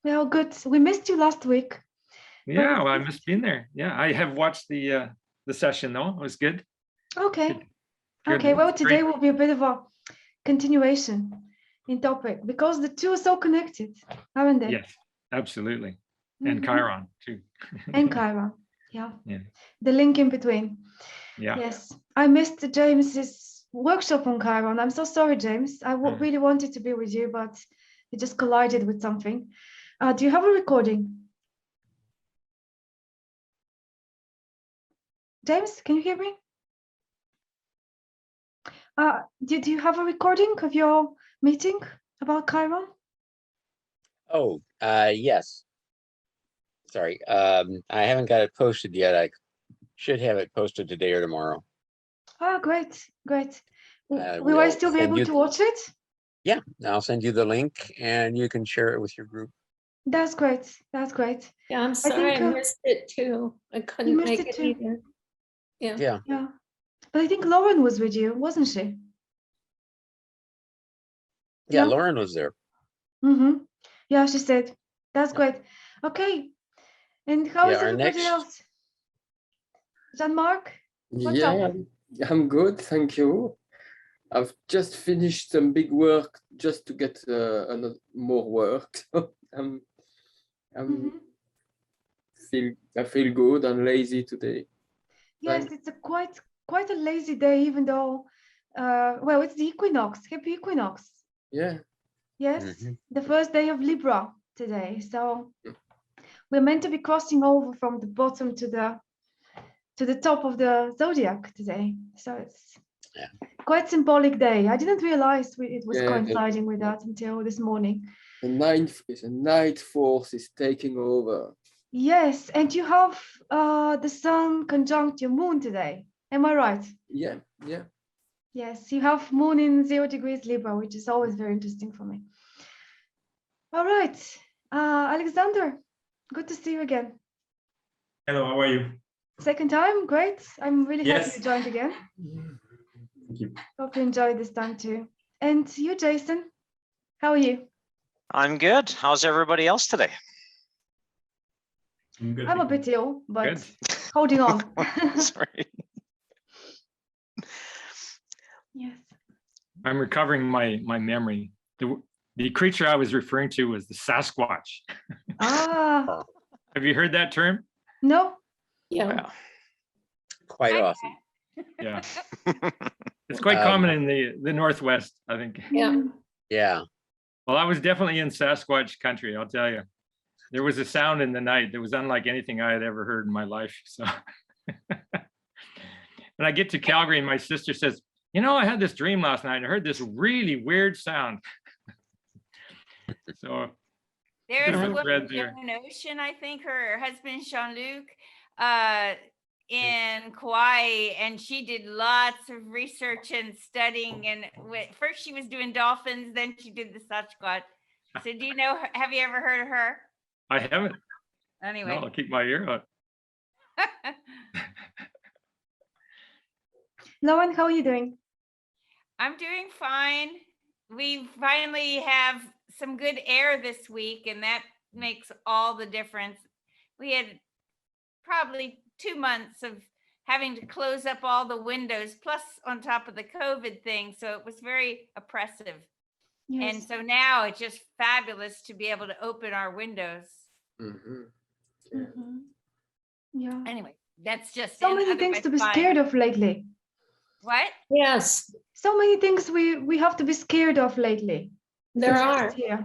Well, good. We missed you last week. Yeah, well, I must have been there. Yeah, I have watched the session though. It was good. Okay. Good. Good. Okay. Well, today Great. will be a bit of a continuation in topic because the two are so connected, aren't they? Yes, absolutely. And Chiron too. And Chiron. Yeah. Yeah. The link in between. Yeah. Yes. I missed James's workshop on Chiron. I'm so sorry, James. I really wanted to be with you, but it just collided with something. Do you have a recording? James, can you hear me? Do you have a recording of your meeting about Chiron? Oh, yes. Sorry, I haven't got it posted yet. I should have it posted today or tomorrow. Oh, great, great. Will We'll I still be send able you to watch it? Yeah, I'll send you the link and you can share it with your group. That's great. That's great. Yeah, I'm sorry I missed it too. I couldn't make it either. Yeah. Yeah. But I think Lauren was with you, wasn't she? Yeah, Lauren was there. Mm-hmm. Yeah, she said. That's great. Okay. And how is everybody else? Jean-Marc? What's up? I'm good, thank you. I've just finished some big work just to get more work. So I feel good and lazy today. Yes, it's a quite a lazy day, even though well, it's the equinox. Happy equinox. Yeah. Yes, the first day of Libra today. So we're meant to be crossing over from the bottom to the top of the zodiac today. So it's quite symbolic day. I didn't realize it was coinciding with that until this morning. The night force is taking over. Yes, and you have the sun conjunct your moon today. Am I right? Yeah. Yes, you have moon in 0 degrees Libra, which is always very interesting for me. All right, Alexander, good to see you again. Hello, how are you? Second time, great. I'm really happy you joined again. Thank you. Hope you enjoyed this time too. And you, Jason, how are you? I'm good. How's everybody else today? I'm a bit ill, but holding on. Sorry. Yes. I'm recovering my memory. The creature I was referring to was the Sasquatch. Ah. Have you heard that term? No. Yeah. Quite often. Yeah. It's quite common in the Northwest, I think. Yeah. Yeah. Well, I was definitely in Sasquatch country, I'll tell you. There was a sound in the night that was unlike anything I had ever heard in my life. So when I get to Calgary and my sister says, you know, I had this dream last night. I heard this really weird sound. So there's a woman in Ocean, I think her husband, Jean-Luc, in Kauai, and she did lots of research and studying. And first she was doing dolphins, then she did the Sasquatch. So do you know, have you ever heard of her? I haven't. Anyway. No, I'll keep my ear out. Lauren, how are you doing? I'm doing fine. We finally have some good air this week, and that makes all the difference. We had probably 2 months of having to close up all the windows, plus on top of the COVID thing. So it was very oppressive. Yes. And so now it's just fabulous to be able to open our windows. Yeah. Anyway, that's just so many things to be scared of lately. What? Yes. So many things we have to be scared of lately. There are. Yeah.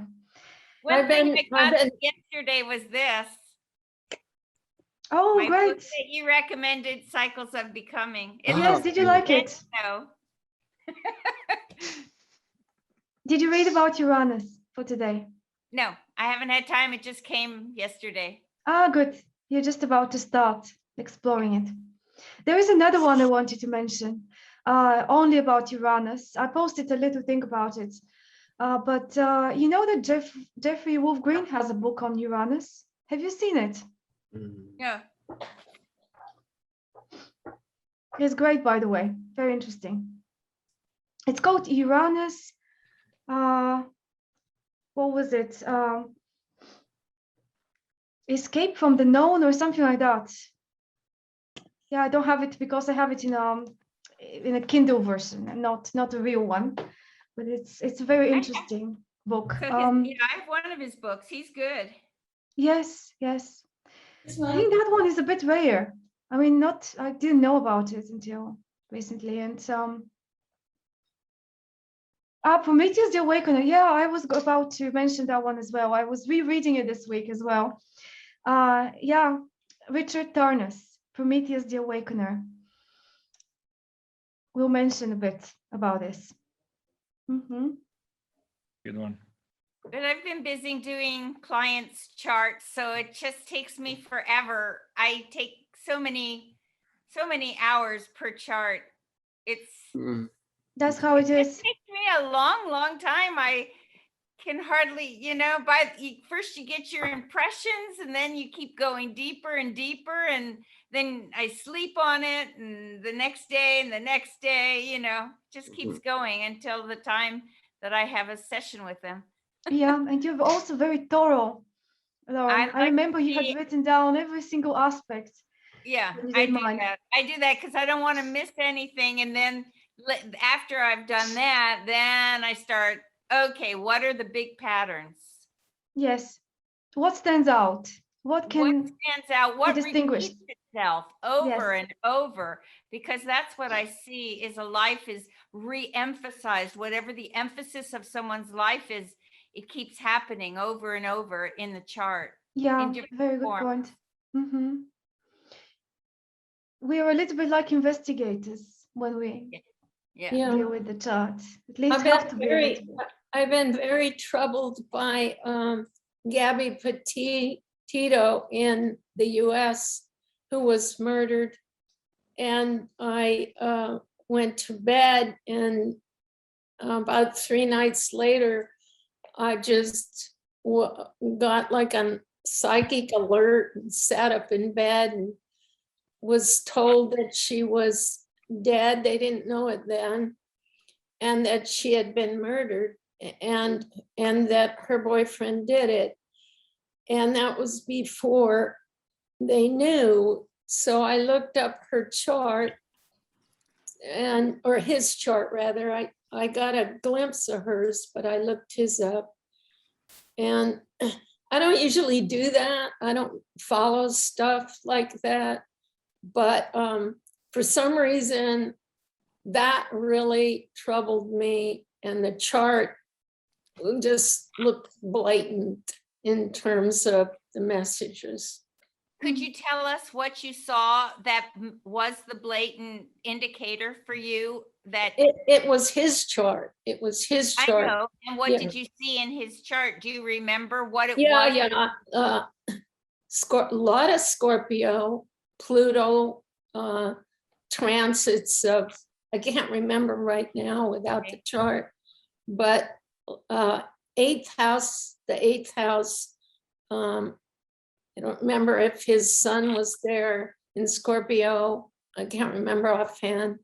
One thing I got yesterday was this. Oh, my great. Book that you recommended, Cycles of Becoming. Yes, did you like it? No. Did you read about Uranus for today? No, I haven't had time. It just came yesterday. Ah, good. You're just about to start exploring it. There is another one I wanted to mention, only about Uranus. I posted a little thing about it. But you know that Jeffrey Wolf Green has a book on Uranus? Have you seen it? Yeah. It's great, by the way. Very interesting. It's called Uranus. What was it? escape from the known or something like that. Yeah, I don't have it because I have it in a Kindle version and not a real one, but it's a very interesting book. So his, I have one of his books. He's good. Yes. I think that one is a bit rare. I mean, I didn't know about it until recently. And Prometheus the Awakener. Yeah, I was about to mention that one as well. I was rereading it this week as well. Yeah, Richard Tarnas, Prometheus the Awakener. We'll mention a bit about this. Good one. But I've been busy doing clients' charts, so it just takes me forever. I take so many hours per chart. It's That's how it it is. takes me a long time. I can hardly, first you get your impressions and then you keep going deeper and deeper, and then I sleep on it, and the next day and the next day, just keeps going until the time that I have a session with them. Yeah, and you're also very thorough, Lauren. I remember you had written down every single aspect. Yeah, I do that. I do that because I don't want to miss anything. And then after I've done that, then I start, okay, what are the big patterns? Yes. What stands out? What stands out? What distinguished repeats itself over and over? Because that's what I see is a life is re-emphasized. Whatever the emphasis of someone's life is, it keeps happening over and over in the chart. Yeah, very good point. We are a little bit like investigators when we deal with the chart. At least I've been very troubled by Gabby Petito in the US, who was murdered. And I went to bed, and about 3 nights later, I just got like a psychic alert and sat up in bed and was told that she was dead. They didn't know it then, and that she had been murdered, and that her boyfriend did it. And that was before they knew. So I looked up her chart, or his chart rather. I got a glimpse of hers, but I looked his up. And I don't usually do that. I don't follow stuff like that. But for some reason, that really troubled me. And the chart just looked blatant in terms of the messages. Could you tell us what you saw that was the blatant indicator for you? That it was his chart. It was his chart. I know. And what did you see in his chart? Do you remember what it was? Yeah. A lot of Scorpio, Pluto, transits of, I can't remember right now without the chart, but the eighth house, I don't remember if his son was there in Scorpio. I can't remember offhand.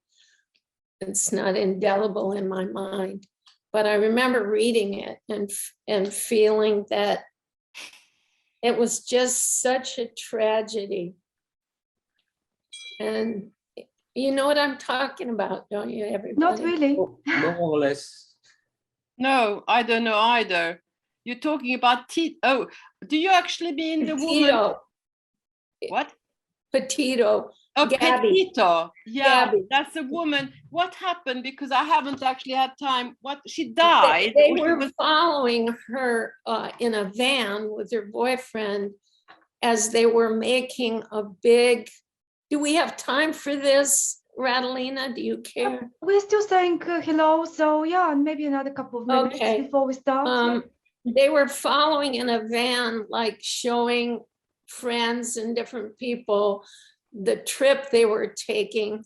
It's not indelible in my mind, but I remember reading it and feeling that it was just such a tragedy. And you know what I'm talking about, don't you, everybody? Not really. More or less. No, I don't know either. You're talking about do you actually mean the woman? What? Petito. Oh, Gabby. Petito. Yeah, Gabby. that's a woman. What happened? Because I haven't actually had time. What, she died? They were following her in a van with her boyfriend as they were making a big. Do we have time for this, Radalina? Do you care? We're still saying hello, so yeah, maybe another couple of minutes before we start. They were following in a van, like showing friends and different people the trip they were taking.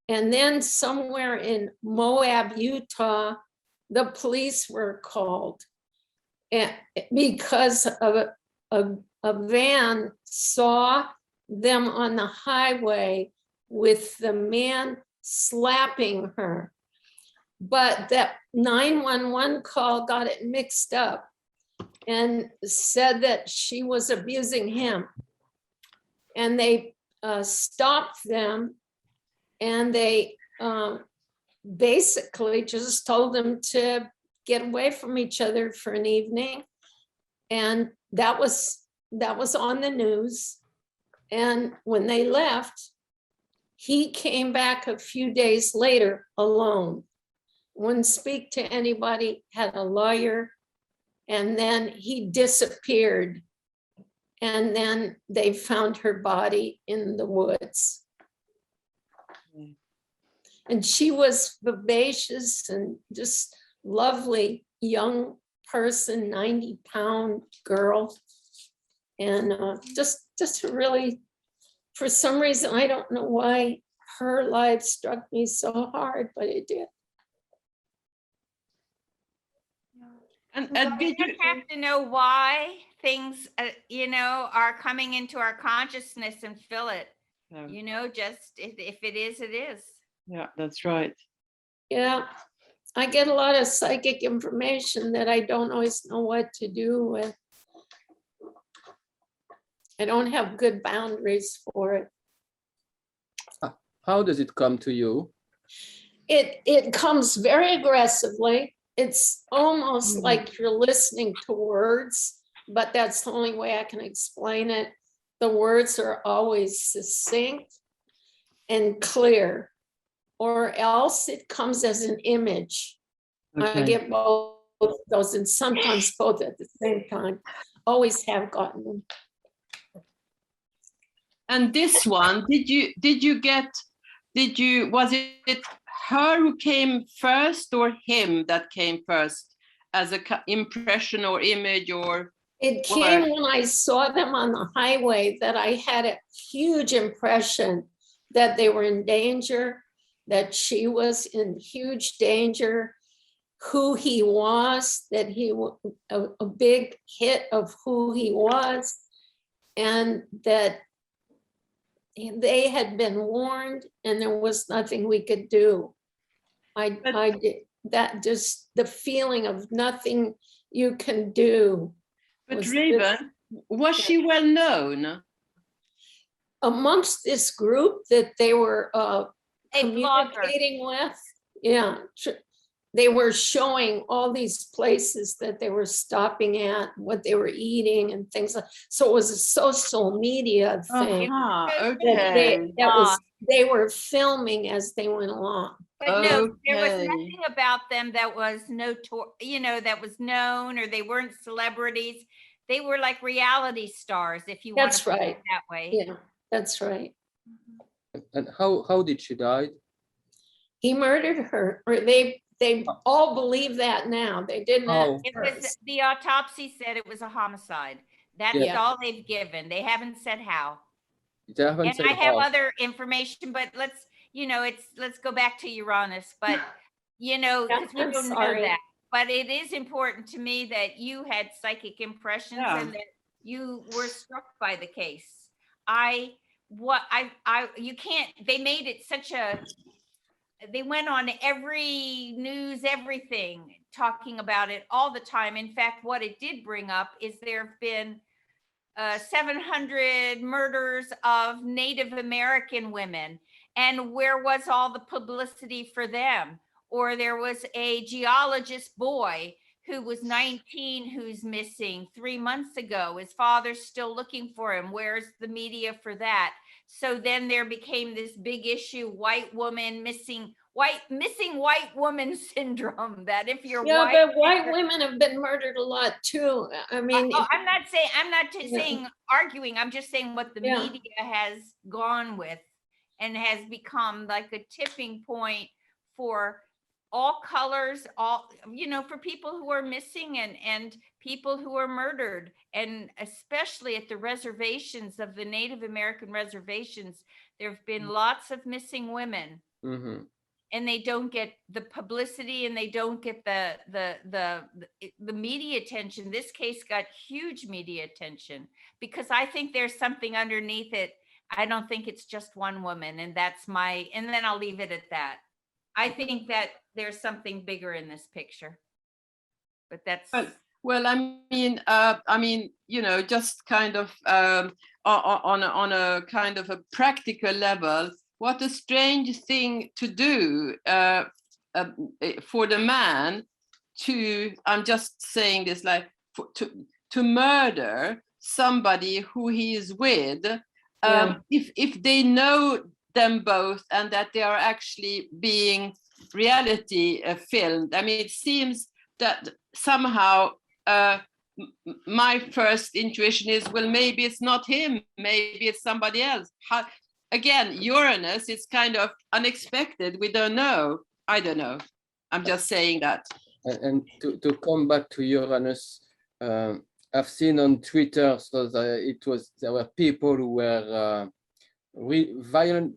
And then somewhere in Moab, Utah, the police were called because of a van saw them on the highway with the man slapping her. But that 911 call got it mixed up. and said that she was abusing him. And they stopped them, and they basically just told them to get away from each other for an evening. And that was on the news. And when they left, he came back a few days later alone. Wouldn't speak to anybody, had a lawyer, and then he disappeared. And then they found her body in the woods. And she was vivacious and just lovely young person, 90-pound girl. And just really, for some reason, I don't know why her life struck me so hard, but it did. And So we did you, just have to know why things, are coming into our consciousness and feel it. Yeah. Just if it is, it is. Yeah, that's right. Yeah, I get a lot of psychic information that I don't always know what to do with. I don't have good boundaries for it. How does it come to you? It comes very aggressively. It's almost like you're listening to words, but that's the only way I can explain it. The words are always succinct and clear, or else it comes as an image. I Okay. get both of those, and sometimes both at the same time. Always have gotten them. And this one, was it her who came first or him that came first as a impression or image or? It came when I saw them on the highway that I had a huge impression that they were in danger, that she was in huge danger, who he was, that he was a big hit of who he was, and that they had been warned and there was nothing we could do. I did that, just the feeling of nothing you can do. But Raven, was she well known? Amongst this group that they were A blogger. communicating with, yeah, they were showing all these places that they were stopping at, what they were eating and things like. So it was a social media thing. Okay. They were filming as they went along. But no, there was nothing about them that was that was known, or they weren't celebrities. They were like reality stars, if you want to put it that way. Yeah, that's right. And how did she die? He murdered her, or they all believe that now. They didn't. It was, the autopsy said it was a homicide. That's all they've given. They haven't said how. They haven't And said I have how. other information, but let's go back to Uranus, but because we don't know that. But it is important to me that you had psychic impressions and that you were struck by the case. You can't, they made it such a, they went on every news, everything, talking about it all the time. In fact, what it did bring up is there have been 700 murders of Native American women. And where was all the publicity for them? Or there was a geologist boy who was 19 who's missing 3 months ago. His father's still looking for him. Where's the media for that? So then there became this big issue, white woman missing white woman syndrome, that if you're white. Yeah, but white women have been murdered a lot too. I mean, I'm not saying arguing, I'm just saying what the media has gone with and has become like a tipping point for all colors, for people who are missing and people who are murdered, and especially at the reservations of the Native American reservations, there have been lots of missing women. Mm-hmm. And they don't get the publicity, and they don't get the media attention. This case got huge media attention because I think there's something underneath it. I don't think it's just one woman, and then I'll leave it at that. I think that there's something bigger in this picture, but that's. Well, I mean, you know, just kind of on a kind of a practical level, what a strange thing to do for the man to, I'm just saying this, like to murder somebody who he is with, if they know them both and that they are actually being reality filmed. I mean, it seems that somehow my first intuition is, well, maybe it's not him, maybe it's somebody else. Again, Uranus is kind of unexpected. We don't know. I don't know. I'm just saying that. And to come back to Uranus, I've seen on Twitter, so that there were people who were violent,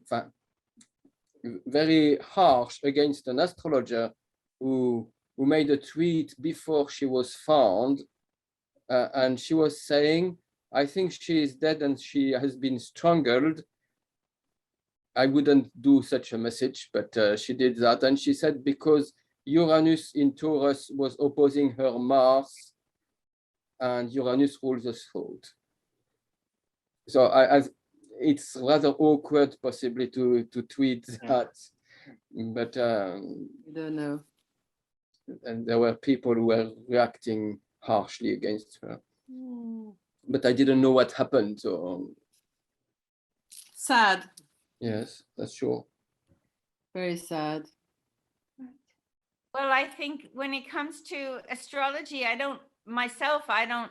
very harsh against an astrologer who made a tweet before she was found, and she was saying, I think she is dead and she has been strangled. I wouldn't do such a message, but she did that. And she said, because Uranus in Taurus was opposing her Mars, and Uranus rules the throat. So it's rather awkward, possibly, to tweet that, but I don't know. And there were people who were reacting harshly against her. But I didn't know what happened. So sad. Yes, that's sure. Very sad. Well, I think when it comes to astrology, I don't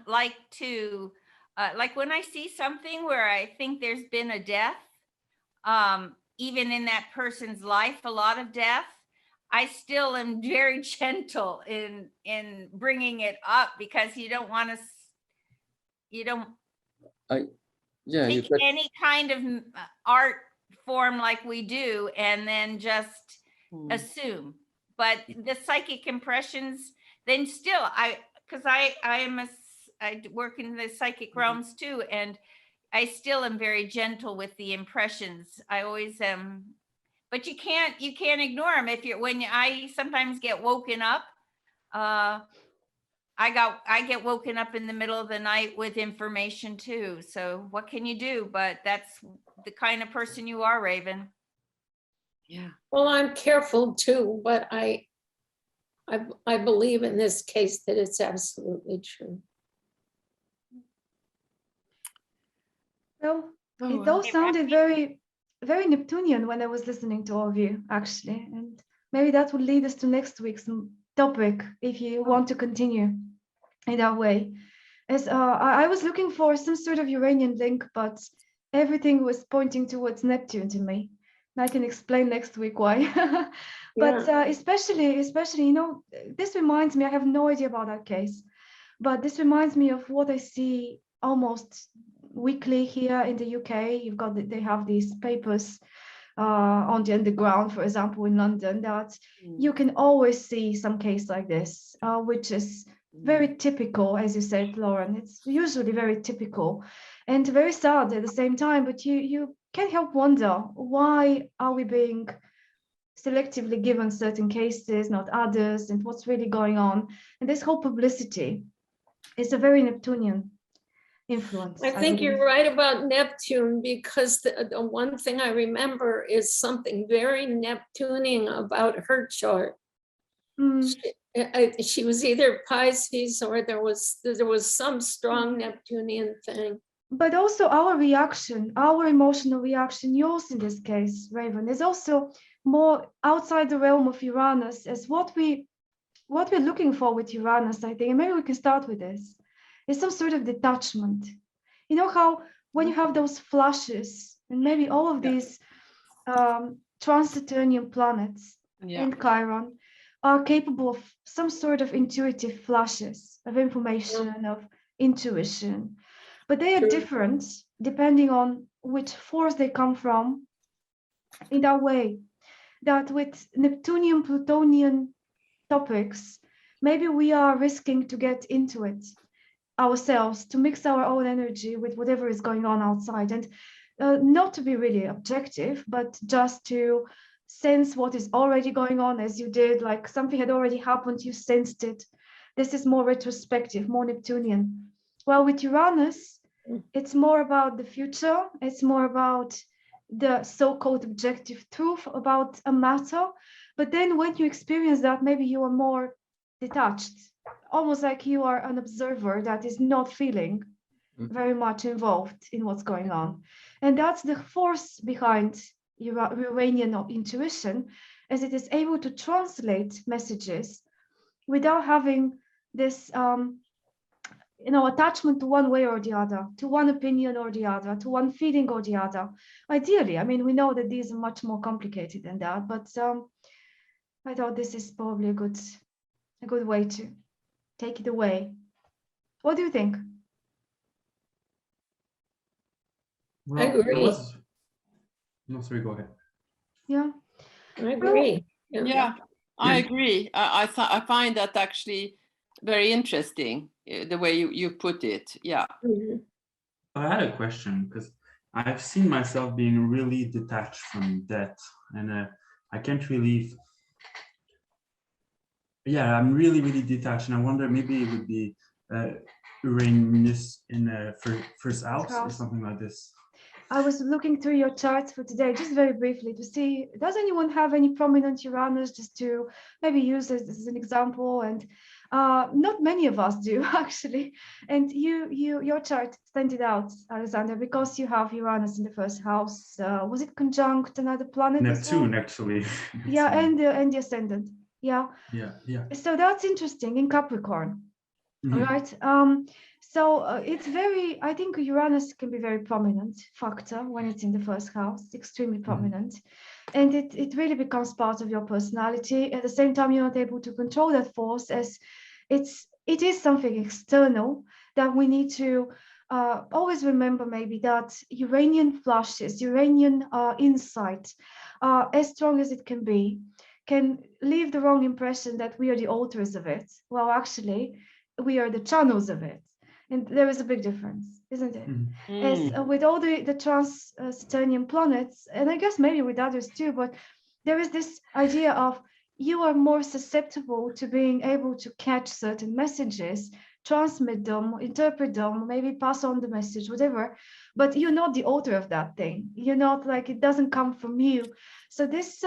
like to, like when I see something where I think there's been a death, even in that person's life, a lot of death, I still am very gentle in bringing it up, because you don't want to, take any kind of art form like we do and then just assume. But the psychic impressions, then still, because I work in the psychic realms too, and I still am very gentle with the impressions. I always am, but you can't ignore them. I sometimes get woken up. I get woken up in the middle of the night with information too. So what can you do? But that's the kind of person you are, Raven. Yeah. Well, I'm careful too, but I believe in this case that it's absolutely true. Well, it all sounded very, very Neptunian when I was listening to all of you, actually. And maybe that would lead us to next week's topic, if you want to continue in that way. As I was looking for some sort of Uranian link, but everything was pointing towards Neptune to me. And I can explain next week why. But especially, you know, this reminds me, I have no idea about that case, but this reminds me of what I see almost weekly here in the UK. They have these papers on the underground, for example, in London, that you can always see some case like this, which is very typical, as you said, Lauren. It's usually very typical and very sad at the same time, but you can't help wonder, why are we being selectively given certain cases, not others, and what's really going on? And this whole publicity is a very Neptunian influence. I think you're right about Neptune, because the one thing I remember is something very Neptunian about her chart. She was either Pisces, or there was some strong Neptunian thing. But also our reaction, our emotional reaction, yours in this case, Raven, is also more outside the realm of Uranus, as what we're looking for with Uranus, I think. And maybe we can start with this. It's some sort of detachment. You know how when you have those flashes, and maybe all of these trans-Saturnian planets and Chiron are capable of some sort of intuitive flashes of information, of intuition. But they are different depending on which force they come from, in that way that with Neptunian, Plutonian topics, maybe we are risking to get into it ourselves, to mix our own energy with whatever is going on outside, and not to be really objective, but just to sense what is already going on, as you did, like something had already happened, you sensed it, This is more retrospective, more Neptunian. Well, with Uranus, it's more about the future. It's more about the so-called objective truth about a matter. But then when you experience that, maybe you are more detached, almost like you are an observer that is not feeling very much involved in what's going on. And that's the force behind Uranian intuition, as it is able to translate messages without having this attachment to one way or the other, to one opinion or the other, to one feeling or the other. Ideally, I mean, we know that these are much more complicated than that, but I thought this is probably a good way to take it away. What do you think? I agree. No, sorry, go ahead. Yeah. I agree. Yeah, I agree. I find that actually very interesting, the way you put it. Yeah. I had a question because I've seen myself being really detached from death, and I can't really. Yeah, I'm really, really detached, and I wonder maybe it would be Uranus in first house or something like this. I was looking through your charts for today, just very briefly, to see, does anyone have any prominent Uranus, just to maybe use this as an example? And not many of us do, actually. And your chart stands out, Alexander, because you have Uranus in the first house. Was it conjunct another planet? Neptune, actually. Yeah, and the ascendant. Yeah. Yeah. So that's interesting in Capricorn. Right. So it's very, I think Uranus can be very prominent factor when it's in the first house, extremely prominent. And it really becomes part of your personality. At the same time, you're not able to control that force, as it is something external that we need to always remember, maybe, that Uranian flashes, Uranian insight, as strong as it can leave the wrong impression that we are the authors of it. Well, actually, we are the channels of it. And there is a big difference, isn't it? As with all the trans-Saturnian planets, and I guess maybe with others too, but there is this idea of you are more susceptible to being able to catch certain messages, transmit them, interpret them, maybe pass on the message, whatever, but you're not the author of that thing. You're not, like, it doesn't come from you. So this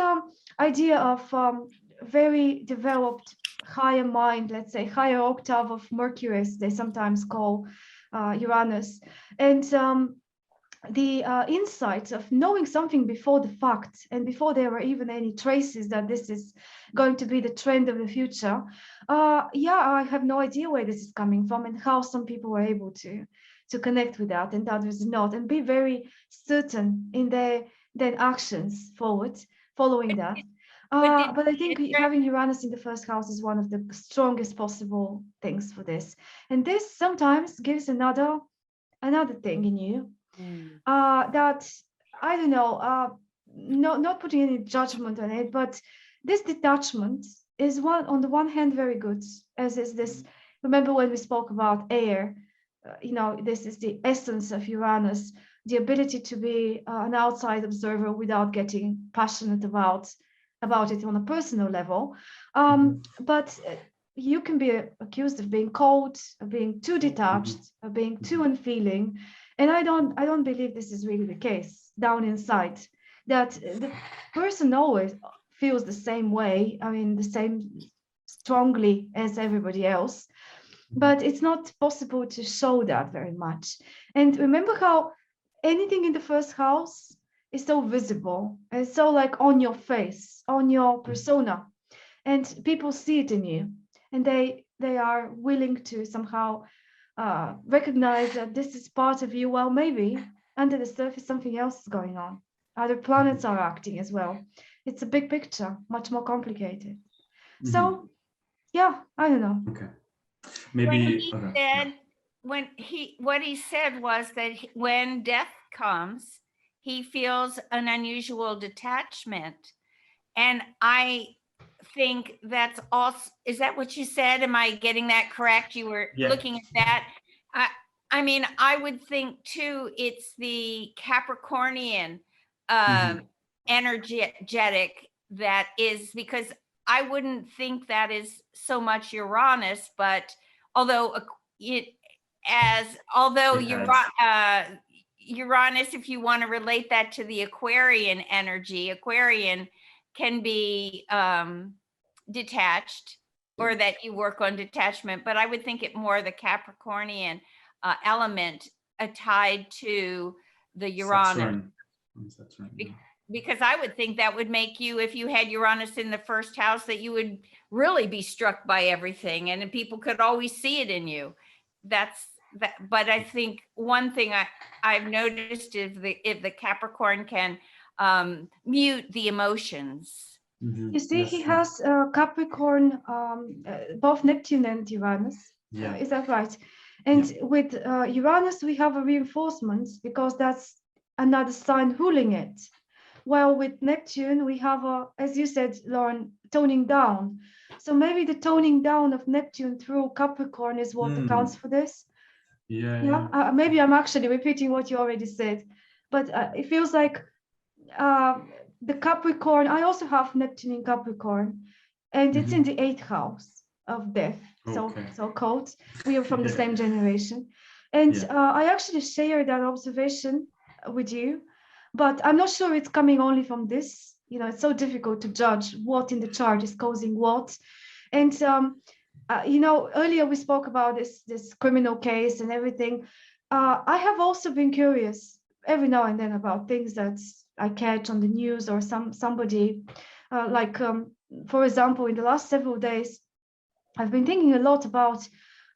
idea of very developed higher mind, let's say higher octave of Mercurius, they sometimes call Uranus, and the insights of knowing something before the fact and before there were even any traces that this is going to be the trend of the future. I have no idea where this is coming from and how some people were able to connect with that and others not, and be very certain in their actions following that. But I think having Uranus in the first house is one of the strongest possible things for this. And this sometimes gives another thing in you that, I don't know, not putting any judgment on it, but this detachment is on the one hand very good, as is this. Remember when we spoke about air? This is the essence of Uranus, the ability to be an outside observer without getting passionate about it on a personal level. But you can be accused of being cold, of being too detached, of being too unfeeling. And I don't believe this is really the case down inside, that the person always feels the same way, I mean, the same strongly as everybody else, but it's not possible to show that very much. And remember how anything in the first house is so visible and so, like, on your face, on your persona, and people see it in you, and they are willing to somehow recognize that this is part of you. Well, maybe under the surface something else is going on. Other planets are acting as well. It's a big picture, much more complicated. So yeah, I don't know. Okay. Maybe what he said was that when death comes, he feels an unusual detachment. And I think that's also, is that what you said? Am I getting that correct? You were looking at that. I mean, I would think too, it's the Capricornian energetic that is, because I wouldn't think that is so much Uranus, but although Uranus, if you want to relate that to the Aquarian energy, Aquarian can be detached, or that you work on detachment, but I would think it more the Capricornian element tied to the Uranus. Saturn, Because I would think that would make you, if you had Uranus in the first house, that you would really be struck by everything, and people could always see it in you. That's that. But I think one thing I've noticed is if the Capricorn can mute the emotions. You see, he has Capricorn, both Neptune and Uranus. Yeah. Is that right? And with Uranus, we have a reinforcement because that's another sign ruling it. While with Neptune, we have as you said, Lauren, toning down. So maybe the toning down of Neptune through Capricorn is what accounts for this. Yeah. Maybe I'm actually repeating what you already said, but it feels like the Capricorn, I also have Neptune in Capricorn, and it's in the 8th house of death. So called. We are from the same generation. And I actually share that observation with you, but I'm not sure it's coming only from this. You know, it's so difficult to judge what in the chart is causing what. And you know, earlier we spoke about this criminal case and everything. I have also been curious every now and then about things that I catch on the news or somebody for example, in the last several days, I've been thinking a lot about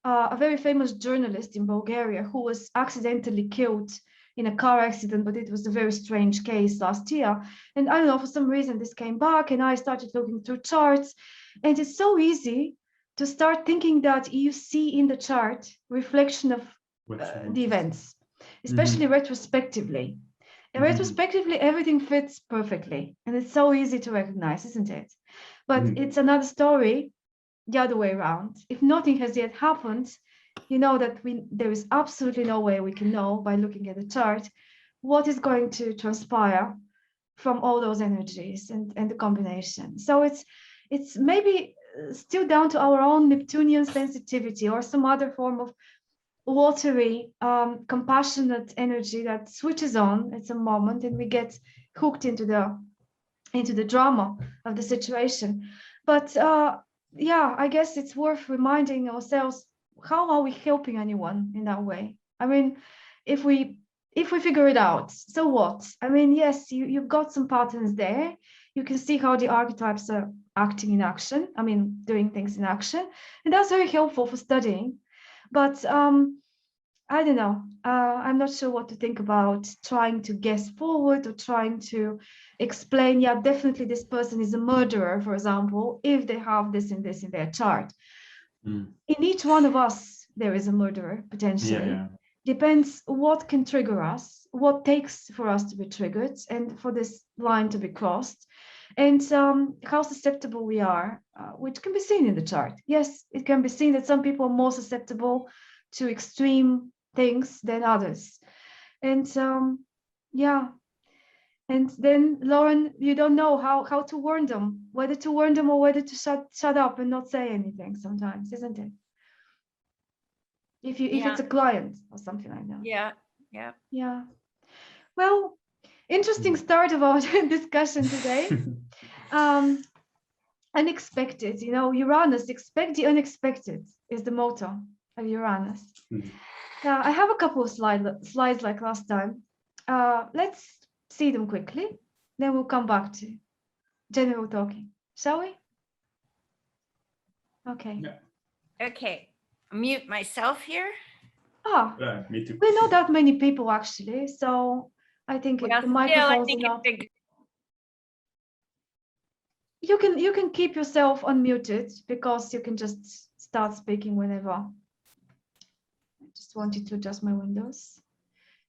a very famous journalist in Bulgaria who was accidentally killed in a car accident, but it was a very strange case last year. And I don't know, for some reason this came back and I started looking through charts, and it's so easy to start thinking that you see in the chart reflection of the events, especially retrospectively. And retrospectively, everything fits perfectly. And it's so easy to recognize, isn't it? But it's another story the other way around. If nothing has yet happened, you know that there is absolutely no way we can know by looking at the chart what is going to transpire from all those energies and the combination. So it's maybe still down to our own Neptunian sensitivity or some other form of watery, compassionate energy that switches on at some moment, and we get hooked into the drama of the situation. But yeah, I guess it's worth reminding ourselves, how are we helping anyone in that way? I mean, if we figure it out, so what? I mean, yes, you've got some patterns there. You can see how the archetypes are acting in action. I mean, doing things in action, and that's very helpful for studying. But I don't know. I'm not sure what to think about trying to guess forward or trying to explain, yeah, definitely this person is a murderer, for example, if they have this and this in their chart. In each one of us, there is a murderer, potentially. Depends what can trigger us, what takes for us to be triggered and for this line to be crossed, and how susceptible we are, which can be seen in the chart. Yes, it can be seen that some people are more susceptible to extreme things than others. And yeah, and then Lauren, you don't know how to warn them, whether to warn them or whether to shut up and not say anything sometimes, isn't it? If it's a client or something like that. Yeah. Well, interesting start of our discussion today. Unexpected, you know, Uranus, expect the unexpected is the motto of Uranus. I have a couple of slides like last time. Let's see them quickly, then we'll come back to general talking, shall we? Okay. Okay, mute myself here. Me too. We're not that many people actually, so I think the microphones are not. You can keep yourself unmuted because you can just start speaking whenever. I just wanted to adjust my windows.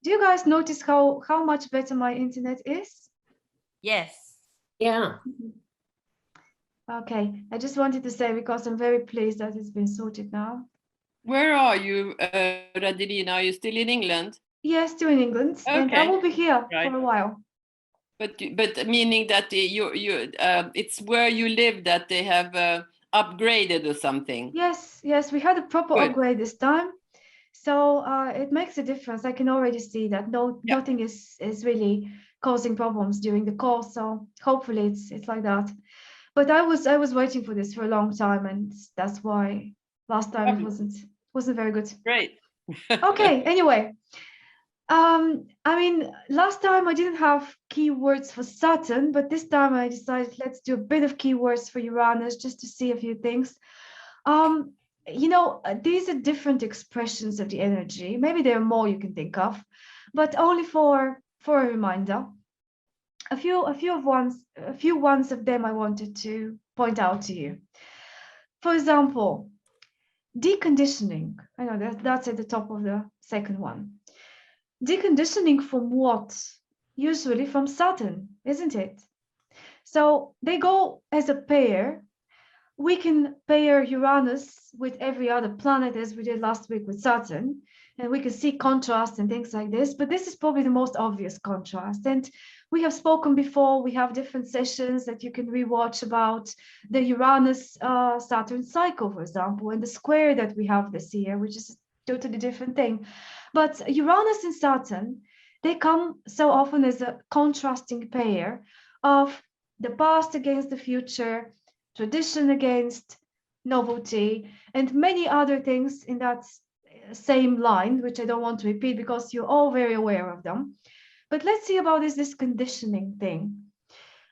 Do you guys notice how much better my internet is? Yes. Yeah. Okay, I just wanted to say because I'm very pleased that it's been sorted now. Where are you, Radilina? Are you still in England? Yes, still in England, and I will be here for a while. But meaning that it's where you live that they have upgraded or something. Yes, yes, we had a proper Good. upgrade this time. So it makes a difference. I can already see that nothing is really causing problems during the course. So hopefully it's like that. But I was waiting for this for a long time, and that's why last time it wasn't very good. Great. Okay, anyway. I mean, last time I didn't have keywords for Saturn, but this time I decided let's do a bit of keywords for Uranus just to see a few things. You know, these are different expressions of the energy. Maybe there are more you can think of, but only for a reminder. A few ones of them I wanted to point out to you. For example, deconditioning. I know that's at the top of the second one. Deconditioning from what? Usually from Saturn, isn't it? So they go as a pair. We can pair Uranus with every other planet as we did last week with Saturn, and we can see contrast and things like this, but this is probably the most obvious contrast. And we have spoken before, we have different sessions that you can rewatch about the Uranus-Saturn cycle, for example, and the square that we have this year, which is a totally different thing. But Uranus and Saturn, they come so often as a contrasting pair of the past against the future, tradition against novelty, and many other things in that same line, which I don't want to repeat because you're all very aware of them. But let's see about this conditioning thing.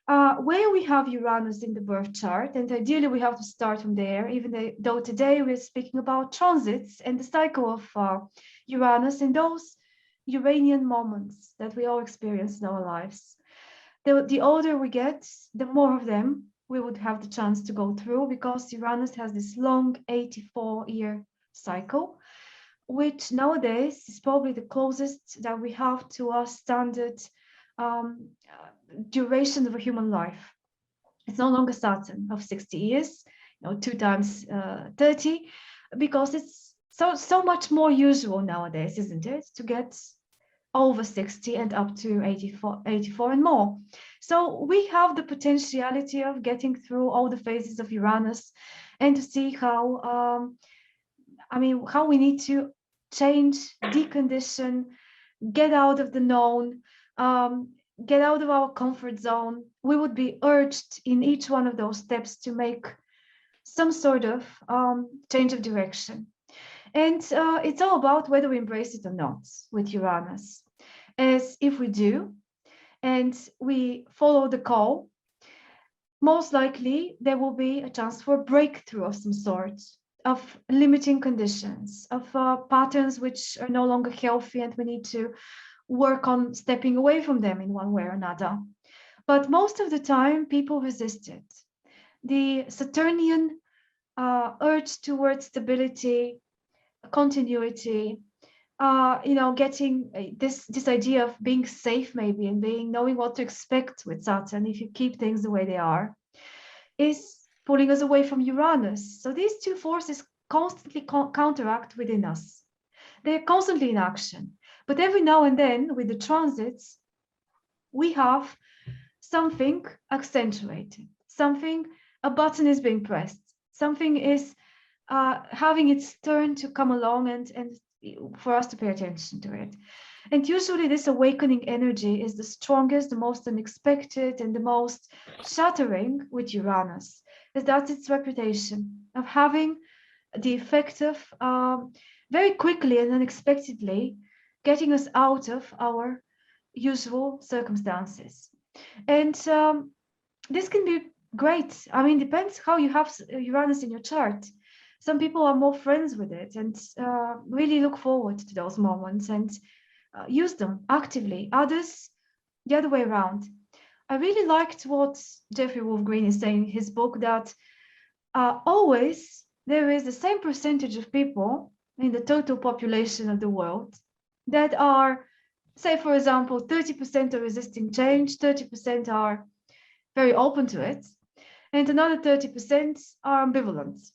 Where we have Uranus in the birth chart, and ideally we have to start from there, even though today we're speaking about transits and the cycle of Uranus and those Uranian moments that we all experience in our lives. The older we get, the more of them we would have the chance to go through, because Uranus has this long 84-year cycle, which nowadays is probably the closest that we have to our standard duration of a human life. It's no longer Saturn of 60 years, 2 times 30, because it's so much more usual nowadays, isn't it, to get over 60 and up to 84 and more. So we have the potentiality of getting through all the phases of Uranus and to see how, how we need to change, decondition, get out of the known, get out of our comfort zone. We would be urged in each one of those steps to make some sort of change of direction. And it's all about whether we embrace it or not with Uranus. As if we do, and we follow the call, most likely there will be a chance for a breakthrough of some sort, of limiting conditions, of patterns which are no longer healthy, and we need to work on stepping away from them in one way or another. But most of the time, people resist it. The Saturnian urge towards stability, continuity, getting this idea of being safe maybe, and knowing what to expect with Saturn if you keep things the way they are, is pulling us away from Uranus. So these two forces constantly counteract within us. They're constantly in action. But every now and then, with the transits, we have something accentuated, a button is being pressed, something is having its turn to come along, and for us to pay attention to it. And usually this awakening energy is the strongest, the most unexpected, and the most shattering with Uranus, as that's its reputation of having the effect of very quickly and unexpectedly getting us out of our usual circumstances. And this can be great. I mean, depends how you have Uranus in your chart. Some people are more friends with it and really look forward to those moments and use them actively. Others, the other way around. I really liked what Jeffrey Wolf Green is saying in his book, that always there is the same percentage of people in the total population of the world that are, say, for example, 30% are resisting change, 30% are very open to it, and another 30% are ambivalent.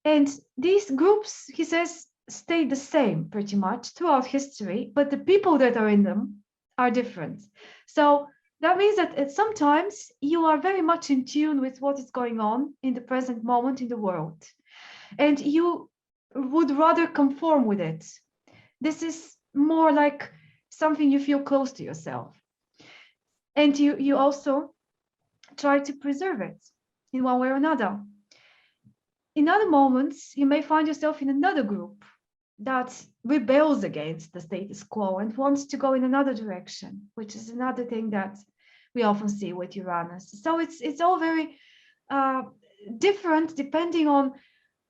And these groups, he says, stay the same pretty much throughout history, but the people that are in them are different. So That means that sometimes you are very much in tune with what is going on in the present moment in the world, and you would rather conform with it. This is more like something you feel close to yourself. And you also try to preserve it in one way or another. In other moments, you may find yourself in another group that rebels against the status quo and wants to go in another direction, which is another thing that we often see with Uranus. So it's all very different depending on,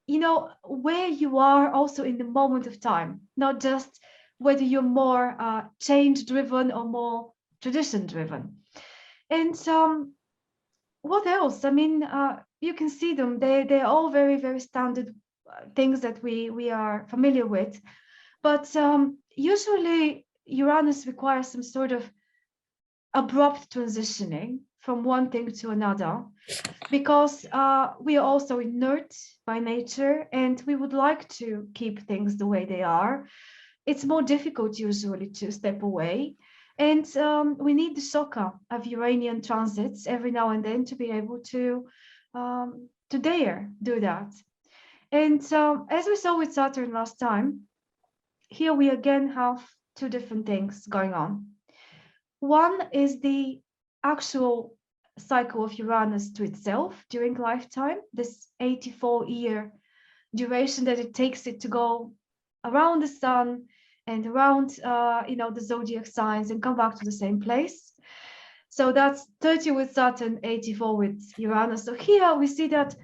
you know, where you are also in the moment of time, not just whether you're more change driven or more tradition driven. And what else? I mean, you can see them. They're all very, very standard things that we are familiar with. But usually Uranus requires some sort of abrupt transitioning from one thing to another, because we are also inert by nature and we would like to keep things the way they are. It's more difficult usually to step away. And we need the shocker of Uranian transits every now and then to be able to dare do that. And as we saw with Saturn last time, here we again have two different things going on. One is the actual cycle of Uranus to itself during lifetime, this 84-year duration that it takes it to go around the sun and around the zodiac signs and come back to the same place. So that's 30 with Saturn, 84 with Uranus. So here we see that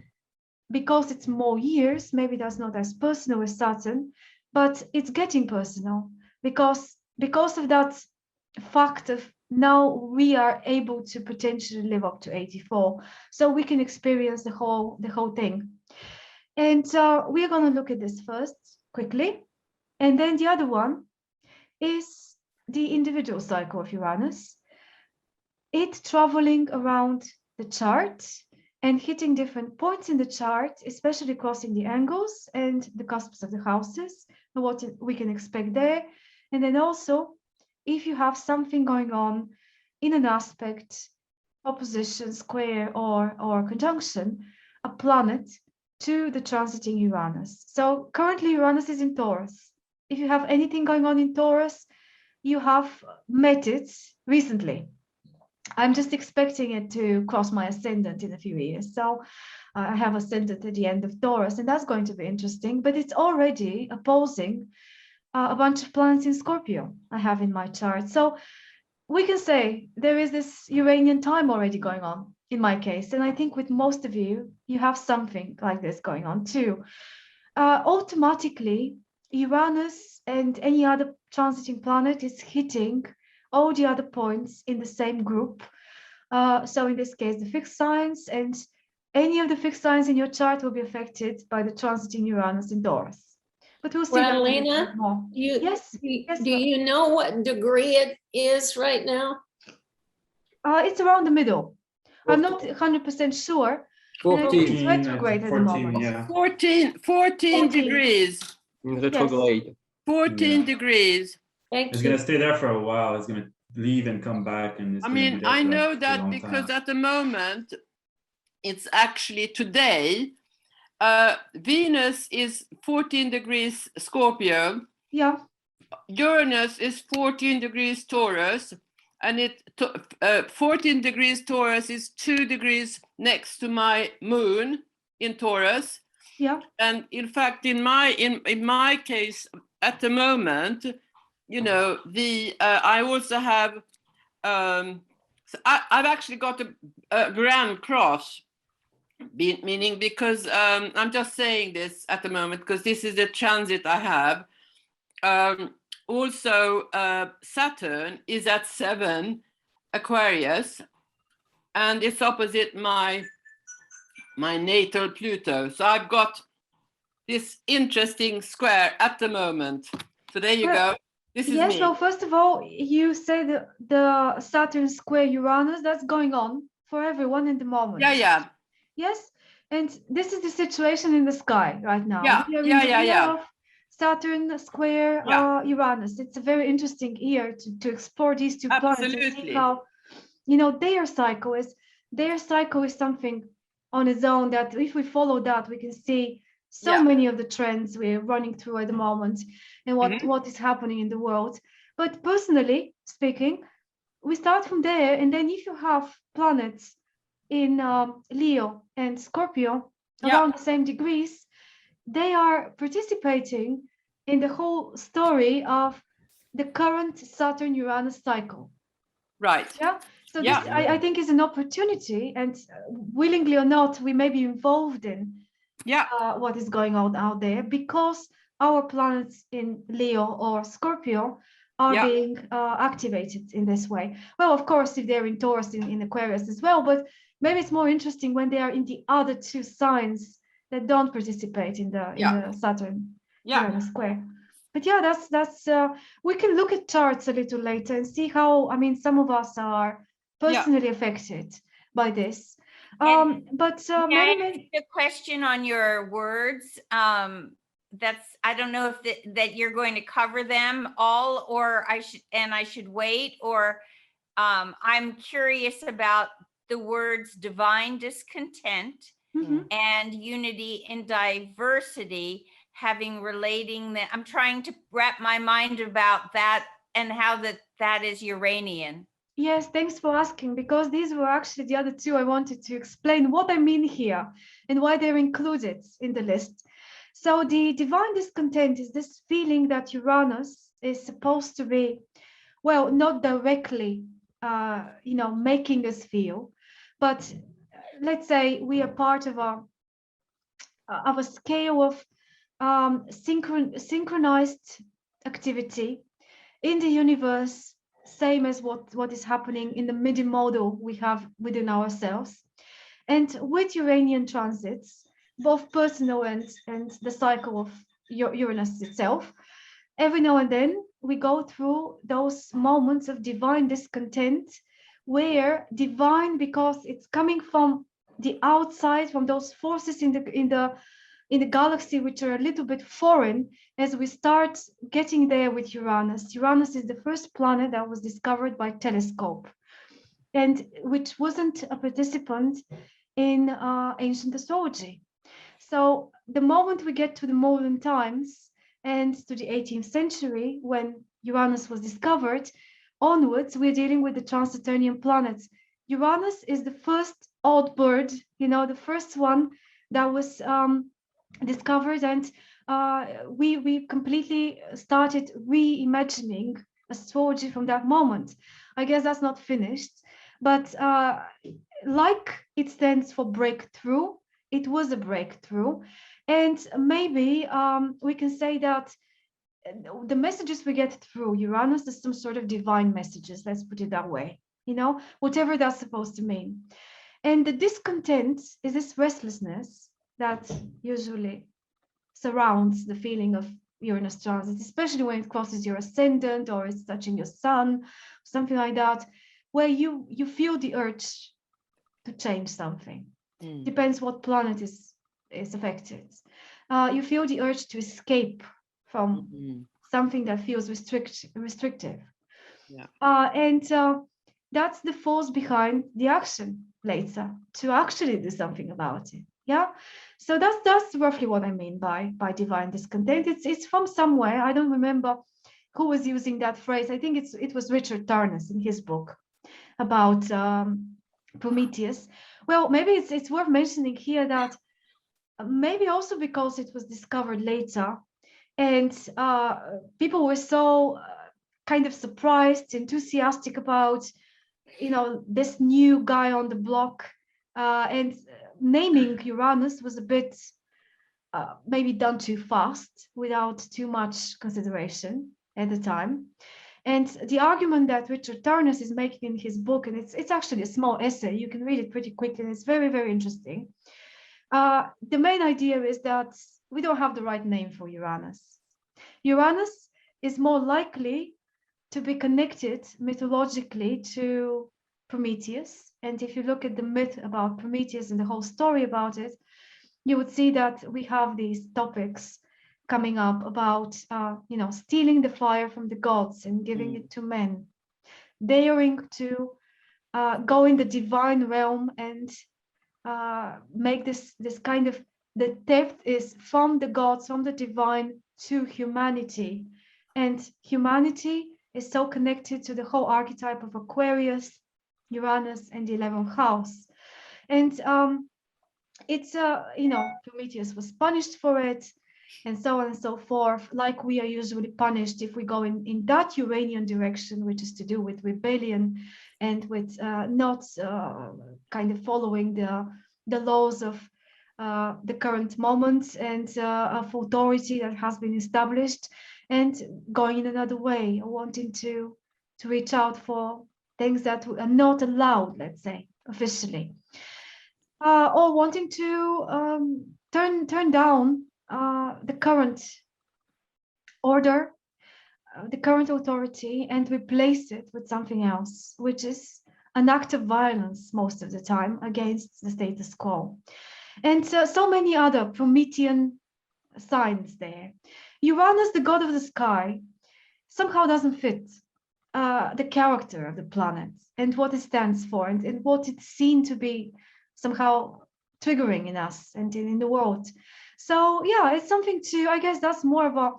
because it's more years, maybe that's not as personal as Saturn, but it's getting personal because of that fact of now we are able to potentially live up to 84, so we can experience the whole thing. And we're going to look at this first quickly, and then the other one is the individual cycle of Uranus, it traveling around the chart and hitting different points in the chart, especially crossing the angles and the cusps of the houses, and what we can expect there. And then also, if you have something going on in an aspect, opposition, square, or conjunction, a planet to the transiting Uranus. So currently Uranus is in Taurus. If you have anything going on in Taurus, you have met it recently. I'm just expecting it to cross my ascendant in a few years. So I have ascendant at the end of Taurus, and that's going to be interesting, but it's already opposing a bunch of planets in Scorpio I have in my chart. So we can say there is this Uranian time already going on in my case. And I think with most of you, you have something like this going on too. Automatically, Uranus and any other transiting planet is hitting all the other points in the same group. So in this case, the fixed signs, and any of the fixed signs in your chart will be affected by the transiting Uranus in Taurus. But we'll see. Radalina, more. Yes. Do you know what degree it is right now? It's around the middle. I'm not 100% sure. 14. It's retrograde at the moment. Yeah. 14 degrees. In retrograde. 14 Yeah. degrees. Thank It's you. gonna stay there for a while. It's gonna leave and come back, and it's I gonna be mean, there I for know a that long because time. at the moment, it's actually today, Venus is 14 degrees Scorpio. Yeah. Uranus is 14 degrees Taurus, and 14 degrees Taurus is 2 degrees next to my moon in Taurus. Yeah. And in fact, in my case, at the moment, you know, I also have I've actually got a Grand Cross, meaning because I'm just saying this at the moment because this is the transit I have. Also, Saturn is at 7 Aquarius, and it's opposite my natal Pluto. So I've got this interesting square at the moment. So there you go. This is yes, me. well, first of all, you say the Saturn square Uranus, that's going on for everyone in the moment. Yeah. Yes, and this is the situation in the sky right now. Yeah, We are in yeah, the yeah, year yeah. of Saturn square Yeah. Uranus. It's a very interesting year to explore these two planets and see Absolutely. how their cycle is something on its own that if we follow that, we can see so many of the trends we're running through at the moment and what is happening in the world. But personally speaking, we start from there, and then if you have planets in Leo and Scorpio around the same degrees, they are participating in the whole story of the current Saturn-Uranus cycle. Right. Yeah. So this, I think, is an opportunity, and willingly or not, we may be involved in what is going on out there, because our planets in Leo or Scorpio are being activated in this way. Well, of course, if they're in Taurus, in Aquarius as well, but maybe it's more interesting when they are in the other two signs that don't participate in the Saturn Uranus square. But yeah, that's we can look at charts a little later and see how, some of us are personally affected by this. But maybe a question on your words. I don't know if that you're going to cover them all, or I should wait, or I'm curious about the words divine discontent and unity and diversity, relating that. I'm trying to wrap my mind about that and how that is Uranian. Yes, thanks for asking, because these were actually the other two I wanted to explain what I mean here and why they're included in the list. So the divine discontent is this feeling that Uranus is supposed to be, well, not directly, making us feel, but let's say we are part of a scale of synchronized activity in the universe, same as what is happening in the MIDI model we have within ourselves. And with Uranian transits, both personal and the cycle of Uranus itself, every now and then we go through those moments of divine discontent, where divine, because it's coming from the outside, from those forces in the galaxy which are a little bit foreign, as we start getting there with Uranus. Uranus is the first planet that was discovered by telescope, and which wasn't a participant in ancient astrology. So the moment we get to the modern times and to the 18th century, when Uranus was discovered, onwards, we're dealing with the trans-Saturnian planets. Uranus is the first odd bird, the first one that was discovered, and we completely started reimagining astrology from that moment. I guess that's not finished, but like it stands for breakthrough, it was a breakthrough. And maybe we can say that the messages we get through Uranus is some sort of divine messages, let's put it that way, whatever that's supposed to mean. And the discontent is this restlessness that usually surrounds the feeling of Uranus transit, especially when it crosses your ascendant or it's touching your sun, something like that, where you feel the urge to change something. Depends what planet is affected. You feel the urge to escape from something that feels restrictive. And that's the force behind the action later, to actually do something about it. So that's roughly what I mean by divine discontent. It's from somewhere. I don't remember who was using that phrase. I think it was Richard Tarnas in his book about Prometheus. Well, maybe it's worth mentioning here that maybe also because it was discovered later, and people were so kind of surprised, enthusiastic about, this new guy on the block, and naming Uranus was a bit maybe done too fast, without too much consideration at the time. And the argument that Richard Tarnas is making in his book, and it's actually a small essay, you can read it pretty quickly, and it's very, very interesting. The main idea is that we don't have the right name for Uranus. Uranus is more likely to be connected mythologically to Prometheus. And if you look at the myth about Prometheus and the whole story about it, you would see that we have these topics coming up about, stealing the fire from the gods and giving it to men, daring to go in the divine realm and make this kind of, the depth is from the gods, from the divine to humanity. And humanity is so connected to the whole archetype of Aquarius, Uranus, and the 11th house. And it's Prometheus was punished for it, and so on and so forth, like we are usually punished if we go in that Uranian direction, which is to do with rebellion and with not kind of following the laws of the current moment and of authority that has been established, and going in another way, wanting to reach out for things that are not allowed, let's say, officially. Or wanting to turn down the current order, the current authority, and replace it with something else, which is an act of violence most of the time against the status quo. And so many other Promethean signs there. Uranus, the god of the sky, somehow doesn't fit the character of the planet and what it stands for, and what it's seen to be somehow triggering in us and in the world. So yeah, it's something to, I guess that's more of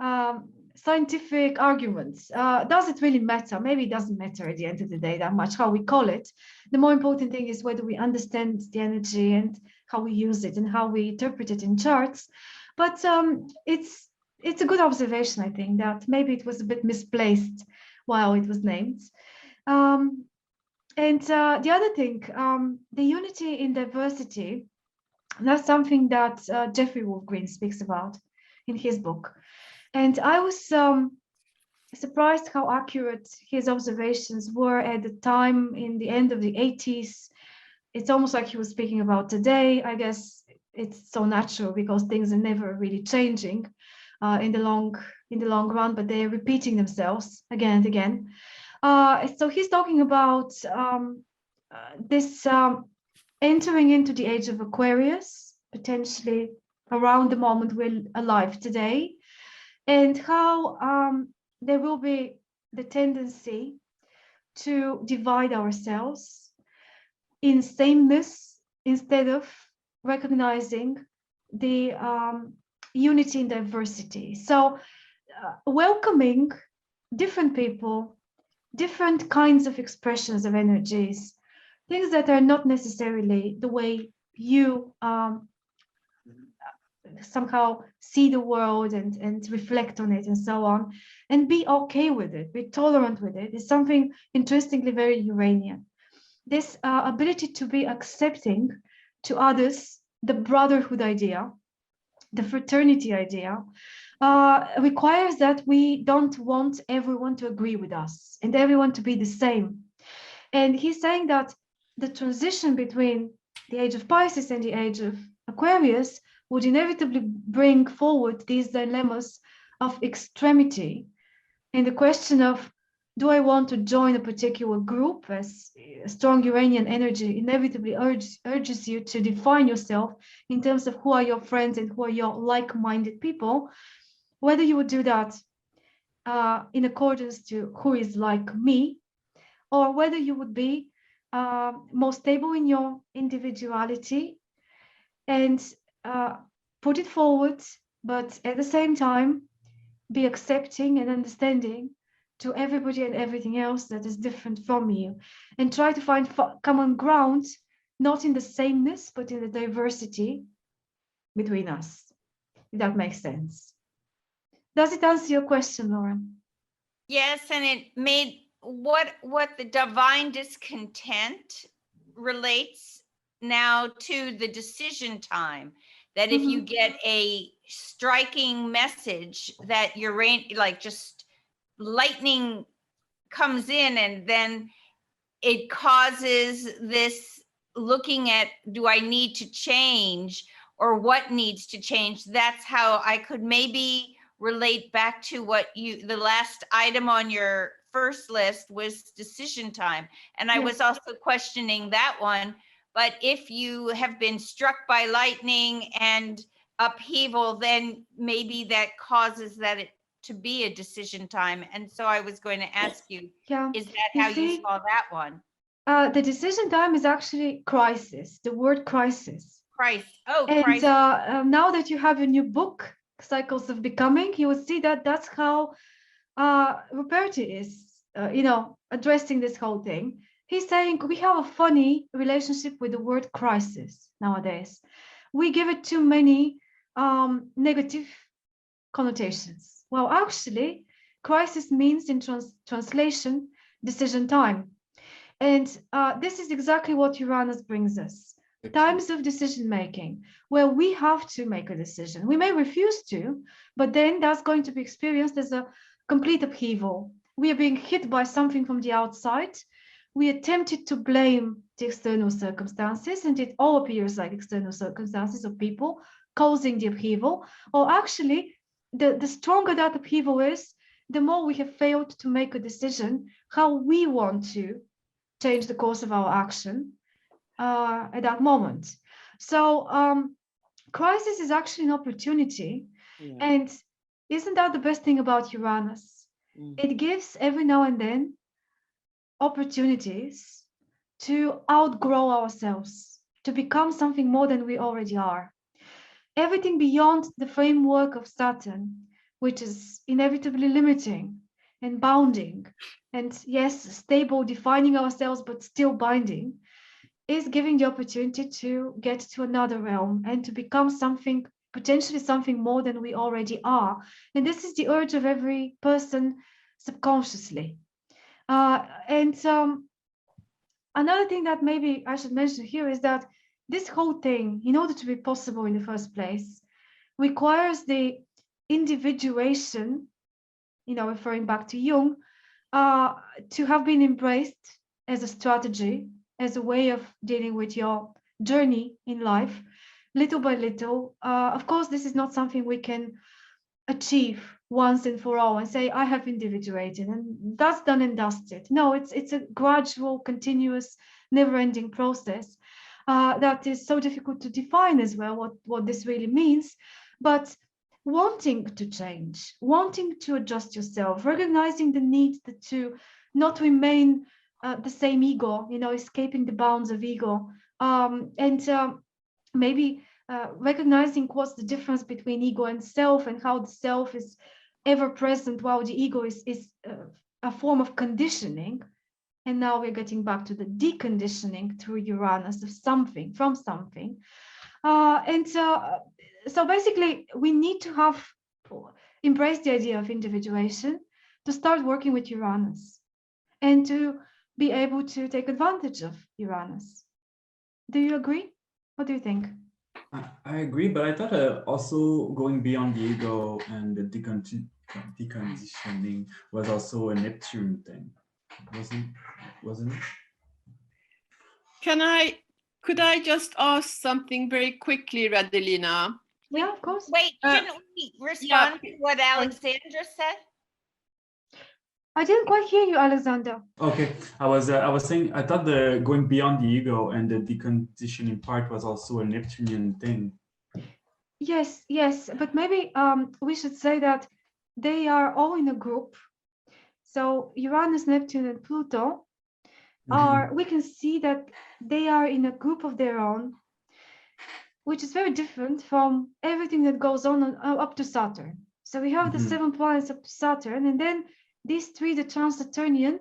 a scientific argument. Does it really matter? Maybe it doesn't matter at the end of the day that much how we call it. The more important thing is whether we understand the energy and how we use it and how we interpret it in charts. But it's a good observation, I think, that maybe it was a bit misplaced while it was named. And the other thing, the unity in diversity, that's something that Jeffrey Wolf Green speaks about in his book. And I was surprised how accurate his observations were at the time in the end of the 80s. It's almost like he was speaking about today. I guess it's so natural because things are never really changing in the long run, but they're repeating themselves again and again. So he's talking about this entering into the age of Aquarius, potentially around the moment we're alive today, and how there will be the tendency to divide ourselves in sameness instead of recognizing the unity in diversity. So welcoming different people, different kinds of expressions of energies, things that are not necessarily the way you somehow see the world and reflect on it and so on, and be okay with it, be tolerant with it, is something interestingly very Uranian. This ability to be accepting to others, the brotherhood idea, the fraternity idea, requires that we don't want everyone to agree with us and everyone to be the same. And he's saying that the transition between the age of Pisces and the age of Aquarius would inevitably bring forward these dilemmas of extremity and the question of, do I want to join a particular group, as strong Uranian energy inevitably urges you to define yourself in terms of who are your friends and who are your like-minded people, whether you would do that in accordance to who is like me, or whether you would be more stable in your individuality and put it forward, but at the same time, be accepting and understanding to everybody and everything else that is different from you, and try to find common ground, not in the sameness, but in the diversity between us, if that makes sense. Does it answer your question, Lauren? Yes, and it made what the divine discontent relates now to the decision time, that if you get a striking message that you're like just lightning comes in, and then it causes this looking at, do I need to change or what needs to change? That's how I could maybe relate back to what the last item on your first list was decision time. And I was also questioning that one. But if you have been struck by lightning and upheaval, then maybe that causes that to be a decision time. And so I was going to ask you, is that how you saw that one? The decision time is actually crisis, the word crisis. Christ. Oh, And Christ. now that you have a new book, Cycles of Becoming, you will see that that's how Ruperti is, addressing this whole thing. He's saying we have a funny relationship with the word crisis nowadays. We give it too many negative connotations. Well, actually, crisis means in translation, decision time. And this is exactly what Uranus brings us. Times of decision making, where we have to make a decision. We may refuse to, but then that's going to be experienced as a complete upheaval. We are being hit by something from the outside. We are tempted to blame the external circumstances, and it all appears like external circumstances of people causing the upheaval. Or actually, the stronger that upheaval is, the more we have failed to make a decision how we want to change the course of our action at that moment. So crisis is actually an opportunity. Yeah. And isn't that the best thing about Uranus? It gives every now and then opportunities to outgrow ourselves, to become something more than we already are. Everything beyond the framework of Saturn, which is inevitably limiting and bounding, and yes, stable, defining ourselves, but still binding, is giving the opportunity to get to another realm and to become something, potentially something more than we already are. And this is the urge of every person subconsciously. Another thing that maybe I should mention here is that this whole thing, in order to be possible in the first place, requires the individuation, referring back to Jung, to have been embraced as a strategy, as a way of dealing with your journey in life, little by little. Of course, this is not something we can achieve once and for all and say, I have individuated and that's done and dusted. No, it's a gradual, continuous, never-ending process that is so difficult to define as well, what this really means. But wanting to change, wanting to adjust yourself, recognizing the need to not remain the same ego, escaping the bounds of ego, and maybe recognizing what's the difference between ego and self, and how the self is ever present while the ego is a form of conditioning. And now we're getting back to the deconditioning through Uranus of something, from something. So basically, we need to embrace the idea of individuation to start working with Uranus and to be able to take advantage of Uranus. Do you agree? What do you think? I agree, but I thought also going beyond the ego and the deconditioning was also a Neptune thing, wasn't it? Could I just ask something very quickly, Radelina? Yeah, of course. Wait, shouldn't we respond to what Alexandra said? I didn't quite hear you, Alexander. Okay, I was saying I thought the going beyond the ego and the deconditioning part was also a Neptunian thing. Yes, but maybe we should say that they are all in a group. So Uranus, Neptune, and Pluto we can see that they are in a group of their own, which is very different from everything that goes on up to Saturn. So we have the 7 planets up to Saturn, and then these three, the trans-Saturnian,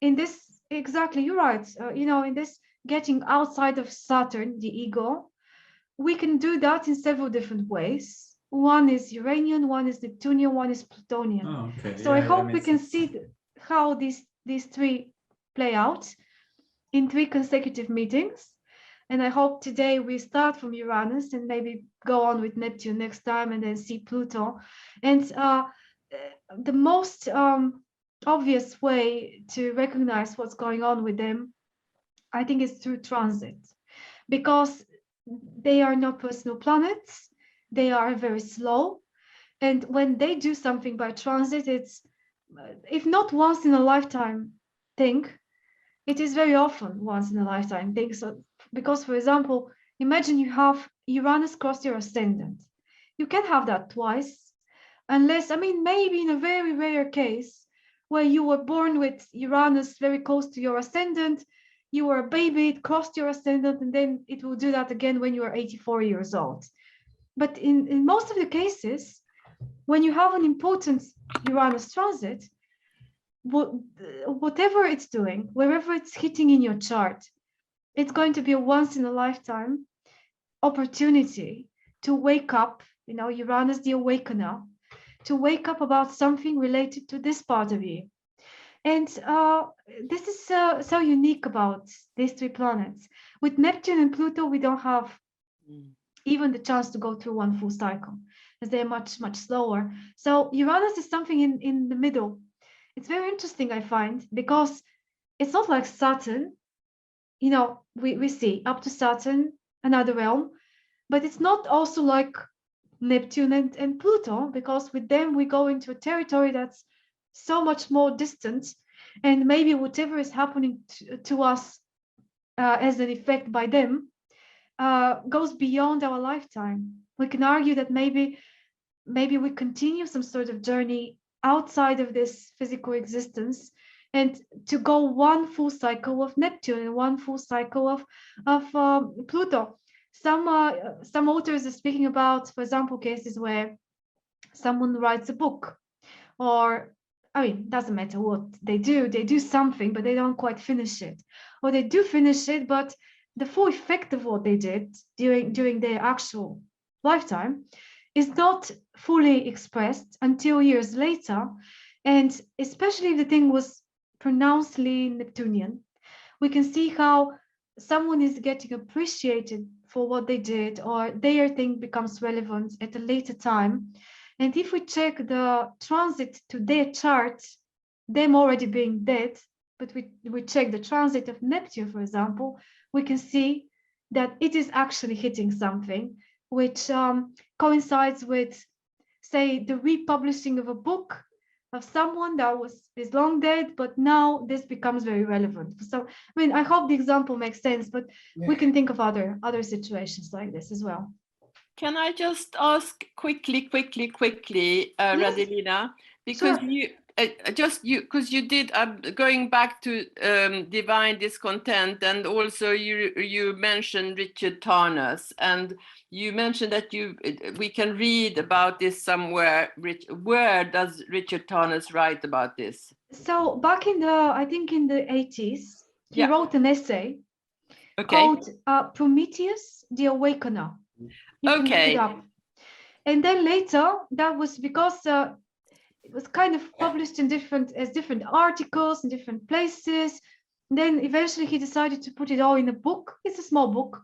in this, exactly, you're right, in this getting outside of Saturn, the ego, we can do that in several different ways. One is Uranian, one is Neptunian, one is Plutonian. Oh, okay. So I hope we can see how these three play out in 3 consecutive meetings. And I hope today we start from Uranus and maybe go on with Neptune next time and then see Pluto. And the most obvious way to recognize what's going on with them, I think, is through transit, because they are not personal planets. They are very slow. And when they do something by transit, it's, if not once in a lifetime thing, it is very often once in a lifetime thing. So, because, for example, imagine you have Uranus cross your ascendant. You can have that twice, unless, maybe in a very rare case where you were born with Uranus very close to your ascendant, you were a baby, it crossed your ascendant, and then it will do that again when you are 84 years old. But in most of the cases, when you have an important Uranus transit, whatever it's doing, wherever it's hitting in your chart, it's going to be a once in a lifetime opportunity to wake up, you know, Uranus the awakener, to wake up about something related to this part of you. And this is so unique about these three planets. With Neptune and Pluto, we don't have even the chance to go through one full cycle, as they're much slower. So Uranus is something in the middle. It's very interesting, I find, because it's not like Saturn. You know, we see up to Saturn, another realm, but it's not also like Neptune and Pluto, because with them we go into a territory that's so much more distant, and maybe whatever is happening to us as an effect by them goes beyond our lifetime. We can argue that maybe we continue some sort of journey outside of this physical existence, and to go one full cycle of Neptune and one full cycle of Pluto. Some authors are speaking about, for example, cases where someone writes a book, or I mean, it doesn't matter what they do something, but they don't quite finish it, or they do finish it, but the full effect of what they did during their actual lifetime is not fully expressed until years later. And especially if the thing was pronouncedly Neptunian, we can see how someone is getting appreciated for what they did, or their thing becomes relevant at a later time. And if we check the transit to their chart, them already being dead, but we check the transit of Neptune, for example, we can see that it is actually hitting something which coincides with, say, the republishing of a book of someone that is long dead, but now this becomes very relevant. So, I mean, I hope the example makes sense, but we can think of other situations like this as well. Can I just ask quickly, Radelina, because Sure. because you did going back to divine discontent, and also you mentioned Richard Tarnas, and you mentioned that we can read about this somewhere. Where does Richard Tarnas write about this? So back in I think in the 80s, he wrote an essay called Prometheus the Awakener. You can look it up. And then later, that was because it was kind of published in different articles in different places. And then eventually he decided to put it all in a book. It's a small book.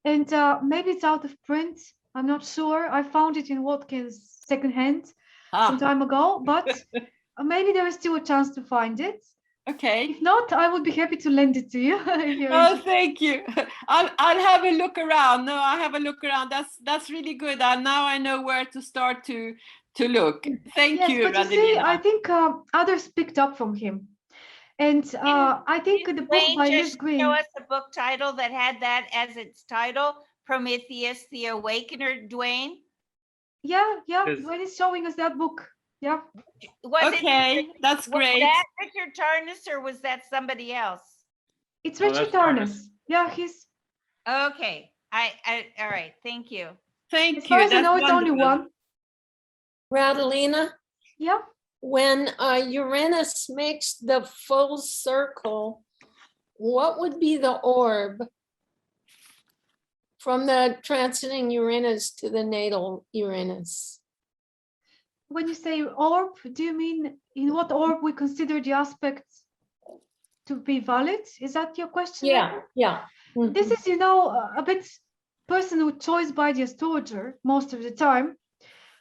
And maybe it's out of print. I'm not sure. I found it in Watkins secondhand some time ago, but maybe there is still a chance to find it. Okay. If not, I would be happy to lend it to you. Thank you. I'll have a look around. No, I have a look around. That's really good. Now I know where to start to look. Thank you, But you see, I think others picked up from him. And I think the book by Liz Green. Show us a book title that had that as its title, Prometheus the Awakener, Dwayne? Yeah, Dwayne is showing us that book. Yeah. That's great. Was that Richard Tarnas, or was that somebody else? It's Richard Tarnas. Yeah, he's. Okay. All right. Thank you. Thank you. As far as I know, it's only one. Radelina? Yeah. When Uranus makes the full circle, what would be the orb from the transiting Uranus to the natal Uranus? When you say orb, do you mean in what orb we consider the aspects to be valid? Is that your question? Yeah. Mm-hmm. This is, a bit personal choice by the astrologer most of the time.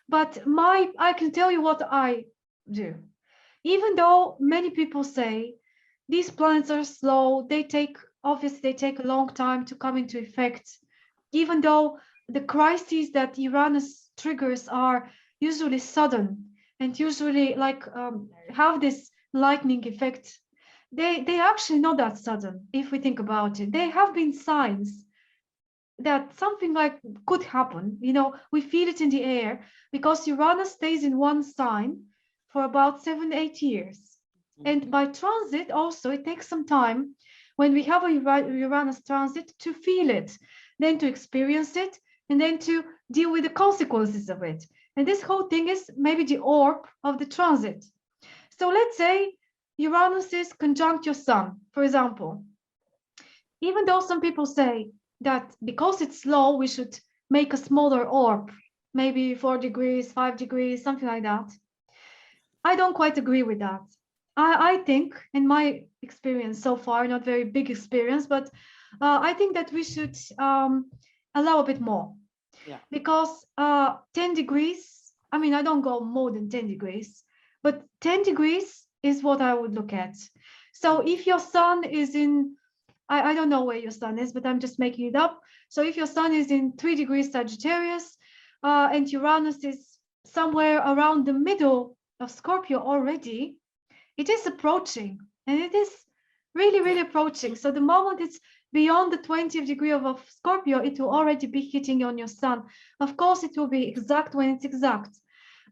But I can tell you what I do. Even though many people say these planets are slow, they take a long time to come into effect. Even though the crises that Uranus triggers are usually sudden and usually have this lightning effect, they actually not that sudden if we think about it. There have been signs that something like could happen. We feel it in the air because Uranus stays in one sign for about 7-8 years. And by transit also, it takes some time when we have a Uranus transit, to feel it, then to experience it, and then to deal with the consequences of it. And this whole thing is maybe the orb of the transit. So let's say Uranus is conjunct your sun, for example. Even though some people say that because it's slow, we should make a smaller orb, maybe 4 degrees, 5 degrees, something like that. I don't quite agree with that. I think, in my experience so far, not very big experience, but I think that we should allow a bit more. Yeah. Because 10 degrees, I mean, I don't go more than 10 degrees, but 10 degrees is what I would look at. So if your sun is in, I don't know where your sun is, but I'm just making it up. So if your sun is in 3 degrees Sagittarius and Uranus is somewhere around the middle of Scorpio already, it is approaching, and it is really, really approaching. So the moment it's beyond the 20th degree of Scorpio, it will already be hitting on your sun. Of course, it will be exact when it's exact.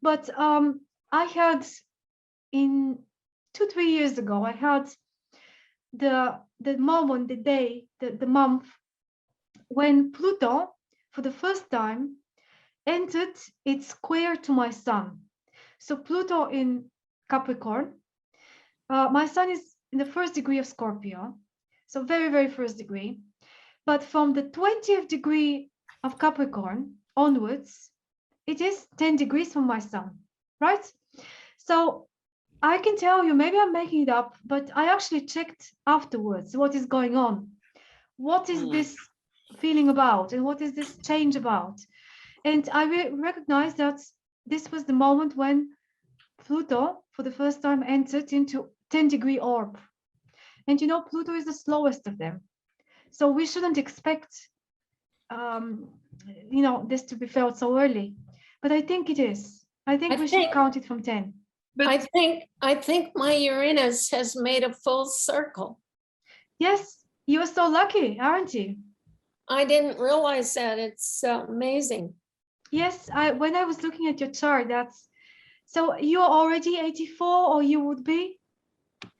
But I had in 2-3 years ago, I had the moment, the day, the month when Pluto, for the first time, entered its square to my sun. So Pluto in Capricorn, my sun is in the 1st degree of Scorpio, so very, very 1st degree. But from the 20th degree of Capricorn onwards, it is 10 degrees from my sun, right? So I can tell you, maybe I'm making it up, but I actually checked afterwards what is going on. What is this feeling about, and what is this change about? And I recognized that this was the moment when Pluto, for the first time, entered into 10-degree orb. And you know, Pluto is the slowest of them. So we shouldn't expect, you know, this to be felt so early. But I think it is. I think we should count it from 10. But I think my Uranus has made a full circle. Yes, you are so lucky, aren't you? I didn't realize that. It's amazing. Yes, when I was looking at your chart, that's so you're already 84, or you would be?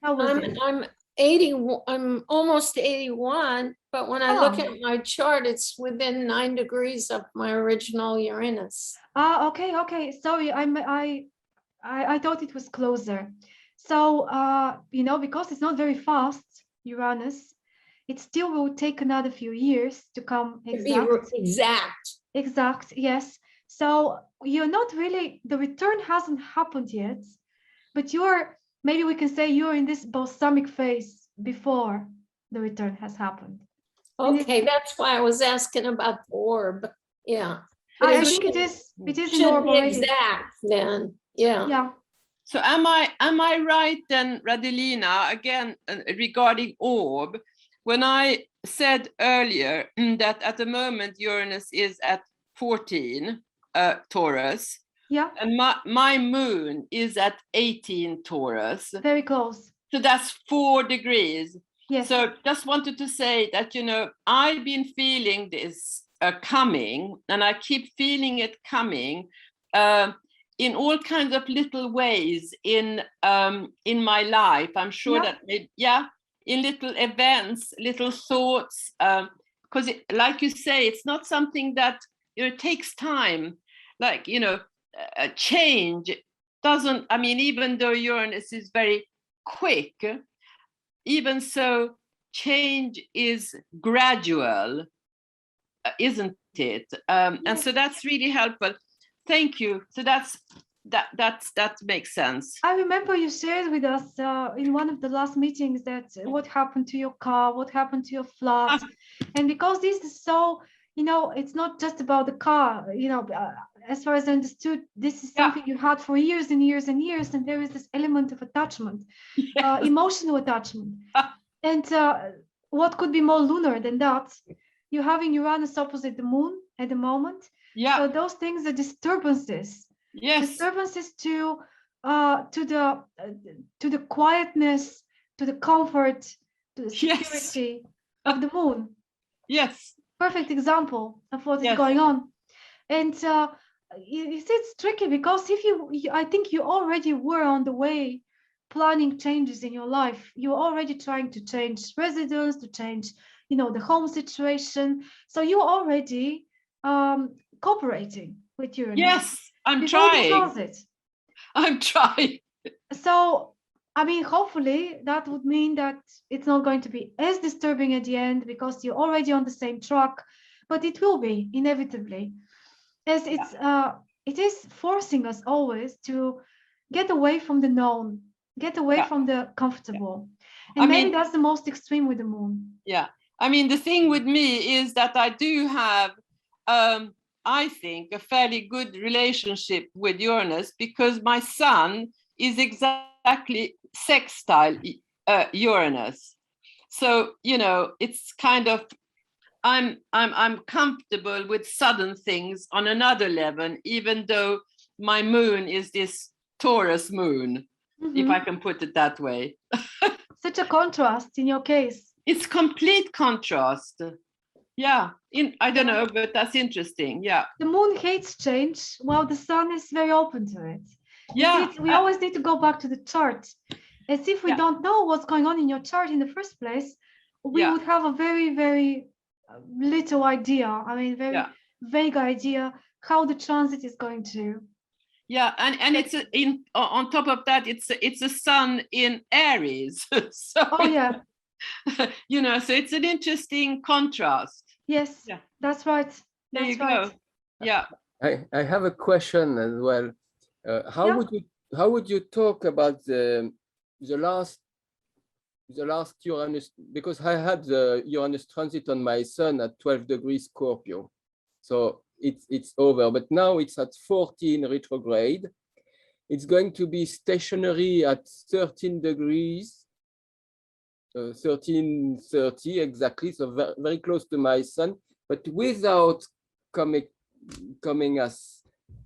How was it? I'm 80. I'm almost 81, but when I look Oh. at my chart, it's within 9 degrees of my original Uranus. Ah, okay. Sorry, I thought it was closer. So you know, because it's not very fast, Uranus, it still will take another few years to come exact. Exact, yes. So you're not really, the return hasn't happened yet, but maybe we can say you're in this balsamic phase before the return has happened. Okay, that's why I was asking about the orb. Yeah. I think it is in orb already. Exact then. Yeah. Yeah. So am I right then, Radilina, again, regarding orb, when I said earlier that at the moment Uranus is at 14 Taurus, yeah, and my moon is at 18 Taurus. Very close. So that's 4 degrees. Yes. So just wanted to say that, you know, I've been feeling this coming, and I keep feeling it coming in all kinds of little ways in my life. I'm sure that, in little events, little thoughts, because like you say, it's not something that, you know, it takes time. Like, you know, a change doesn't, I mean, even though Uranus is very quick, even so, change is gradual, isn't it? And so that's really helpful. Thank you. So that makes sense. I remember you shared with us in one of the last meetings that what happened to your car, what happened to your flat, and because this is so, you know, it's not just about the car, you know, as far as I understood, this is something you had for years and years and years, and there is this element of attachment, emotional attachment. And what could be more lunar than that? You're having Uranus opposite the moon at the moment. Yeah. So those things are disturbances. Yes. Disturbances to the quietness, to the comfort, to the security of the moon. Yes. Perfect example of what is going on. And it's tricky because if I think you already were on the way planning changes in your life. You're already trying to change residence, to change, the home situation. So you're already cooperating with Uranus. Yes, I'm before the trying. transit. I'm trying. So, I mean, hopefully that would mean that it's not going to be as disturbing at the end because you're already on the same track, but it will be inevitably, as it is forcing us always to get away from the known, get away from the comfortable. And maybe that's the most extreme with the moon. Yeah. I mean, the thing with me is that I do have, I think, a fairly good relationship with Uranus because my sun is exactly sextile Uranus. So, it's kind of, I'm comfortable with sudden things on another level, even though my moon is this Taurus moon, if I can put it that way. Such a contrast in your case. It's complete contrast. Yeah, I don't know, but that's interesting. Yeah. The moon hates change, while the sun is very open to it. Yeah. We always need to go back to the chart. As if we don't know what's going on in your chart in the first place, we would have a very, very little idea. I mean, very vague idea how the transit is going to. Yeah, and it's on top of that, it's a sun in Aries. So so it's an interesting contrast. Yes, that's right. There you go. Yeah. I have a question as well. How would you talk about the last Uranus, because I had the Uranus transit on my sun at 12 degrees Scorpio, so it's over, but now it's at 14 retrograde. It's going to be stationary at 13 degrees, 1330 exactly, so very close to my sun, but without coming as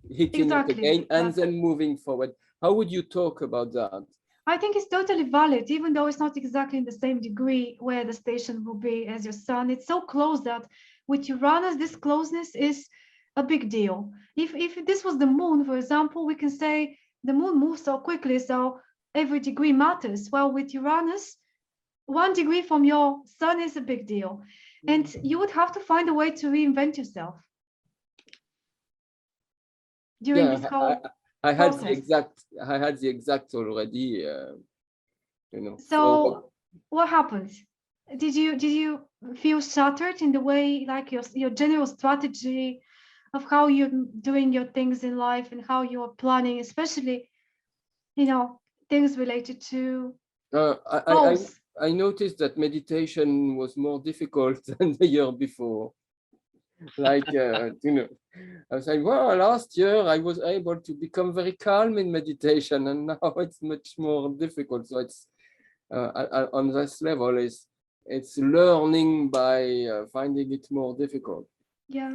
hitting it again and then moving forward. How would you talk about that? I think it's totally valid, even though it's not exactly in the same degree where the station will be as your sun. It's so close that with Uranus, this closeness is a big deal. If this was the moon, for example, we can say the moon moves so quickly, so every degree matters. Well, with Uranus, 1 degree from your sun is a big deal. And you would have to find a way to reinvent yourself during this whole I had the exact already, So what happened? Did you feel shattered in the way, like your general strategy of how you're doing your things in life and how you are planning, especially, things related to I noticed that meditation was more difficult than the year before. Like, I was like, well, last year I was able to become very calm in meditation, and now it's much more difficult. So it's on this level, it's learning by finding it more difficult. Yeah.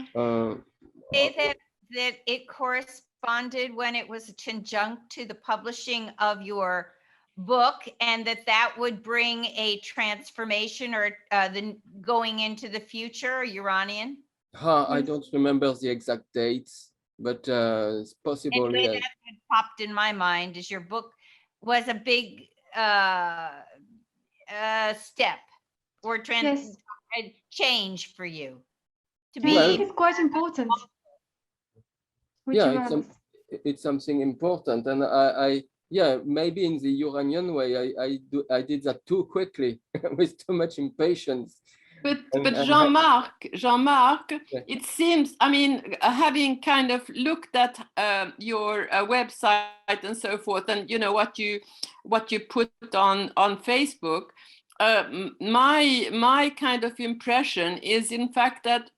Say that it corresponded when it was conjunct to the publishing of your book, and that would bring a transformation or the going into the future, Uranian. I don't remember the exact dates, but it's possible. Anyway, that's what popped in my mind is your book was a big step or change for you to be. I think it's quite important. It's something important, and I maybe in the Uranian way I did that too quickly with too much impatience. But Jean-Marc, it seems, I mean, having kind of looked at your website and so forth, and what you put on Facebook, my kind of impression is, in fact, that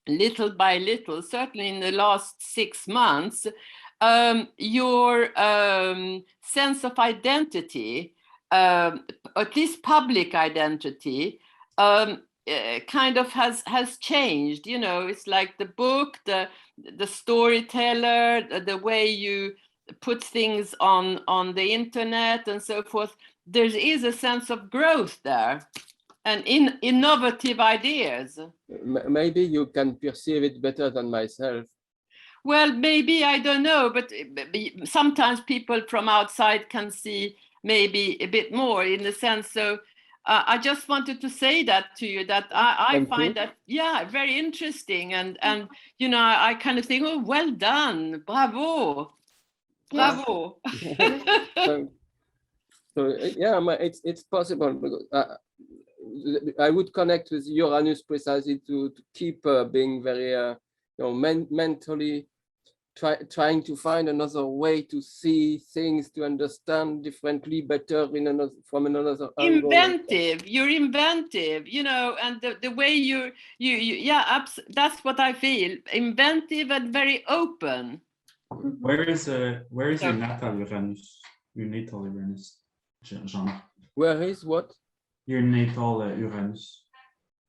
little by little, certainly in the last 6 months, your sense of identity, at least public identity, kind of has changed. It's like the book, the storyteller, the way you put things on the internet and so forth. There is a sense of growth there and innovative ideas. Maybe you can perceive it better than myself. Well, maybe, I don't know, but sometimes people from outside can see maybe a bit more in the sense. So I just wanted to say that to you, that I Thank find you. that, yeah, very interesting. And you know, I kind of think, oh, well done, bravo, Yes. bravo. So yeah, it's possible because I would connect with Uranus precisely to keep being very mentally trying to find another way to see things, to understand differently, better from another angle. Inventive, you're inventive, you know, and the way you yeah, that's what I feel, inventive and very open. Where is your natal Uranus? Your natal Uranus, Jean? Where is what? Your natal Uranus.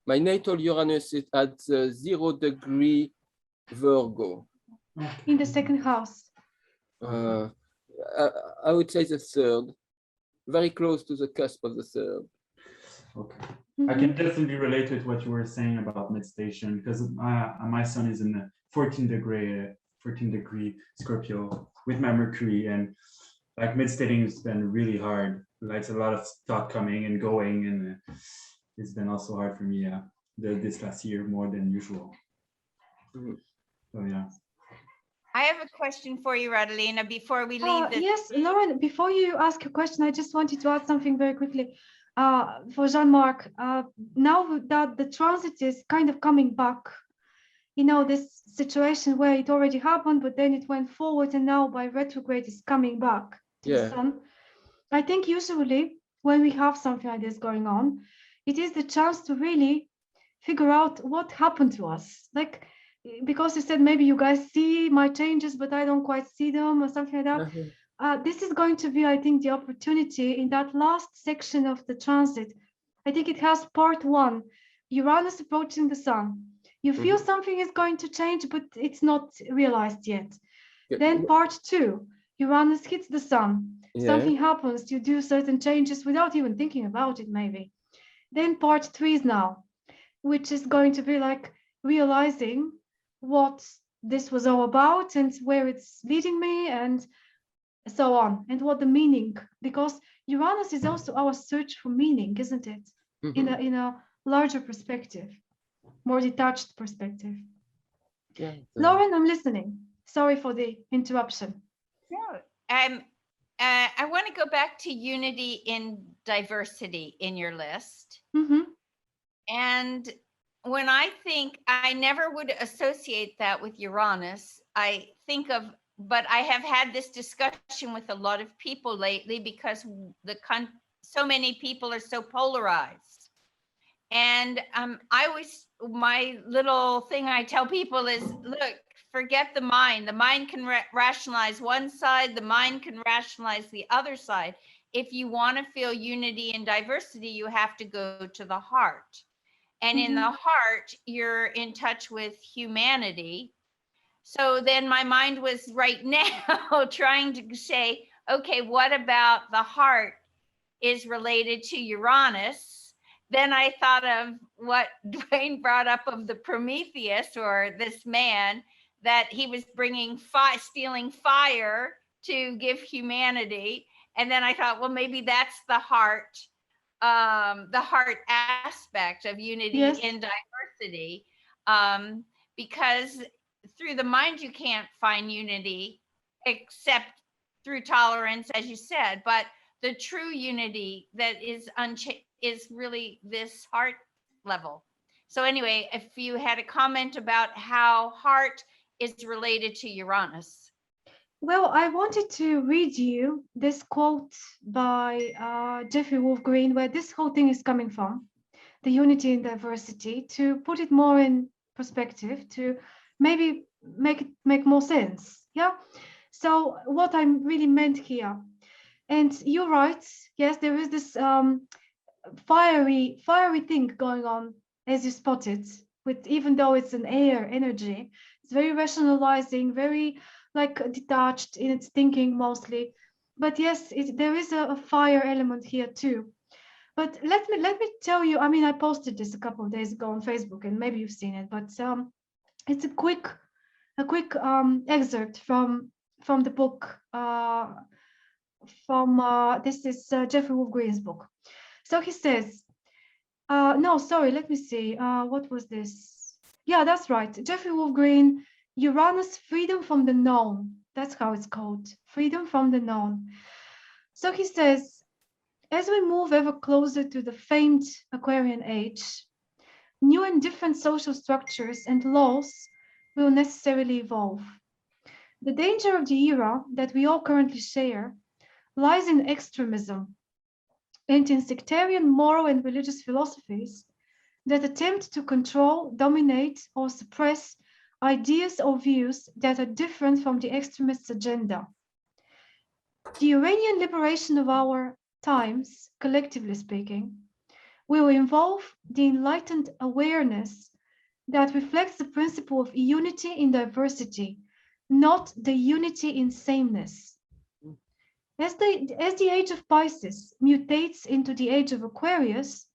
My natal Uranus is at 0 degree Virgo. In the second house. I would say the third, very close to the cusp of the third. Okay. I can definitely relate with what you were saying about meditation, because my sun is in the 14 degree Scorpio with my Mercury, and like meditating has been really hard. Like it's a lot of thought coming and going, and it's been also hard for me this last year more than usual. So yeah. I have a question for you, Radalina, before we leave this. Yes, Lauren, before you ask a question, I just wanted to add something very quickly for Jean-Marc. Now that the transit is kind of coming back, you know, this situation where it already happened, but then it went forward, and now by retrograde is coming back to the sun. I think usually when we have something like this going on, it is the chance to really figure out what happened to us. Like, because you said maybe you guys see my changes, but I don't quite see them or something like that. This is going to be, I think, the opportunity in that last section of the transit. I think it has part 1, Uranus approaching the sun. You feel something is going to change, but it's not realized yet. Then part 2, Uranus hits the sun. Something happens, you do certain changes without even thinking about it, maybe. Then part 3 is now, which is going to be like realizing what this was all about and where it's leading me and so on, and what the meaning, because Uranus is also our search for meaning, isn't it? In a larger perspective, more detached perspective. Lauren, I'm listening. Sorry for the interruption. No, I want to go back to unity in diversity in your list. And when I think, I never would associate that with Uranus. I think of, but I have had this discussion with a lot of people lately because so many people are so polarized. And I always, my little thing I tell people is, look, forget the mind. The mind can rationalize one side, the mind can rationalize the other side. If you want to feel unity and diversity, you have to go to the heart. And in the heart, you're in touch with humanity. So then my mind was right now trying to say, okay, what about the heart is related to Uranus? Then I thought of what Dwayne brought up of the Prometheus, or this man, that he was bringing stealing fire to give humanity. And then I thought, well, maybe that's the heart aspect of unity in diversity, because through the mind you can't find unity except through tolerance, as you said, but the true unity that is really this heart level. So anyway, if you had a comment about how heart is related to Uranus. Well, I wanted to read you this quote by Jeffrey Wolf Green, where this whole thing is coming from, the unity and diversity, to put it more in perspective, to maybe make more sense. Yeah. So what I really meant here, and you're right. Yes, there is this fiery thing going on, as you spotted. With, even though it's an air energy, it's very rationalizing, very like detached in its thinking mostly. But yes, there is a fire element here too. But let me tell you, I mean, I posted this a couple of days ago on Facebook, and maybe you've seen it, but it's a quick excerpt from the book this is Jeffrey Wolf Green's book. So he says, no, sorry, let me see. What was this? Yeah, that's right. Jeffrey Wolf Green, Uranus, Freedom from the Known. That's how it's called, Freedom from the Known. So he says, as we move ever closer to the famed Aquarian age, new and different social structures and laws will necessarily evolve. The danger of the era that we all currently share lies in extremism and in sectarian moral and religious philosophies that attempt to control, dominate, or suppress ideas or views that are different from the extremists' agenda. The Iranian liberation of our times, collectively speaking, will involve the enlightened awareness that reflects the principle of unity in diversity, not the unity in sameness. As the age of Pisces mutates into the age of Aquarius,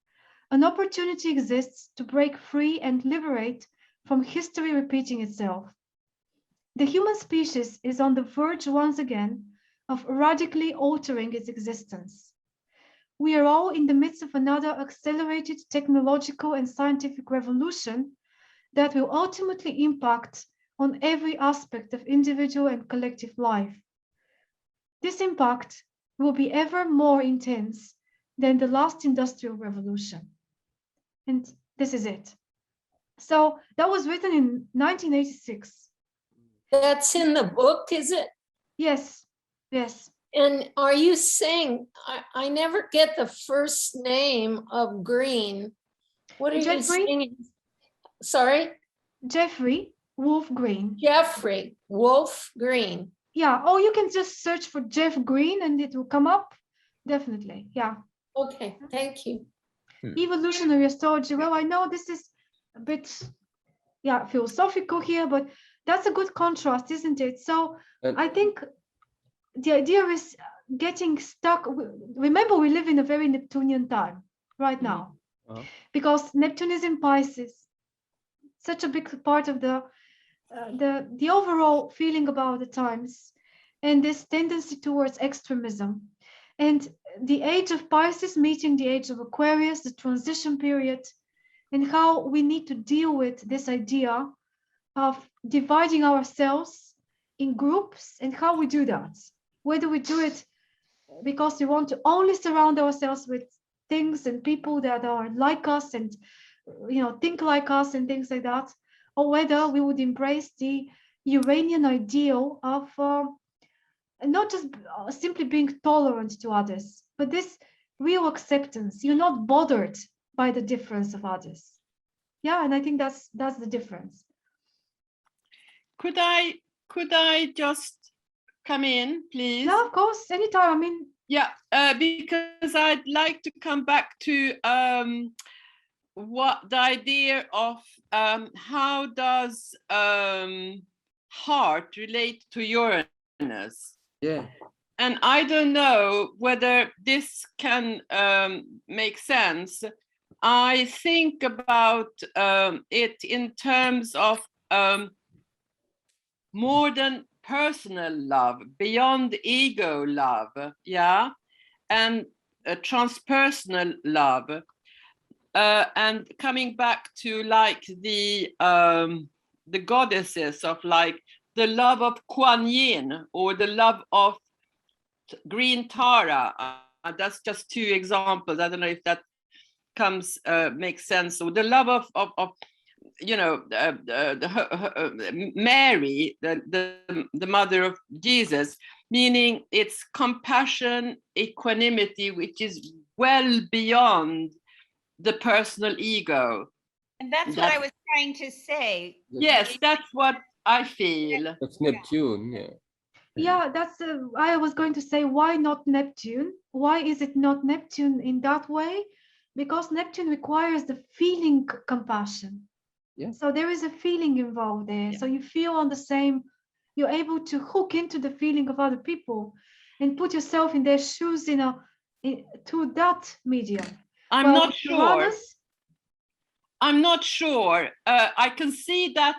an opportunity exists to break free and liberate from history repeating itself. The human species is on the verge once again of radically altering its existence. We are all in the midst of another accelerated technological and scientific revolution that will ultimately impact on every aspect of individual and collective life. This impact will be ever more intense than the last industrial revolution. And this is it. So that was written in 1986. That's in the book, is it? Yes, yes. And are you saying, I never get the first name of Green. What are you saying? Sorry? Jeffrey Wolf Green. Jeffrey Wolf Green. Yeah, or you can just search for Jeff Green and it will come up. Definitely, yeah. Okay, thank you. Evolutionary astrology. Well, I know this is a bit, yeah, philosophical here, but that's a good contrast, isn't it? So I think the idea is getting stuck. Remember, we live in a very Neptunian time right now, because Neptune is in Pisces. Such a big part of the overall feeling about the times, and this tendency towards extremism, and the age of Pisces meeting the age of Aquarius, the transition period, and how we need to deal with this idea of dividing ourselves in groups, and how we do that. Whether we do it because we want to only surround ourselves with things and people that are like us and think like us and things like that, or whether we would embrace the Uranian ideal of not just simply being tolerant to others, but this real acceptance. You're not bothered by the difference of others. Yeah, and I think that's the difference. Could I just come in, please? Yeah, of course, anytime. I mean, yeah, because I'd like to come back to what the idea of how does heart relate to Uranus? Yeah. And I don't know whether this can make sense. I think about it in terms of more than personal love, beyond ego love, yeah, and transpersonal love. And coming back to like the goddesses of like the love of Kuan Yin or the love of Green Tara. That's just two examples. I don't know if that makes sense. So the love of Mary, the mother of Jesus, meaning it's compassion, equanimity, which is well beyond the personal ego. And that's what I was trying to say. Yes, that's what I feel. That's Neptune, yeah. Yeah, that's I was going to say, why not Neptune? Why is it not Neptune in that way? Because Neptune requires the feeling compassion. Yeah. So there is a feeling involved there. Yeah. So you feel on the same, you're able to hook into the feeling of other people and put yourself in their shoes through that medium. I'm not sure. I'm not sure. I can see that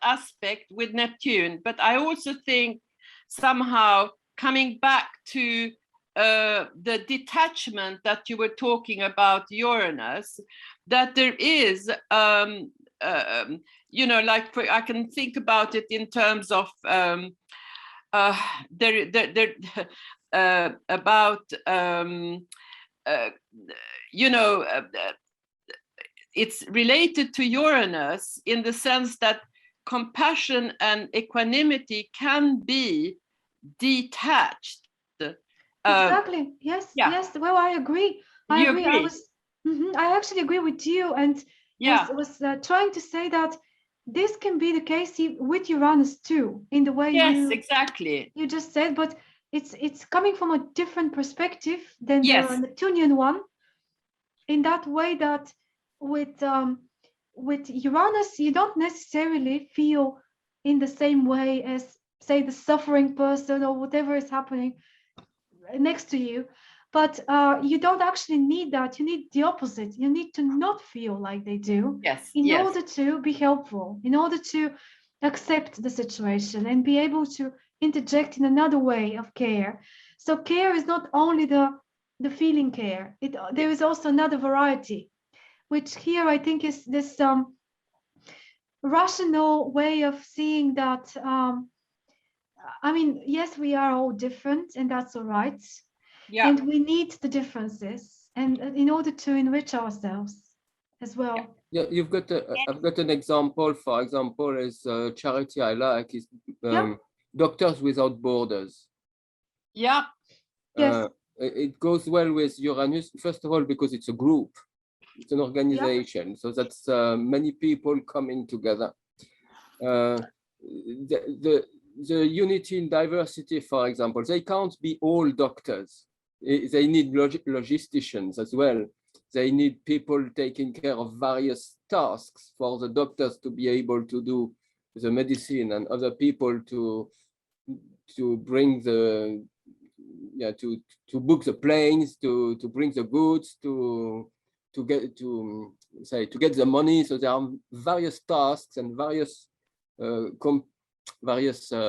aspect with Neptune, but I also think somehow coming back to the detachment that you were talking about, Uranus, that there is, you know, like I can think about it in terms of about you know, it's related to Uranus in the sense that compassion and equanimity can be detached. Exactly. Yes. yeah. Yes. Well, I agree. I You agree. agree? I actually agree with you, and Yeah. was trying to say that this can be the case with Uranus too, in the way Yes, exactly. you just said, but it's coming from a different perspective than Yes. the Neptunian one. In that way, that with Uranus, you don't necessarily feel in the same way as, say, the suffering person or whatever is happening next to you, but you don't actually need that. You need the opposite. You need to not feel like they do, Yes. in Yes. order to be helpful, in order to accept the situation and be able to interject in another way of care. So care is not only the feeling care. There is also another variety, which here I think is this rational way of seeing that. I mean, yes, we are all different, and that's all right. Yeah. And we need the differences, and in order to enrich ourselves as well. Yeah, you've got I've got an example. For example, is a charity I like is Doctors Without Borders. Yeah. Yes. It goes well with Uranus, first of all, because it's a group, it's an organization. So that's many people coming together. The unity in diversity, for example, they can't be all doctors. They need logisticians as well. They need people taking care of various tasks for the doctors to be able to do the medicine, and other people to bring the to book the planes, to bring the goods, to get the money. So there are various tasks and various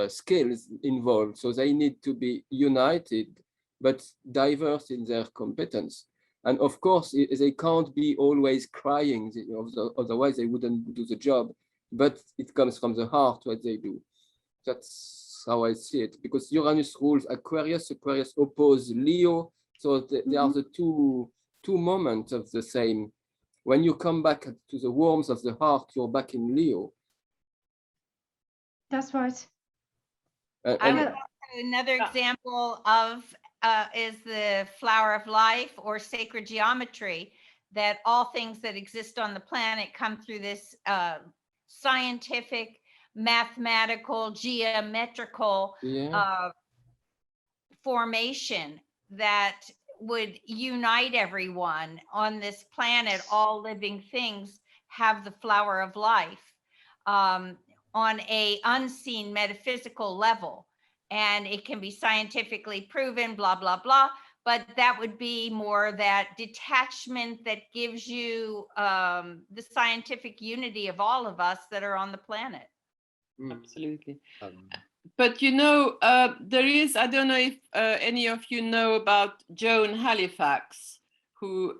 skills involved. So they need to be united, but diverse in their competence. And of course, they can't be always crying, otherwise they wouldn't do the job. But it comes from the heart what they do. That's how I see it, because Uranus rules Aquarius. Aquarius oppose Leo, so they are the two moments of the same. When you come back to the warmth of the heart, you're back in Leo. That's right. Another example of is the flower of life or sacred geometry, that all things that exist on the planet come through this scientific, mathematical, geometrical formation that would unite everyone on this planet. All living things have the flower of life on a unseen metaphysical level, and it can be scientifically proven, blah, blah, blah. But that would be more that detachment that gives you the scientific unity of all of us that are on the planet. Absolutely. But you know, there is, I don't know if any of you know about Joan Halifax, who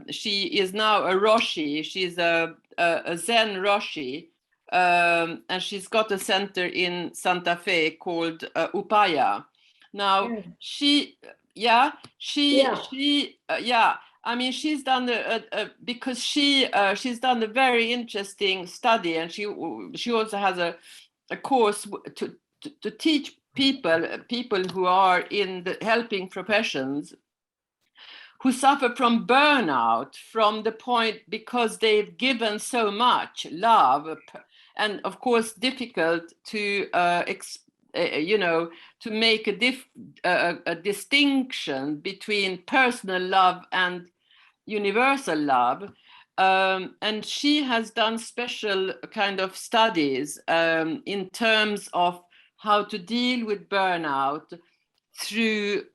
she is now a Roshi. She's a Zen Roshi, and she's got a center in Santa Fe called Upaya. Now, I mean, she's done because she's done a very interesting study, and she also has a course to teach people who are in the helping professions, who suffer from burnout from the point because they've given so much love, and of course difficult to to make a distinction between personal love and universal love. And she has done special kind of studies in terms of how to deal with burnout through,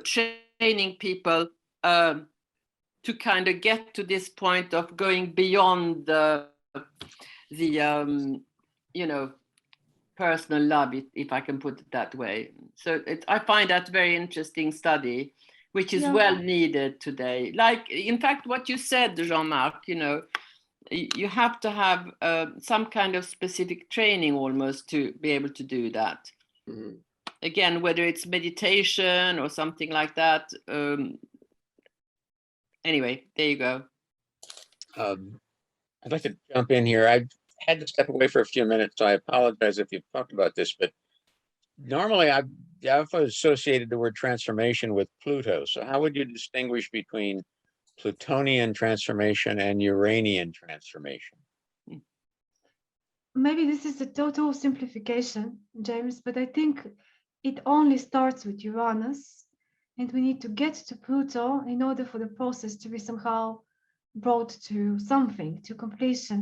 training people to kind of get to this point of going beyond the personal love, if I can put it that way. So I find that very interesting study, which is well needed today. Like, in fact, what you said, Jean-Marc, you know, you have to have some kind of specific training almost to be able to do that. Mhm. Again, whether it's meditation or something like that. Anyway, there you go. I'd like to jump in here. I had to step away for a few minutes, so I apologize if you've talked about this, but normally I've associated the word transformation with Pluto. So how would you distinguish between Plutonian transformation and Uranian transformation? Maybe this is a total simplification, James, but I think it only starts with Uranus, and we need to get to Pluto in order for the process to be somehow brought to something, to completion.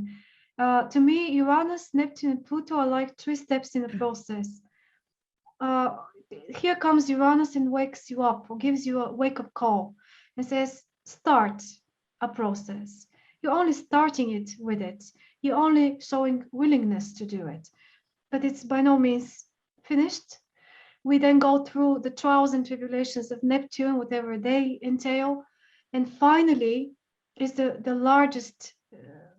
To me, Uranus, Neptune, and Pluto are like 3 steps in the process. Here comes Uranus and wakes you up, or gives you a wake-up call and says, start a process. You're only starting it with it. You're only showing willingness to do it, but it's by no means finished. We then go through the trials and tribulations of Neptune, whatever they entail, and finally is the largest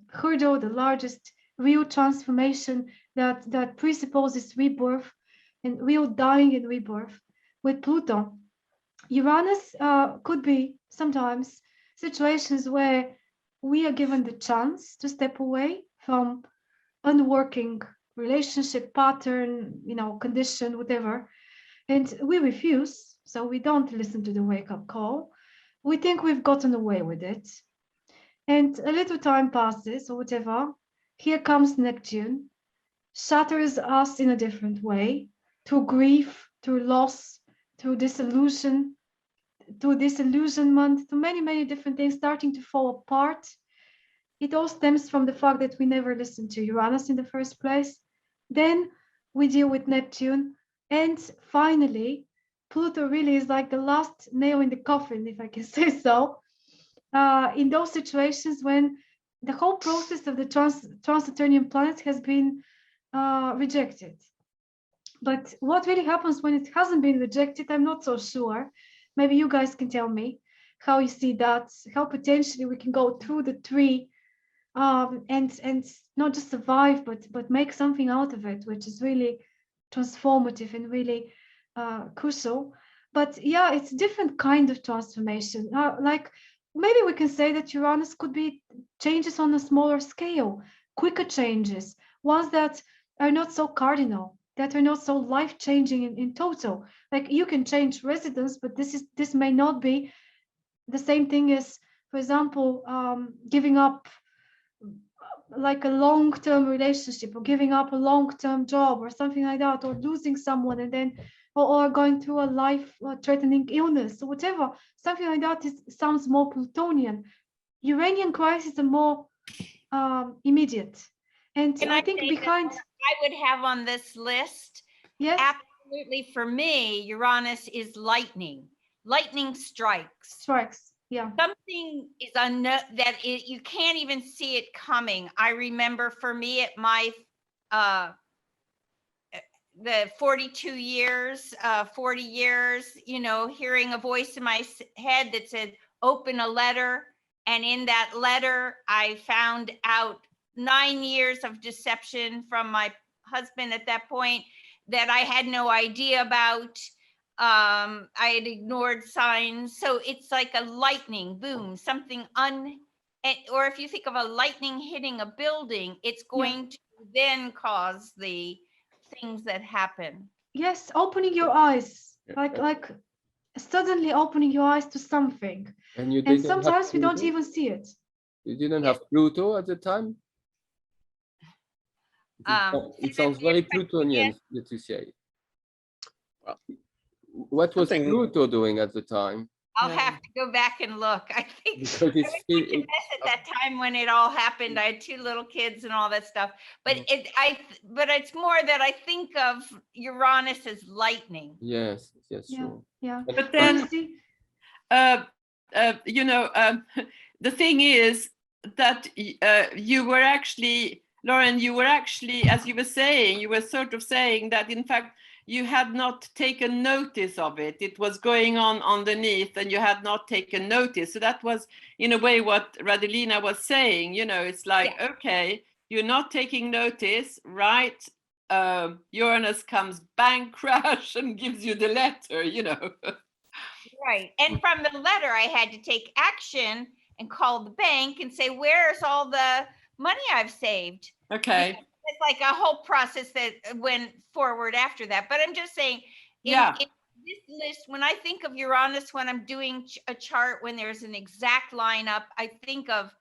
hurdle, the largest real transformation that presupposes rebirth and real dying and rebirth with Pluto. Uranus could be sometimes situations where we are given the chance to step away from unworking relationship pattern, condition, whatever, and we refuse. So we don't listen to the wake-up call. We think we've gotten away with it, and a little time passes or whatever. Here comes Neptune, shatters us in a different way, through grief, through loss, through disillusionment, to many different things starting to fall apart. It all stems from the fact that we never listened to Uranus in the first place. Then we deal with Neptune, and finally Pluto really is like the last nail in the coffin, if I can say so, in those situations when the whole process of the trans-Saturnian planets has been rejected. But what really happens when it hasn't been rejected, I'm not so sure. Maybe you guys can tell me how you see that, how potentially we can go through the 3 and not just survive, but make something out of it, which is really transformative and really crucial. But yeah, it's a different kind of transformation. Like maybe we can say that Uranus could be changes on a smaller scale, quicker changes, ones that are not so cardinal, that are not so life-changing in total. Like you can change residence, but this may not be the same thing as, for example, giving up like a long-term relationship, or giving up a long-term job or something like that, or losing someone and then or going through a life-threatening illness or whatever. Something like that sounds more Plutonian. Uranian crises are more immediate. And Can I I think say behind, that I would have on this list, yes, absolutely, for me, Uranus is lightning. Lightning strikes. yeah. Something is you can't even see it coming. I remember for me at my the 42 years, 40 years, hearing a voice in my head that said, open a letter. And in that letter, I found out 9 years of deception from my husband at that point that I had no idea about. I had ignored signs. So it's like a lightning boom, something or if you think of a lightning hitting a building, it's going to then cause the things that happen. Yes, opening your eyes, like suddenly opening your eyes to something. And sometimes we don't even see it. You didn't have Pluto at the time? It sounds very Plutonian, Laetitia. Well, what was Pluto doing at the time? I'll have to go back and look. I think Because I was such a mess at that time when it all happened. I had 2 little kids and all that stuff. But it's more that I think of Uranus as lightning. Yes, sure. Yeah. But then, the thing is that you were actually Lauren, you were actually, as you were saying, you were sort of saying that in fact you had not taken notice of it. It was going on underneath and you had not taken notice. So that was in a way what Radelina was saying, you know, it's like, okay, you're not taking notice, right? Uranus comes bang crash and gives you the letter, you know. Right. And from the letter, I had to take action and call the bank and say, where's all the money I've saved? Okay. It's like a whole process that went forward after that. But I'm just saying, in this list, when I think of Uranus, when I'm doing a chart, when there's an exact lineup, I think of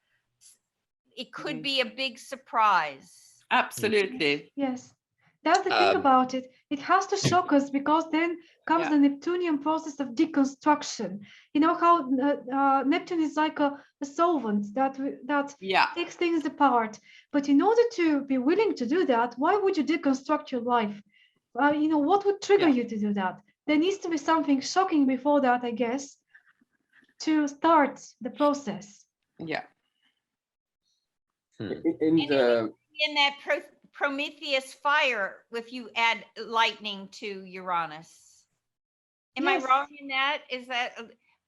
it could be a big surprise. Absolutely. Yes. That's the thing about it. It has to shock us because then comes the Neptunian process of deconstruction. You know how Neptune is like a solvent that takes things apart. But in order to be willing to do that, why would you deconstruct your life? You know, what would trigger you to do that? There needs to be something shocking before that, I guess, to start the process. Yeah. In that Prometheus fire, if you add lightning to Uranus. Am I wrong in that? Is that,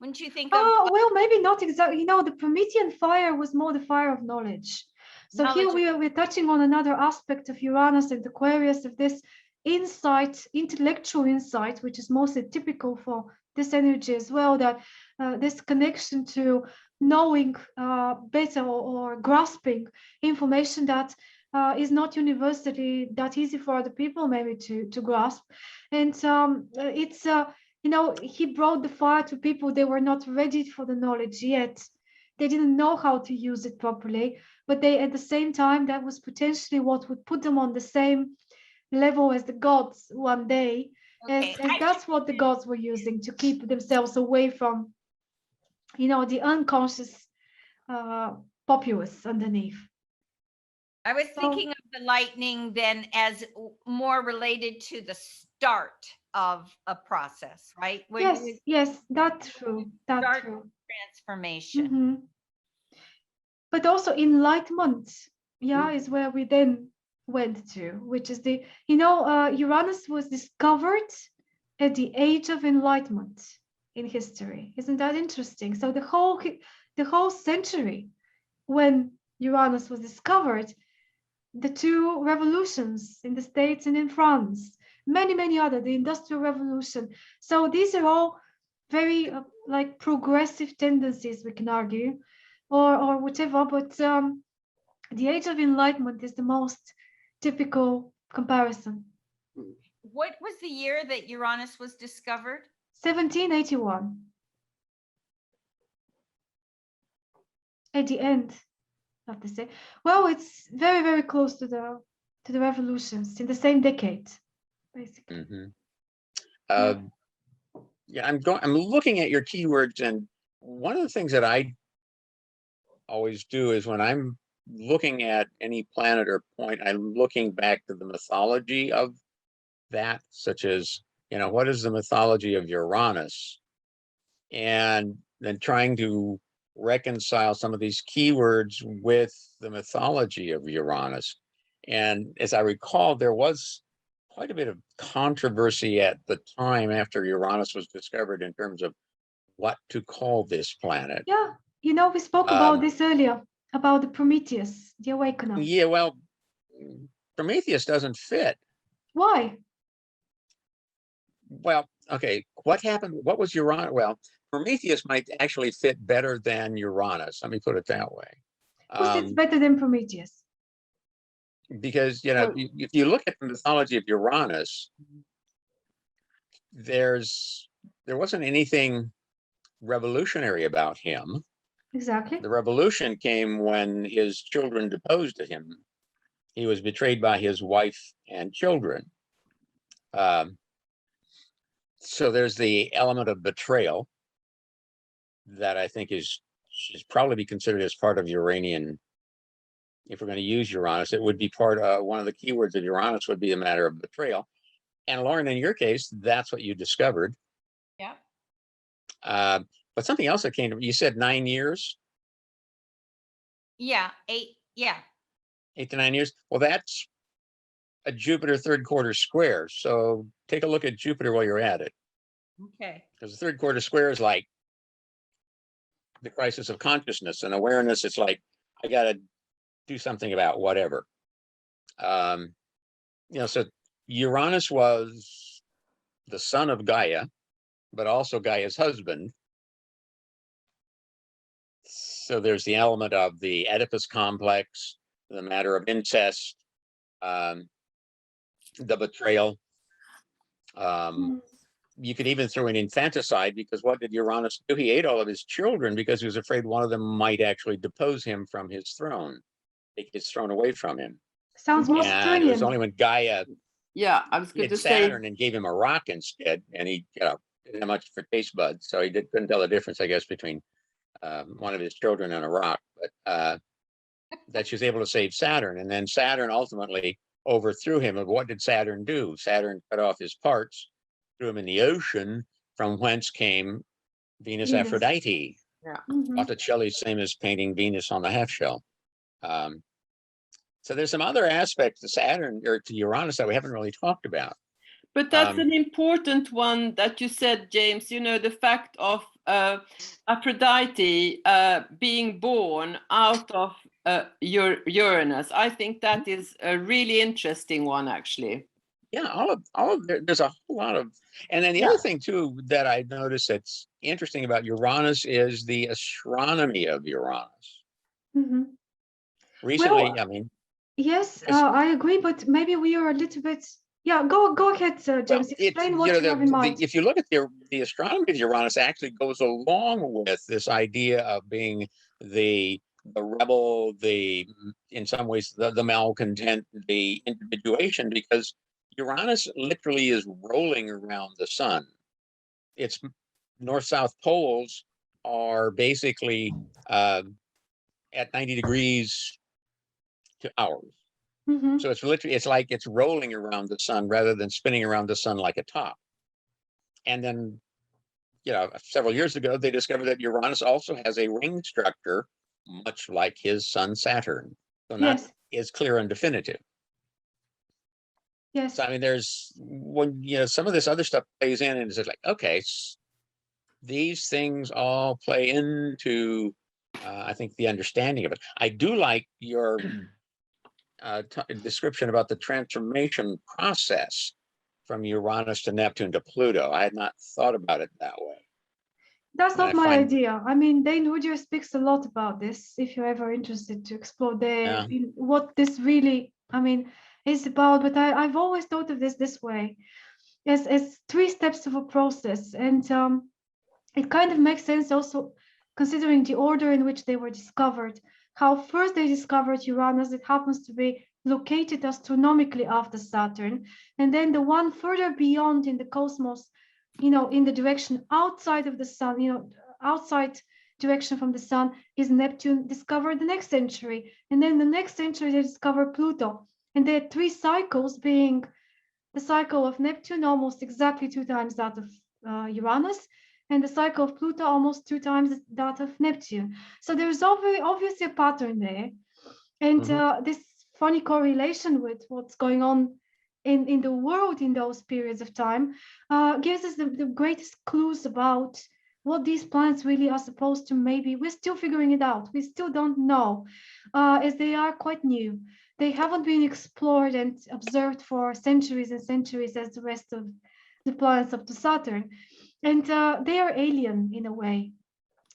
wouldn't you think of? Oh, well, maybe not exactly. You know, the Promethean fire was more the fire of knowledge. So here we're touching on another aspect of Uranus and Aquarius, of this insight, intellectual insight, which is mostly typical for this energy as well, that this connection to knowing better or grasping information that is not universally that easy for other people maybe to grasp. And it's you know, he brought the fire to people. They were not ready for the knowledge yet. They didn't know how to use it properly, but they, at the same time, that was potentially what would put them on the same level as the gods one day. Okay. As that's what the gods were using to keep themselves away from, you know, the unconscious populace underneath. I was thinking of the lightning then as more related to the start of a process, right? When yes, that's true. That's true. Transformation. But also enlightenment, is where we then went to, which is the, you know, Uranus was discovered at the age of enlightenment in history. Isn't that interesting? So the whole century when Uranus was discovered, the two revolutions in the States and in France, many other, the Industrial Revolution. So these are all very like progressive tendencies, we can argue, or whatever, but the Age of Enlightenment is the most typical comparison. What was the year that Uranus was discovered? 1781. At the end of the say, well, it's very close to the revolutions in the same decade, basically. I'm looking at your keywords, and one of the things that I always do is when I'm looking at any planet or point, I'm looking back to the mythology of that, such as, you know, what is the mythology of Uranus? And then trying to reconcile some of these keywords with the mythology of Uranus. And as I recall, there was quite a bit of controversy at the time after Uranus was discovered in terms of what to call this planet. Yeah, you know, we spoke about this earlier, about the Prometheus, the Awakener. Yeah, well, Prometheus doesn't fit. Why? Well, okay, what happened? What was Uranus? Well, Prometheus might actually fit better than Uranus. Let me put it that way. Who fits better than Prometheus? Because, you know, if you look at the mythology of Uranus, there wasn't anything revolutionary about him. Exactly. The revolution came when his children deposed him. He was betrayed by his wife and children. So there's the element of betrayal that I think should probably be considered as part of Uranian. If we're going to use Uranus, it would be one of the keywords of Uranus would be a matter of betrayal. And Lauren, in your case, that's what you discovered. Yeah. But something else that came to me, you said 9 years? Yeah, 8. Yeah. 8 to 9 years. Well, that's a Jupiter third quarter square. So take a look at Jupiter while you're at it. Okay. Because the third quarter square is like the crisis of consciousness and awareness. It's like, I got to do something about whatever. So Uranus was the son of Gaia, but also Gaia's husband. So there's the element of the Oedipus complex, the matter of incest, the betrayal. You could even throw in infanticide, because what did Uranus do? He ate all of his children because he was afraid one of them might actually depose him from his throne, take his throne away from him. Sounds more And it was only Saturnian. when Gaia Yeah, I was going hid to say, Saturn and gave him a rock instead, and he didn't have much for taste buds, so he couldn't tell the difference, I guess, between one of his children and a rock. But that she was able to save Saturn, and then Saturn ultimately overthrew him. And what did Saturn do? Saturn cut off his parts, threw him in the ocean, from whence came Venus Venus. Aphrodite. Mhm. Botticelli's famous painting Venus on the half shell. So there's some other aspects to Saturn or to Uranus that we haven't really talked about. but that's an important one that you said, James. The fact of Aphrodite being born out of Uranus. I think that is a really interesting one, actually. Yeah, there's a whole lot of, and then the other thing too that I noticed that's interesting about Uranus is the astronomy of Uranus. Mhm. Recently, Well, I mean, yes, I agree, but maybe we are a little bit. Yeah, go ahead, James. well, Explain what you have in mind. if you look at the astronomy of Uranus, actually goes along with this idea of being the rebel, in some ways the malcontent, the individuation, because Uranus literally is rolling around the sun. Its north-south poles are basically at 90 degrees to ours. Mhm. So it's like it's rolling around the sun rather than spinning around the sun like a top. And then, several years ago, they discovered that Uranus also has a ring structure, much like his son Saturn. So not as clear and definitive. Yes. So I mean, there's some of this other stuff plays in, and it's just like, okay, these things all play into, I think, the understanding of it. I do like your description about the transformation process from Uranus to Neptune to Pluto. I had not thought about it that way. That's not my idea. I mean, Dane Woodyer speaks a lot about this. If you're ever interested to explore what this really, is about. But I've always thought of this way, as 3 steps of a process, and it kind of makes sense also considering the order in which they were discovered. How first they discovered Uranus, it happens to be located astronomically after Saturn, and then the one further beyond in the cosmos, in the direction outside of the sun, outside direction from the sun, is Neptune, discovered the next century. And then the next century, they discover Pluto. And there are 3 cycles, being the cycle of Neptune, almost exactly 2 times that of Uranus, and the cycle of Pluto, almost 2 times that of Neptune. So there's obviously a pattern there. And this funny correlation with what's going on in the world in those periods of time gives us the greatest clues about what these planets really are supposed to. Maybe we're still figuring it out. We still don't know, as they are quite new. They haven't been explored and observed for centuries and centuries as the rest of the planets up to Saturn. And they are alien in a way,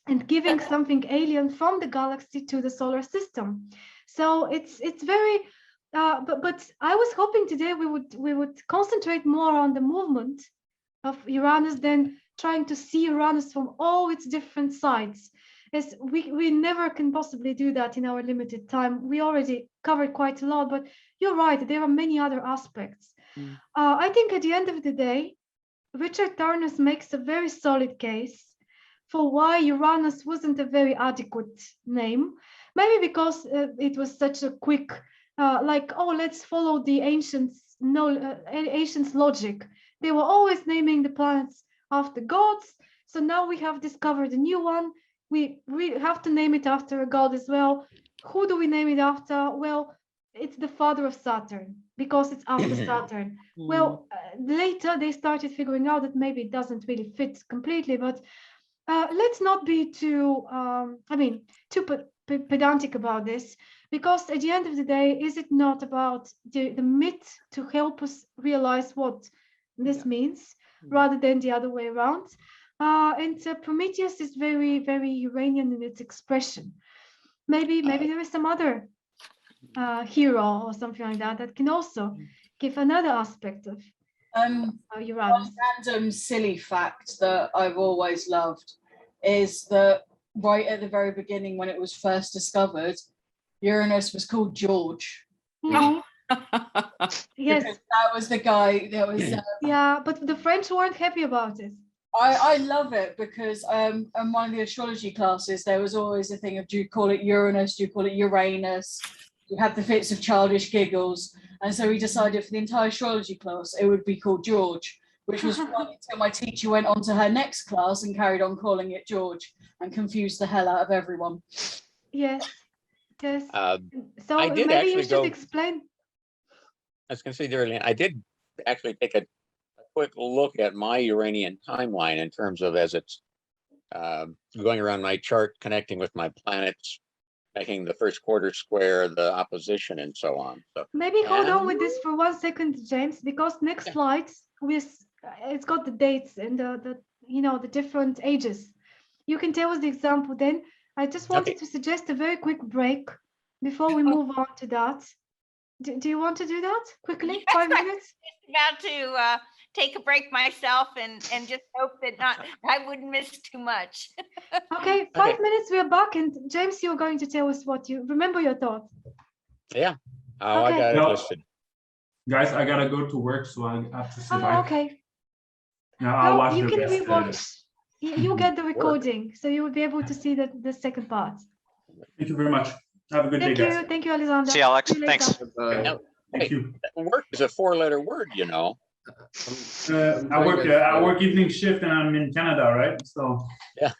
and giving something alien from the galaxy to the solar system. So it's very, but I was hoping today we would concentrate more on the movement of Uranus than trying to see Uranus from all its different sides, as we never can possibly do that in our limited time. We already covered quite a lot, but you're right, there are many other aspects. I think at the end of the day, Richard Turner makes a very solid case for why Uranus wasn't a very adequate name. Maybe because it was such a quick, let's follow the ancients' logic. They were always naming the planets after gods. So now we have discovered a new one. We have to name it after a god as well. Who do we name it after? Well, it's the father of Saturn because it's after Saturn. Well, later they started figuring out that maybe it doesn't really fit completely, but let's not be too, too pedantic about this, because at the end of the day, is it not about the myth to help us realize what this means rather than the other way around? And Prometheus is very, very Uranian in its expression. Maybe there is some other hero or something like that that can also give another aspect of Uranus. Random silly fact that I've always loved is that right at the very beginning, when it was first discovered, Uranus was called George. Mhm. Yes. Because that was the guy that was. Yeah, but the French weren't happy about it. I love it because in one of the astrology classes, there was always a thing of, do you call it Uranus? Do you call it Uranus? You have the fits of childish giggles. And so we decided for the entire astrology class, it would be called George, which was fun until my teacher went on to her next class and carried on calling it George and confused the hell out of everyone. Yes, yes. So I did maybe you actually should go- explain. I was going to say, Darlene, I did actually take a quick look at my Uranian timeline in terms of as it's going around my chart, connecting with my planets, making the first quarter square, the opposition, and so on. So Maybe hold on with this for 1 second, James, because next slide it's got the dates and the different ages. You can tell us the example then. I just wanted to suggest a very quick break before we move on to that. Do you want to do that quickly? 5 minutes? About to take a break myself and just hope that I wouldn't miss too much. Okay, 5 minutes, we're back, and James, you're going to tell us what you remember your thoughts. Yeah. Oh, Okay. I got it No. listed. Guys, I gotta go to work, so I have to say Oh, bye. okay. Yeah, I'll No, watch you the can rest. rewatch. You get the recording, so you will be able to see the second part. Thank you very much. Have a good day, guys. Thank you, Alexander. See you, Alex. See you later. Thanks. Now, Thank hey, you. work is a 4-letter word, you know. I work evening shift and I'm in Canada, right? So Yeah.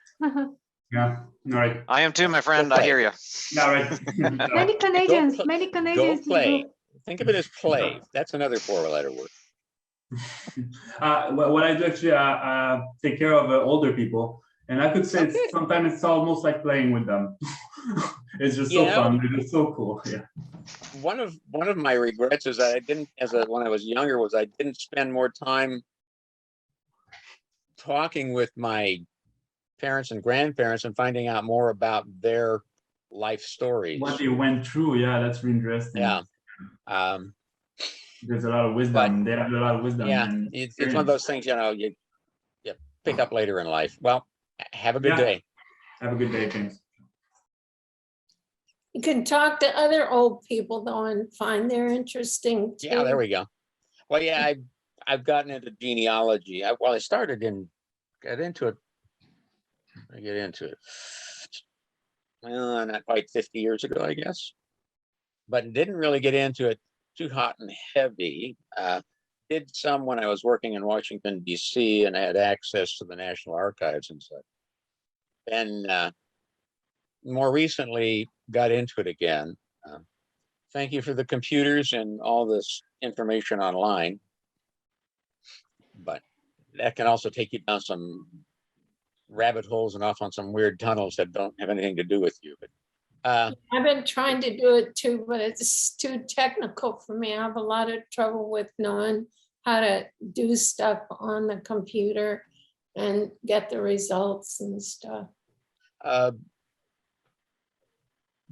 yeah. All right. I am too, my friend. I hear you. Yeah, right. Many Canadians, Go in the play. group. Think of it as play. That's another 4-letter word. What I do actually take care of older people, and I could say sometimes it's almost like playing with them. It's just so fun. They're just so cool. Yeah. One of my regrets is that I didn't, when I was younger, was I didn't spend more time talking with my parents and grandparents and finding out more about their life stories. What they went through, yeah, that's really interesting. Yeah. There's a lot of wisdom. They have a lot of wisdom. Yeah, and it's one of those things, you pick up later in life. Well, have a good day. Have a good day, James. You can talk to other old people though and find they're interesting too. Yeah, there we go. Well, yeah, I've gotten into genealogy. I get into it. Well, not quite 50 years ago, I guess, but didn't really get into it too hot and heavy. Did some when I was working in Washington, D.C., and I had access to the National Archives and such. And more recently, got into it again. Thank you for the computers and all this information online. But that can also take you down some rabbit holes and off on some weird tunnels that don't have anything to do with you. But I've been trying to do it too, but it's too technical for me. I have a lot of trouble with knowing how to do stuff on the computer and get the results and stuff.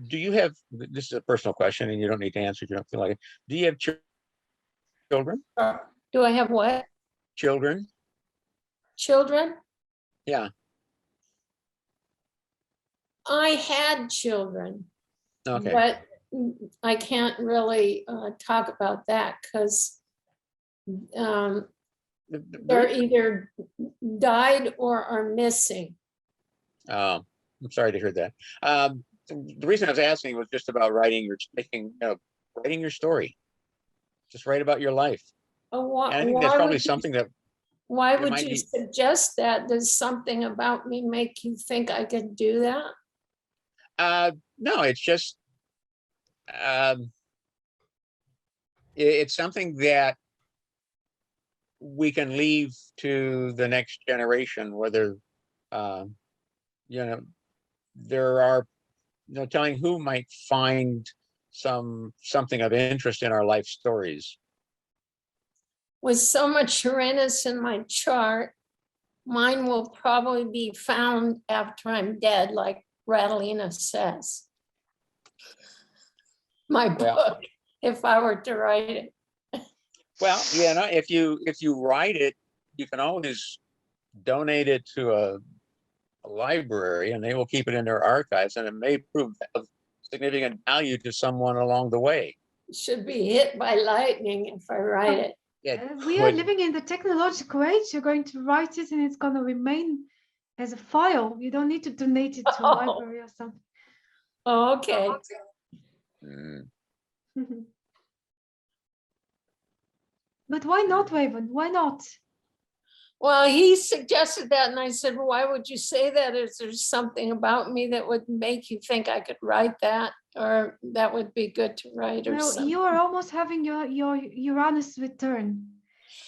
Do you have, this is a personal question and you don't need to answer if you don't feel like it. Do you have children? Do I have what? Children? Children? Yeah. I had children. Okay. But I can't really talk about that because they're either died or are missing. I'm sorry to hear that. The reason I was asking was just about writing your story. Just write about your life. Oh, and I think that's probably something that. Why would you suggest that? Does something about me make you think I could do that? No, it's just it's something that we can leave to the next generation, whether, you know, there are no telling who might find something of interest in our life stories. With so much Uranus in my chart, mine will probably be found after I'm dead, like Radalina says. My book, if I were to write it. Well, yeah, no, if you write it, you can always donate it to a library, and they will keep it in their archives, and it may prove of significant value to someone along the way. It should be hit by lightning if I write it. We are living in the technological age. You're going to write it and it's going to remain as a file. You don't need to donate it to a library or something. Okay. But why not, Raven? Why not? Well, he suggested that, and I said, well, why would you say that? Is there something about me that would make you think I could write that, or that would be good to write, or Well, something? you are almost having your Uranus return.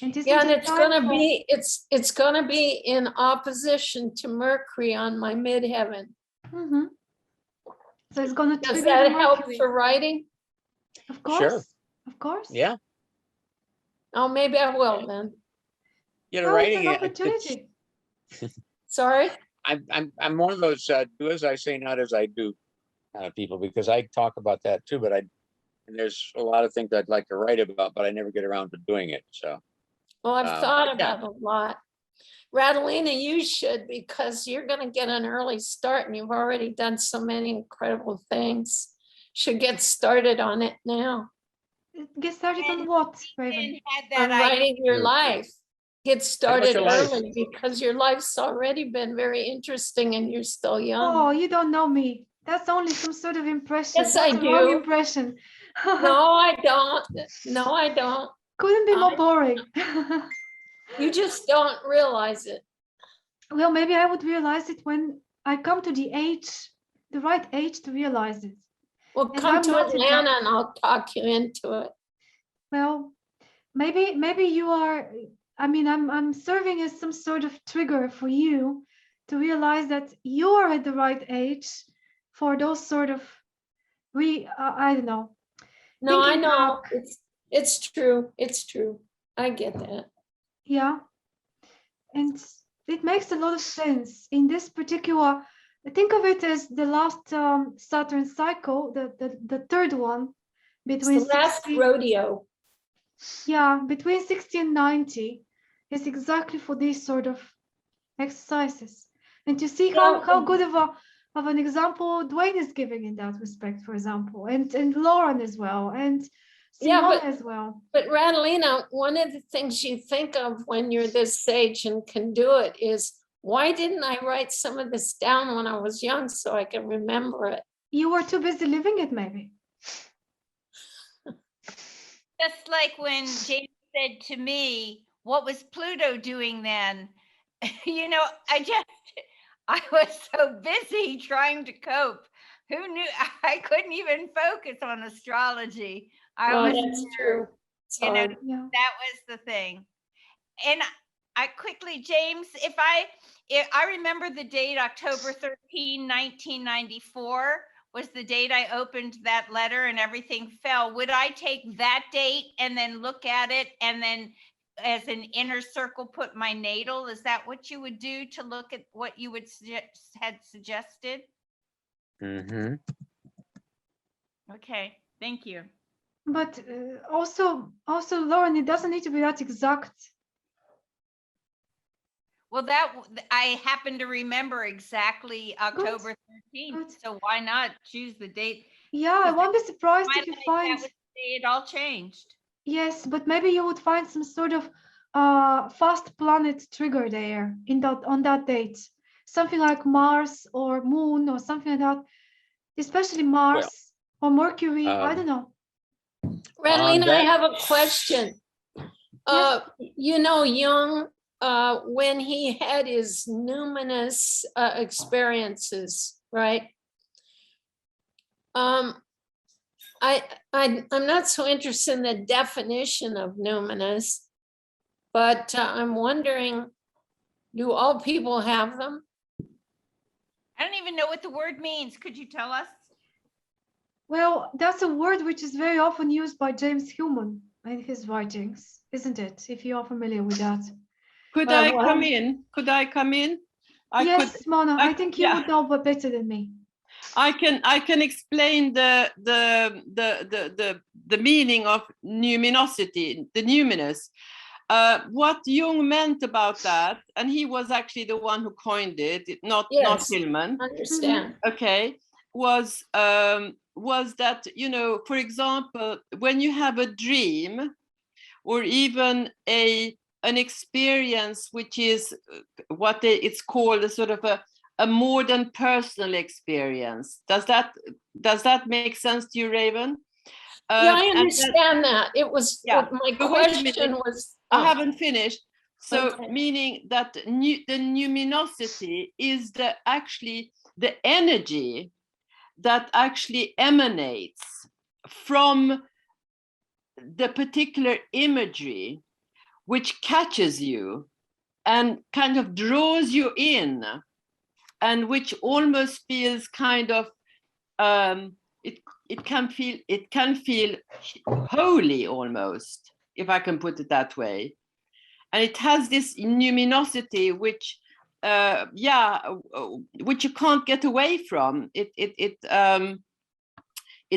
And Yeah, and it's gonna be in opposition to Mercury on my midheaven. So it's gonna Does trigger that the help Mercury. for writing? Of course. Sure. Of course. Yeah. Oh, maybe I will then. You know, Oh, it's writing an it. opportunity. Sorry? I'm one of those do as I say, not as I do kind of people, because I talk about that too, but and there's a lot of things I'd like to write about, but I never get around to doing it. So. Well, I've thought yeah. about it a lot. Radalina, you should, because you're gonna get an early start and you've already done so many incredible things. Should get started on it now. Get started on what, Raven? On writing your life. Get started your life? early because your life's already been very interesting and you're still young. Oh, you don't know me. That's only some sort of impression. Yes, I That's a wrong do. impression. No, I don't. No, I don't. Couldn't be more boring. You just don't realize it. Well, maybe I would realize it when I come to the right age to realize it. Well, And come I'm to not Atlanta and I'll talk you into it. Well, maybe you are. I mean, I'm serving as some sort of trigger for you to realize that you are at the right age for those sort of I don't know. No, I thinking know. back. It's true. It's true. I get that. Yeah. And it makes a lot of sense in this particular. Think of it as the last Saturn cycle, the third one between It's the last 60, rodeo. yeah, between 60 and 90 is exactly for these sort of exercises. And to see how good of an example Dwayne is giving in that respect, for example, and Lauren as well, and Simone as well. But Radalina, one of the things you think of when you're this age and can do it is, why didn't I write some of this down when I was young so I can remember it? You were too busy living it, maybe. Just like when James said to me, what was Pluto doing then? You know, I was so busy trying to cope. Who knew? I couldn't even focus on astrology. That's true. You know, that was the thing. And I quickly, James, if I remember the date, October 13, 1994 was the date I opened that letter and everything fell. Would I take that date and then look at it and then as an inner circle put my natal? Is that what you would do to look at what you would had suggested? Mm-hmm. Okay, thank you. But also, Lauren, it doesn't need to be that exact. Well, that I happen to remember exactly October 13th. So why not choose the date? Yeah, I won't be surprised if you find that was the day it all changed. Yes, but maybe you would find some sort of fast planet trigger there on that date. Something like Mars or Moon or something like that. Especially Mars or Mercury. I don't know. Radalina, I have a question. Yes. You know, Jung, when he had his numinous experiences, right? I'm not so interested in the definition of numinous, but I'm wondering, do all people have them? I don't even know what the word means. Could you tell us? Well, that's a word which is very often used by James Hillman in his writings, isn't it? If you are familiar with that. Could Uh, I well- come in? Could I come in? Yes, Mona, I think you yeah. would know but better than me. I can explain the meaning of numinosity, the numinous. What Jung meant about that, and he was actually the one who coined it, not Yes. Hillman. Understand? Okay, was that, you know, for example, when you have a dream or even an experience which is what it's called a sort of a more than personal experience. Does that make sense to you, Raven? Yeah, I understand that. It was, Yeah, my but wait a minute. question was. I haven't finished. So Okay. meaning that the numinosity is actually the energy that actually emanates from the particular imagery, which catches you and kind of draws you in, and which almost feels kind of it can feel holy almost, if I can put it that way. And it has this numinosity which which you can't get away from. It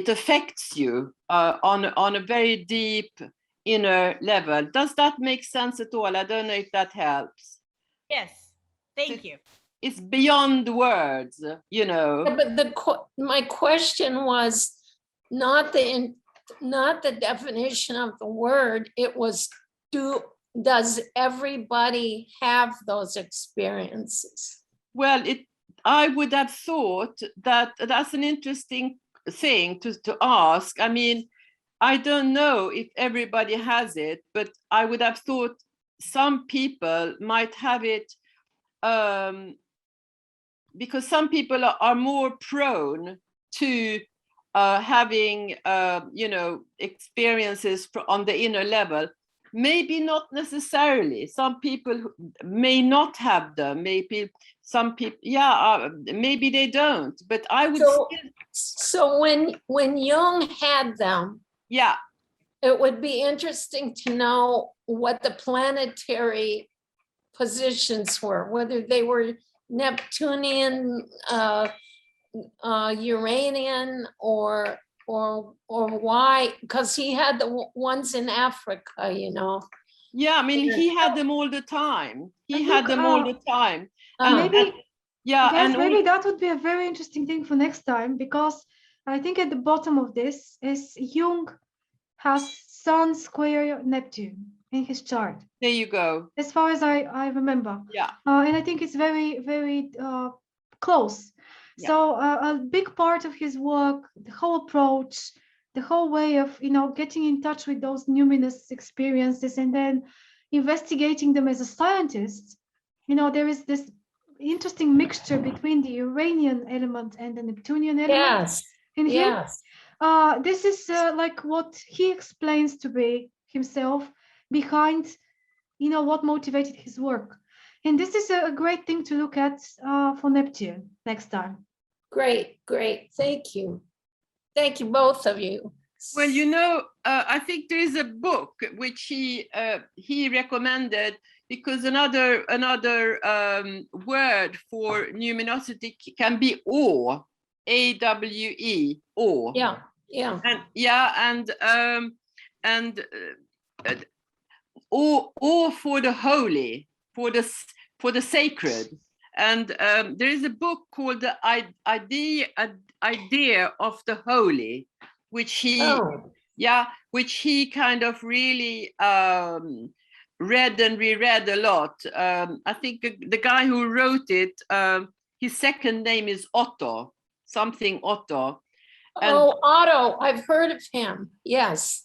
affects you on a very deep inner level. Does that make sense at all? I don't know if that helps. Yes, thank you. It's beyond words, you know. Yeah, but my question was not the definition of the word. It was, does everybody have those experiences? Well, I would have thought that that's an interesting thing to ask. I mean, I don't know if everybody has it, but I would have thought some people might have it because some people are more prone to having, you know, experiences on the inner level. Maybe not necessarily. Some people may not have them. Maybe some people, maybe they don't. But I would. So when Jung had them, yeah, it would be interesting to know what the planetary positions were, whether they were Neptunian, Uranian, or why? Because he had the ones in Africa, you know. Yeah, I mean, he had them all the time. He had them all the time. And Maybe that would be a very interesting thing for next time, because I think at the bottom of this is Jung has Sun square Neptune in his chart. There you go. As far as I remember. Yeah. And I think it's very, very close. Yeah. So a big part of his work, the whole approach, the whole way of, you know, getting in touch with those numinous experiences and then investigating them as a scientist, you know, there is this interesting mixture between the Uranian element and the Neptunian element. Yes. In him. Yes. This is like what he explains to be himself behind, you know, what motivated his work. And this is a great thing to look at for Neptune next time. Great. Thank you. Thank you, both of you. Well, you know, I think there is a book which he recommended, because another word for numinosity can be awe, AWE, awe. Yeah. And awe for the holy, for the sacred. And there is a book called The Idea of the Holy, which he kind of really read and reread a lot. I think the guy who wrote it, his second name is Otto, something Otto. And Otto, I've heard of him. Yes.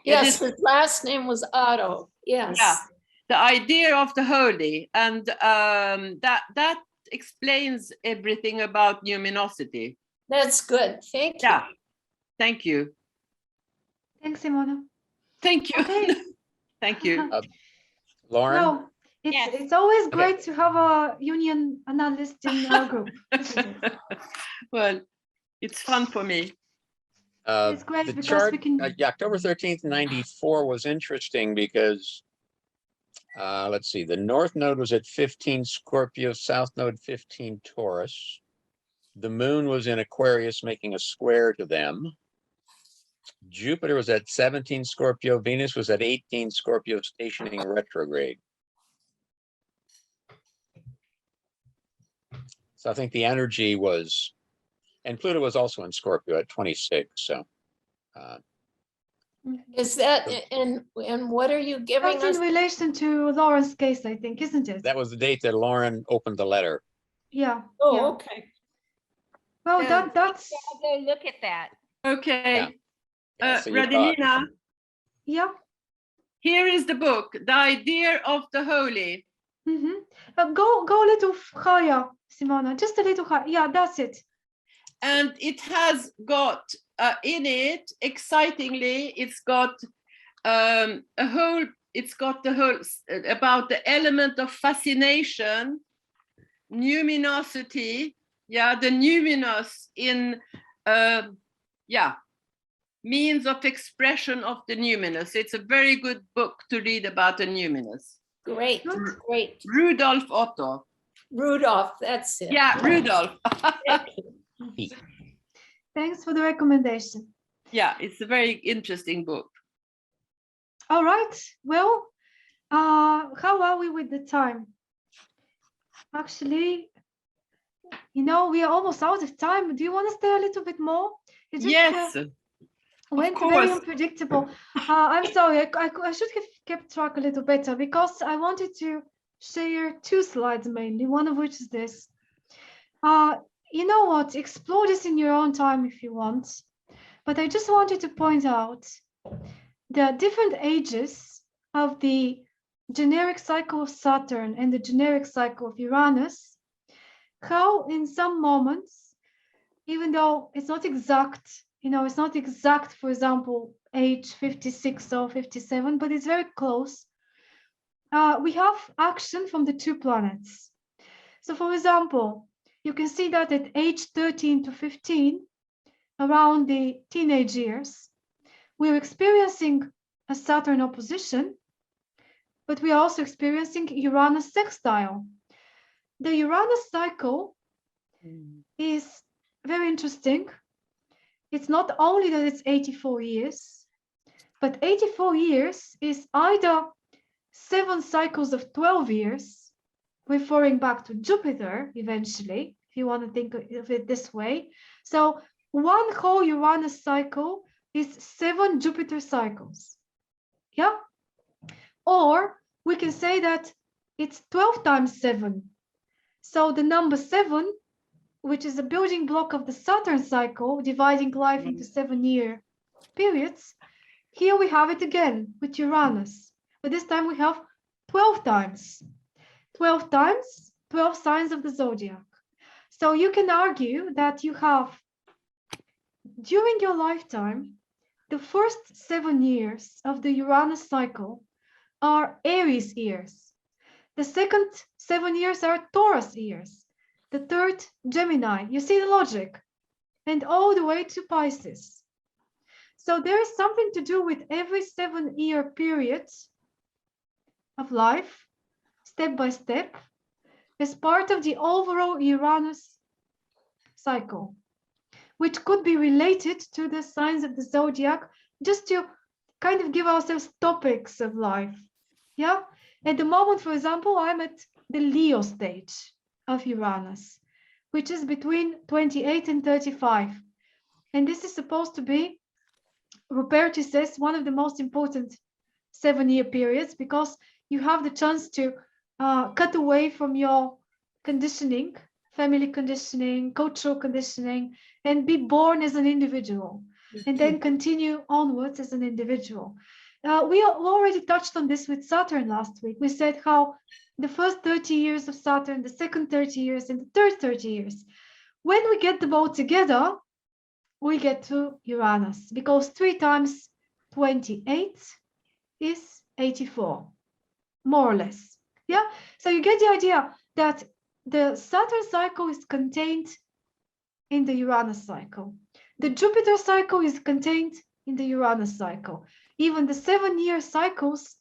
Yes, his last name was Otto. Yes. Yeah. The Idea of the Holy, and that explains everything about numinosity. That's good. Thank you. Yeah, thank you. Thanks, Simona. Thank you. Okay. Thank you. Lauren? Well, it's always great to have a union analyst in our group, isn't it? Well, it's fun for me. It's great The because chart, we can. October 13th, 94 was interesting because, let's see, the North Node was at 15 Scorpio, South Node 15 Taurus. The moon was in Aquarius, making a square to them. Jupiter was at 17 Scorpio, Venus was at 18 Scorpio, stationing retrograde. So I think the energy was, and Pluto was also in Scorpio at 26. So Is that, and what are you giving That's us? in relation to Lauren's case, I think, isn't it? that was the date that Lauren opened the letter. Yeah. Oh, yeah. okay. Well, Yeah. that's. I'll go look at that. Okay. Yeah, so you thought- Radinina, Yeah. here is the book, The Idea of the Holy. Go a little higher, Simona, just a little higher. Yeah, that's it. And it has got in it, excitingly, it's got it's got the whole about the element of fascination, numinosity, the numinous in means of expression of the numinous. It's a very good book to read about the numinous. Great, great. Rudolf Otto. Rudolph, that's it. Yeah, Rudolf. Thanks for the recommendation. Yeah, it's a very interesting book. All right. Well, how are we with the time? Actually, we are almost out of time. Do you want to stay a little bit more? It just, yes. Went very unpredictable. I'm sorry. I should have kept track a little better because I wanted to share 2 slides mainly. One of which is this. You know what? Explore this in your own time if you want. But I just wanted to point out the different ages of the generic cycle of Saturn and the generic cycle of Uranus. How in some moments, even though it's not exact, it's not exact, for example, age 56 or 57, but it's very close. We have action from the 2 planets. So for example, you can see that at age 13 to 15, around the teenage years, we're experiencing a Saturn opposition, but we are also experiencing Uranus sextile. The Uranus cycle is very interesting. It's not only that it's 84 years, but 84 years is either 7 cycles of 12 years, referring back to Jupiter eventually, if you want to think of it this way. So one whole Uranus cycle is 7 Jupiter cycles. Yeah? Or we can say that it's 12 times 7. So the number 7, which is a building block of the Saturn cycle, dividing life into 7-year periods, here we have it again with Uranus. But this time we have 12 times. 12 times, 12 signs of the zodiac. So you can argue that you have, during your lifetime, the first 7 years of the Uranus cycle are Aries years. The second 7 years are Taurus years. The third, Gemini. You see the logic? And all the way to Pisces. So there is something to do with every 7-year period of life, step by step, as part of the overall Uranus cycle, which could be related to the signs of the zodiac, just to kind of give ourselves topics of life. Yeah. At the moment, for example, I'm at the Leo stage of Uranus, which is between 28 and 35. And this is supposed to be, Ruperti says, one of the most important 7-year periods, because you have the chance to cut away from your conditioning, family conditioning, cultural conditioning, and be born as an individual, and then continue onwards as an individual. We already touched on this with Saturn last week. We said how the first 30 years of Saturn, the second 30 years, and the third 30 years, when we get them all together, we get to Uranus, because 3 times 28 is 84, more or less. Yeah, so you get the idea that the Saturn cycle is contained in the Uranus cycle. The Jupiter cycle is contained in the Uranus cycle. Even the 7-year cycles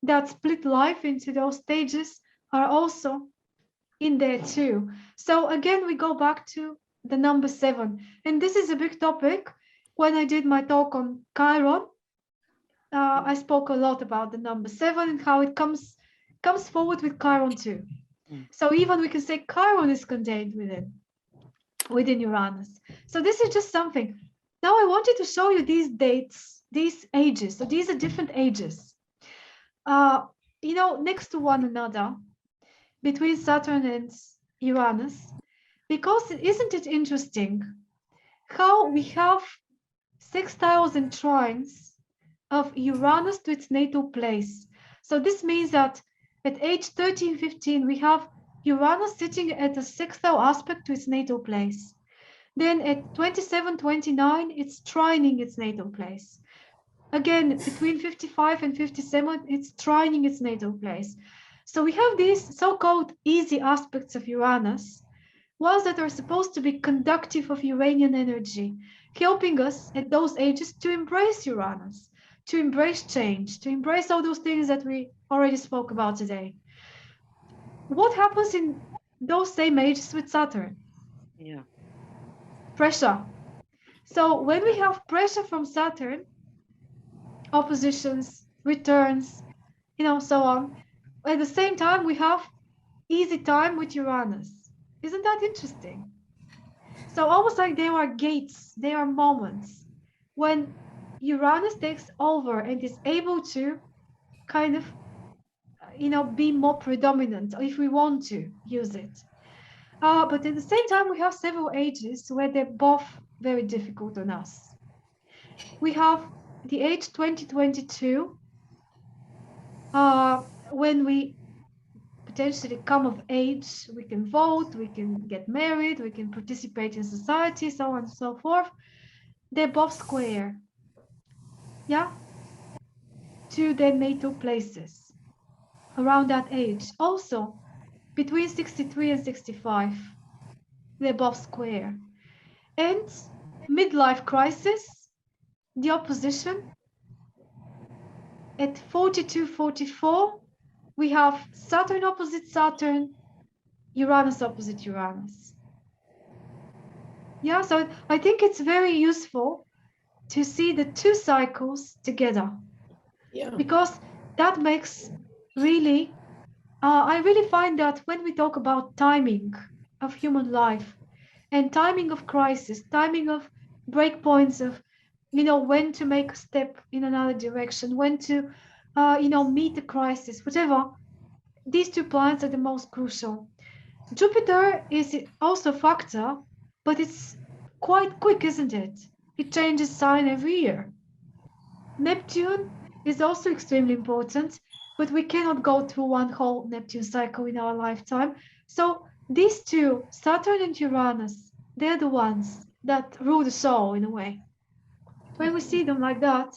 that split life into those stages are also in there too. So again, we go back to the number 7. And this is a big topic. When I did my talk on Chiron, I spoke a lot about the number 7 and how it comes forward with Chiron too. So even we can say Chiron is contained within Uranus. So this is just something. Now I wanted to show you these dates, these ages. So these are different ages. Next to one another, between Saturn and Uranus, because isn't it interesting how we have sextiles and trines of Uranus to its natal place. So this means that at age 13, 15, we have Uranus sitting at a sextile aspect to its natal place. Then at 27, 29, it's trining its natal place. Again, between 55 and 57, it's trining its natal place. So we have these so-called easy aspects of Uranus, ones that are supposed to be conductive of Uranian energy, helping us at those ages to embrace Uranus, to embrace change, to embrace all those things that we already spoke about today. What happens in those same ages with Saturn? Yeah. Pressure. So when we have pressure from Saturn, oppositions, returns, so on, at the same time, we have easy time with Uranus. Isn't that interesting? So almost like there are gates, there are moments when Uranus takes over and is able to kind of, be more predominant, if we want to use it. But at the same time, we have several ages where they're both very difficult on us. We have the age 2022, when we potentially come of age, we can vote, we can get married, we can participate in society, so on and so forth. They're both square, yeah, to their natal places around that age. Also, between 63 and 65, they're both square. And midlife crisis, the opposition, at 42, 44, we have Saturn opposite Saturn, Uranus opposite Uranus. Yeah, so I think it's very useful to see the two cycles together. Yeah. Because that makes really, I really find that when we talk about timing of human life and timing of crisis, timing of breakpoints of, when to make a step in another direction, when to, meet the crisis, whatever, these two planets are the most crucial. Jupiter is also a factor, but it's quite quick, isn't it? It changes sign every year. Neptune is also extremely important, but we cannot go through one whole Neptune cycle in our lifetime. So these two, Saturn and Uranus, they're the ones that rule the show in a way. When we see them like that,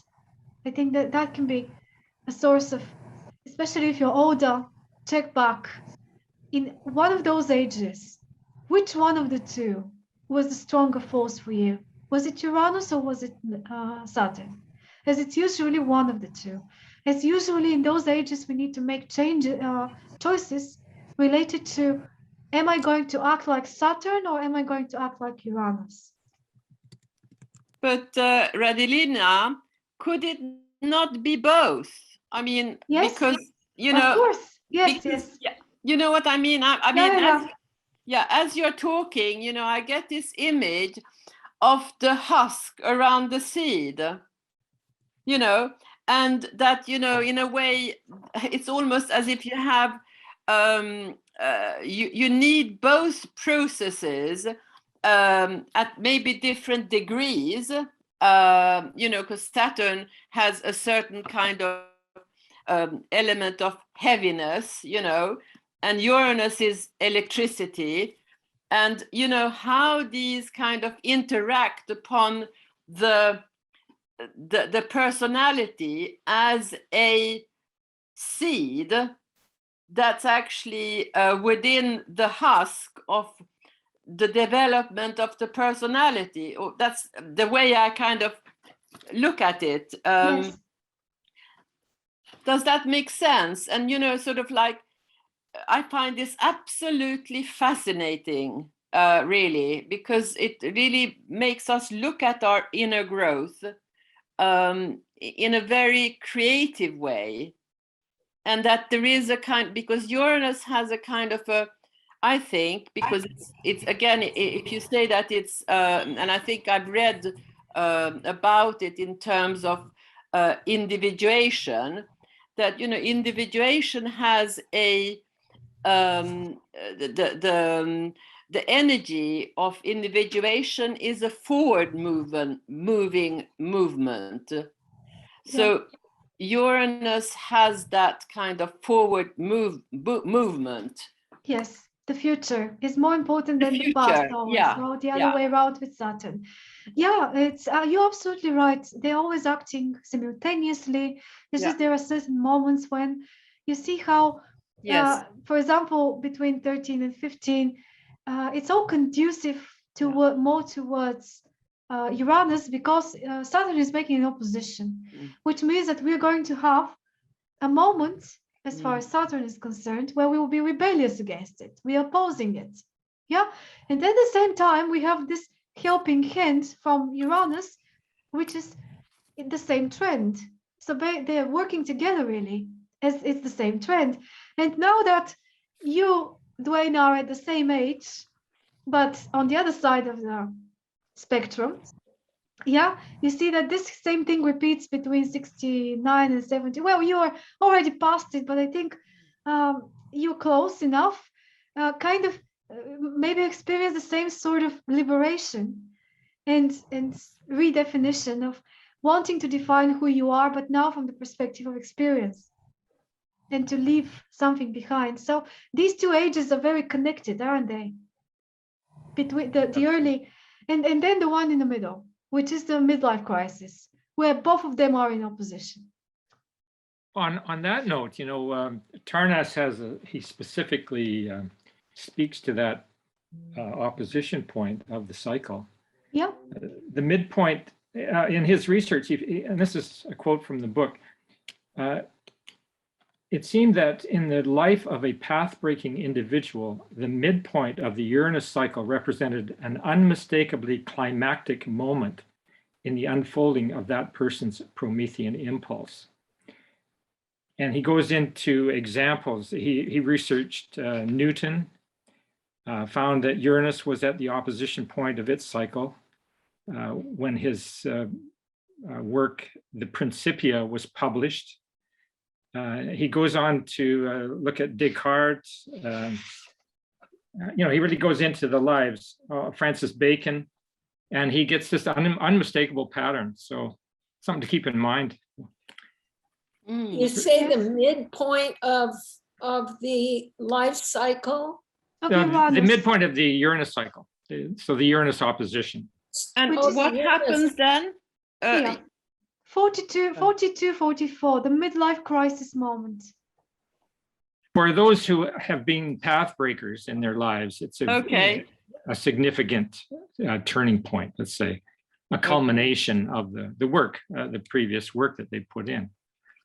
I think that can be a source of, especially if you're older, check back in one of those ages, which one of the two was the stronger force for you? Was it Uranus or was it Saturn? As it's usually one of the two. As usually in those ages, we need to make choices related to, am I going to act like Saturn or am I going to act like Uranus? But Radilina, could it not be both? I mean, yes, because, of course. Yes, yes. Yeah, you know what I mean? I mean, as you're talking, I get this image of the husk around the seed, and that, in a way, it's almost as if you have, you need both processes at maybe different degrees, because Saturn has a certain kind of element of heaviness, and Uranus is electricity. And, how these kind of interact upon the the personality as a seed that's actually within the husk of the development of the personality. Or that's the way I kind of look at it. Yes. Does that make sense? And, you know, sort of like, I find this absolutely fascinating, really, because it really makes us look at our inner growth in a very creative way. And that there is a kind, because Uranus has a kind of a, I think, because it's again, if you say that it's, and I think I've read about it in terms of individuation, that, you know, individuation has a, the energy of individuation is a forward moving movement. So Uranus has that kind of forward movement. Yes, the future is more important than the past always. Yeah, Well, the other way around with Saturn. Yeah, it's you're absolutely right. They're always acting simultaneously. It's just there are certain moments when you see how, for example, between 13 and 15, it's all conducive to more towards Uranus, because Saturn is making an opposition, which means that we're going to have a moment, as far as Saturn is concerned, where we will be rebellious against it. We are opposing it. Yeah. And at the same time, we have this helping hand from Uranus, which is in the same trend. So they're working together, really, as it's the same trend. And now that you, Dwayne, are at the same age, but on the other side of the spectrum, you see that this same thing repeats between 69 and 70. Well, you are already past it, but I think you're close enough, maybe experience the same sort of liberation and redefinition of wanting to define who you are, but now from the perspective of experience, and to leave something behind. So these two ages are very connected, aren't they? Between the early and then the one in the middle, which is the midlife crisis, where both of them are in opposition. On that note, you know, Tarnas he specifically speaks to that opposition point of the cycle. Yeah. The midpoint in his research, and this is a quote from the book, it seemed that in the life of a path-breaking individual, the midpoint of the Uranus cycle represented an unmistakably climactic moment in the unfolding of that person's Promethean impulse. And he goes into examples. He researched Newton, found that Uranus was at the opposition point of its cycle when his work, The Principia, was published. He goes on to look at Descartes. You know, he really goes into the lives of Francis Bacon, and he gets this unmistakable pattern. So something to keep in mind. You say the midpoint of the life cycle? The midpoint of the Uranus cycle. So the Uranus opposition. And what happens then? 42, 44, the midlife crisis moment. For those who have been path breakers in their lives, it's a significant turning point, let's say, a culmination of the work, the previous work that they put in.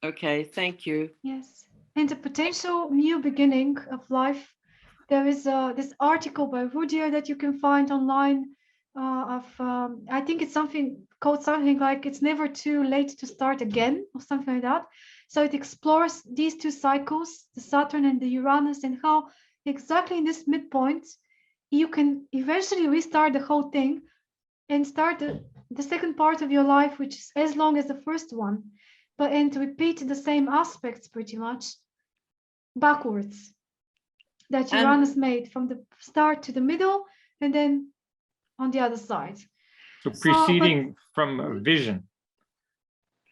Okay, thank you. Yes, and a potential new beginning of life. There is this article by Rudier that you can find online I think it's called something like "It's Never Too Late to Start Again" or something like that. So it explores these two cycles, the Saturn and the Uranus, and how exactly in this midpoint you can eventually restart the whole thing and start the second part of your life, which is as long as the first one, and repeat the same aspects pretty much backwards that Uranus made from the start to the middle, and then on the other side. So preceding from a vision.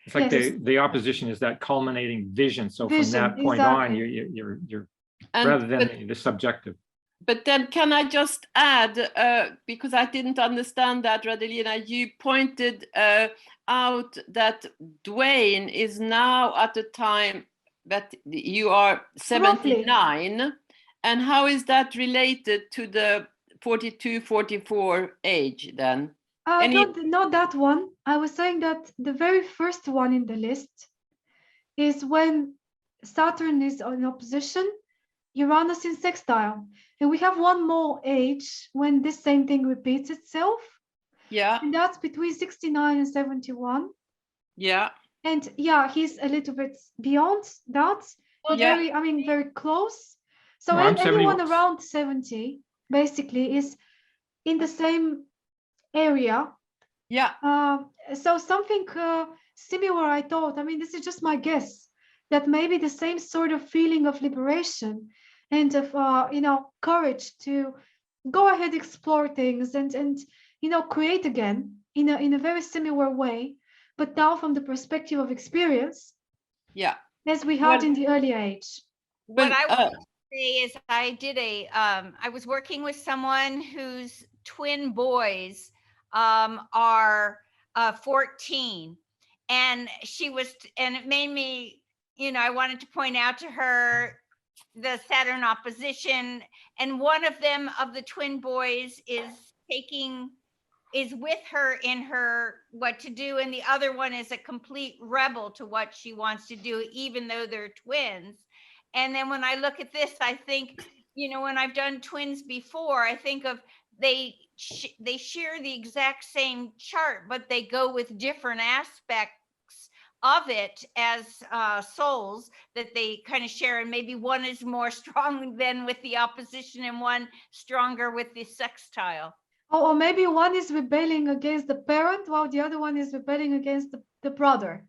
It's like the opposition is that culminating vision. So from that point on, you're rather than the subjective. But then can I just add, because I didn't understand that, Radelina, you pointed out that Dwayne is now at the time that you are 79. And how is that related to the 42, 44 age then? Not that one. I was saying that the very first one in the list is when Saturn is in opposition, Uranus in sextile. And we have one more age when this same thing repeats itself. Yeah. And that's between 69 and 71. Yeah. And yeah, he's a little bit beyond that, but very, I mean, very close. So anyone around 70 basically is in the same area. Yeah. So something similar, I thought. I mean, this is just my guess, that maybe the same sort of feeling of liberation and of courage to go ahead, explore things, and create again in a very similar way, but now from the perspective of experience. Yeah. As we had in the early age. What I want to say is I was working with someone whose twin boys are 14, and it made me, I wanted to point out to her the Saturn opposition, and one of them, of the twin boys, is with her in her what to do, and the other one is a complete rebel to what she wants to do, even though they're twins. And then when I look at this, I think, when I've done twins before, I think of they share the exact same chart, but they go with different aspects of it as souls that they kind of share, and maybe one is more strong than with the opposition and one stronger with the sextile. Or maybe one is rebelling against the parent while the other one is rebelling against the brother.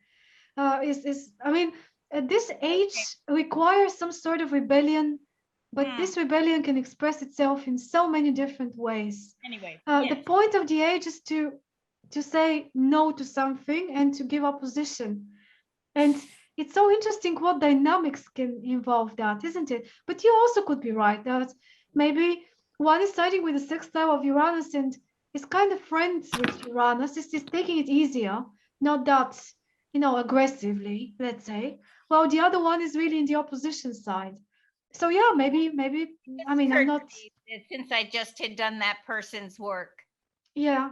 At this age requires some sort of rebellion, but this rebellion can express itself in so many different ways. Anyway, the point of the age is to say no to something and to give opposition. And it's so interesting what dynamics can involve that, isn't it? But you also could be right that maybe one is siding with the sextile of Uranus and is kind of friends with Uranus, is taking it easier, not that, aggressively, let's say, while the other one is really in the opposition side. So yeah, maybe, I mean, I'm not... Since I just had done that person's work. Yeah.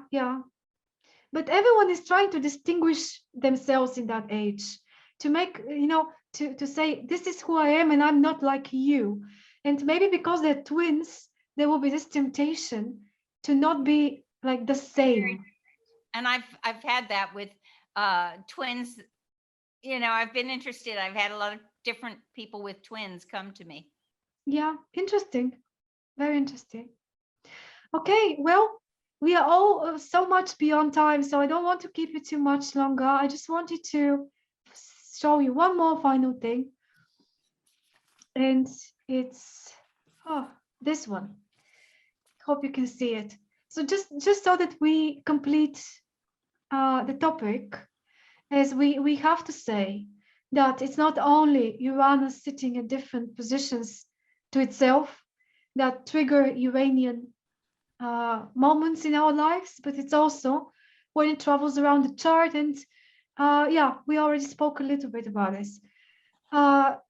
But everyone is trying to distinguish themselves in that age, to make, to say, this is who I am and I'm not like you. And maybe because they're twins, there will be this temptation to not be like the same. And I've had that with twins. I've been interested. I've had a lot of different people with twins come to me. Yeah, interesting. Very interesting. Okay, well, we are all so much beyond time, so I don't want to keep it too much longer. I just wanted to show you one more final thing. And it's this one. Hope you can see it. So just so that we complete the topic, as we have to say that it's not only Uranus sitting in different positions to itself that trigger Uranian moments in our lives, but it's also when it travels around the chart. And we already spoke a little bit about this.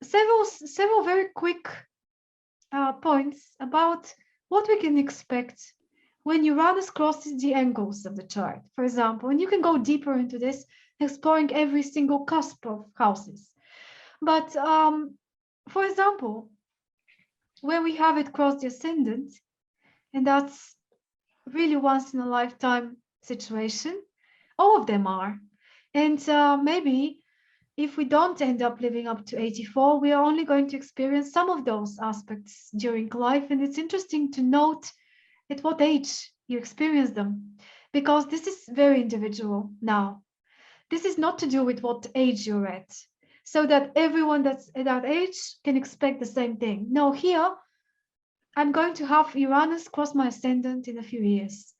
Several very quick points about what we can expect when Uranus crosses the angles of the chart, for example. And you can go deeper into this, exploring every single cusp of houses. But for example, when we have it cross the ascendant, and that's really once in a lifetime situation, all of them are. And maybe if we don't end up living up to 84, we are only going to experience some of those aspects during life. And it's interesting to note at what age you experience them, because this is very individual now. This is not to do with what age you're at, so that everyone that's at that age can expect the same thing. No, here, I'm going to have Uranus cross my ascendant in a few years,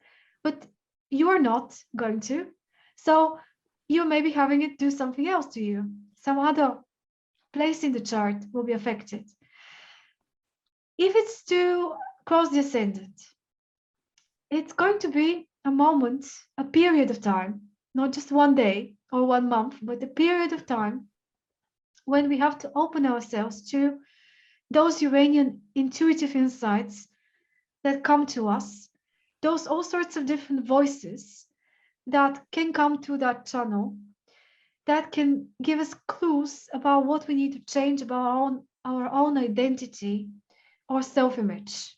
but you're not going to. So you may be having it do something else to you. Some other place in the chart will be affected. If it's to cross the ascendant, it's going to be a moment, a period of time, not just one day or 1 month, but a period of time when we have to open ourselves to those Uranian intuitive insights that come to us, those all sorts of different voices that can come to that channel, that can give us clues about what we need to change about our own identity or self-image,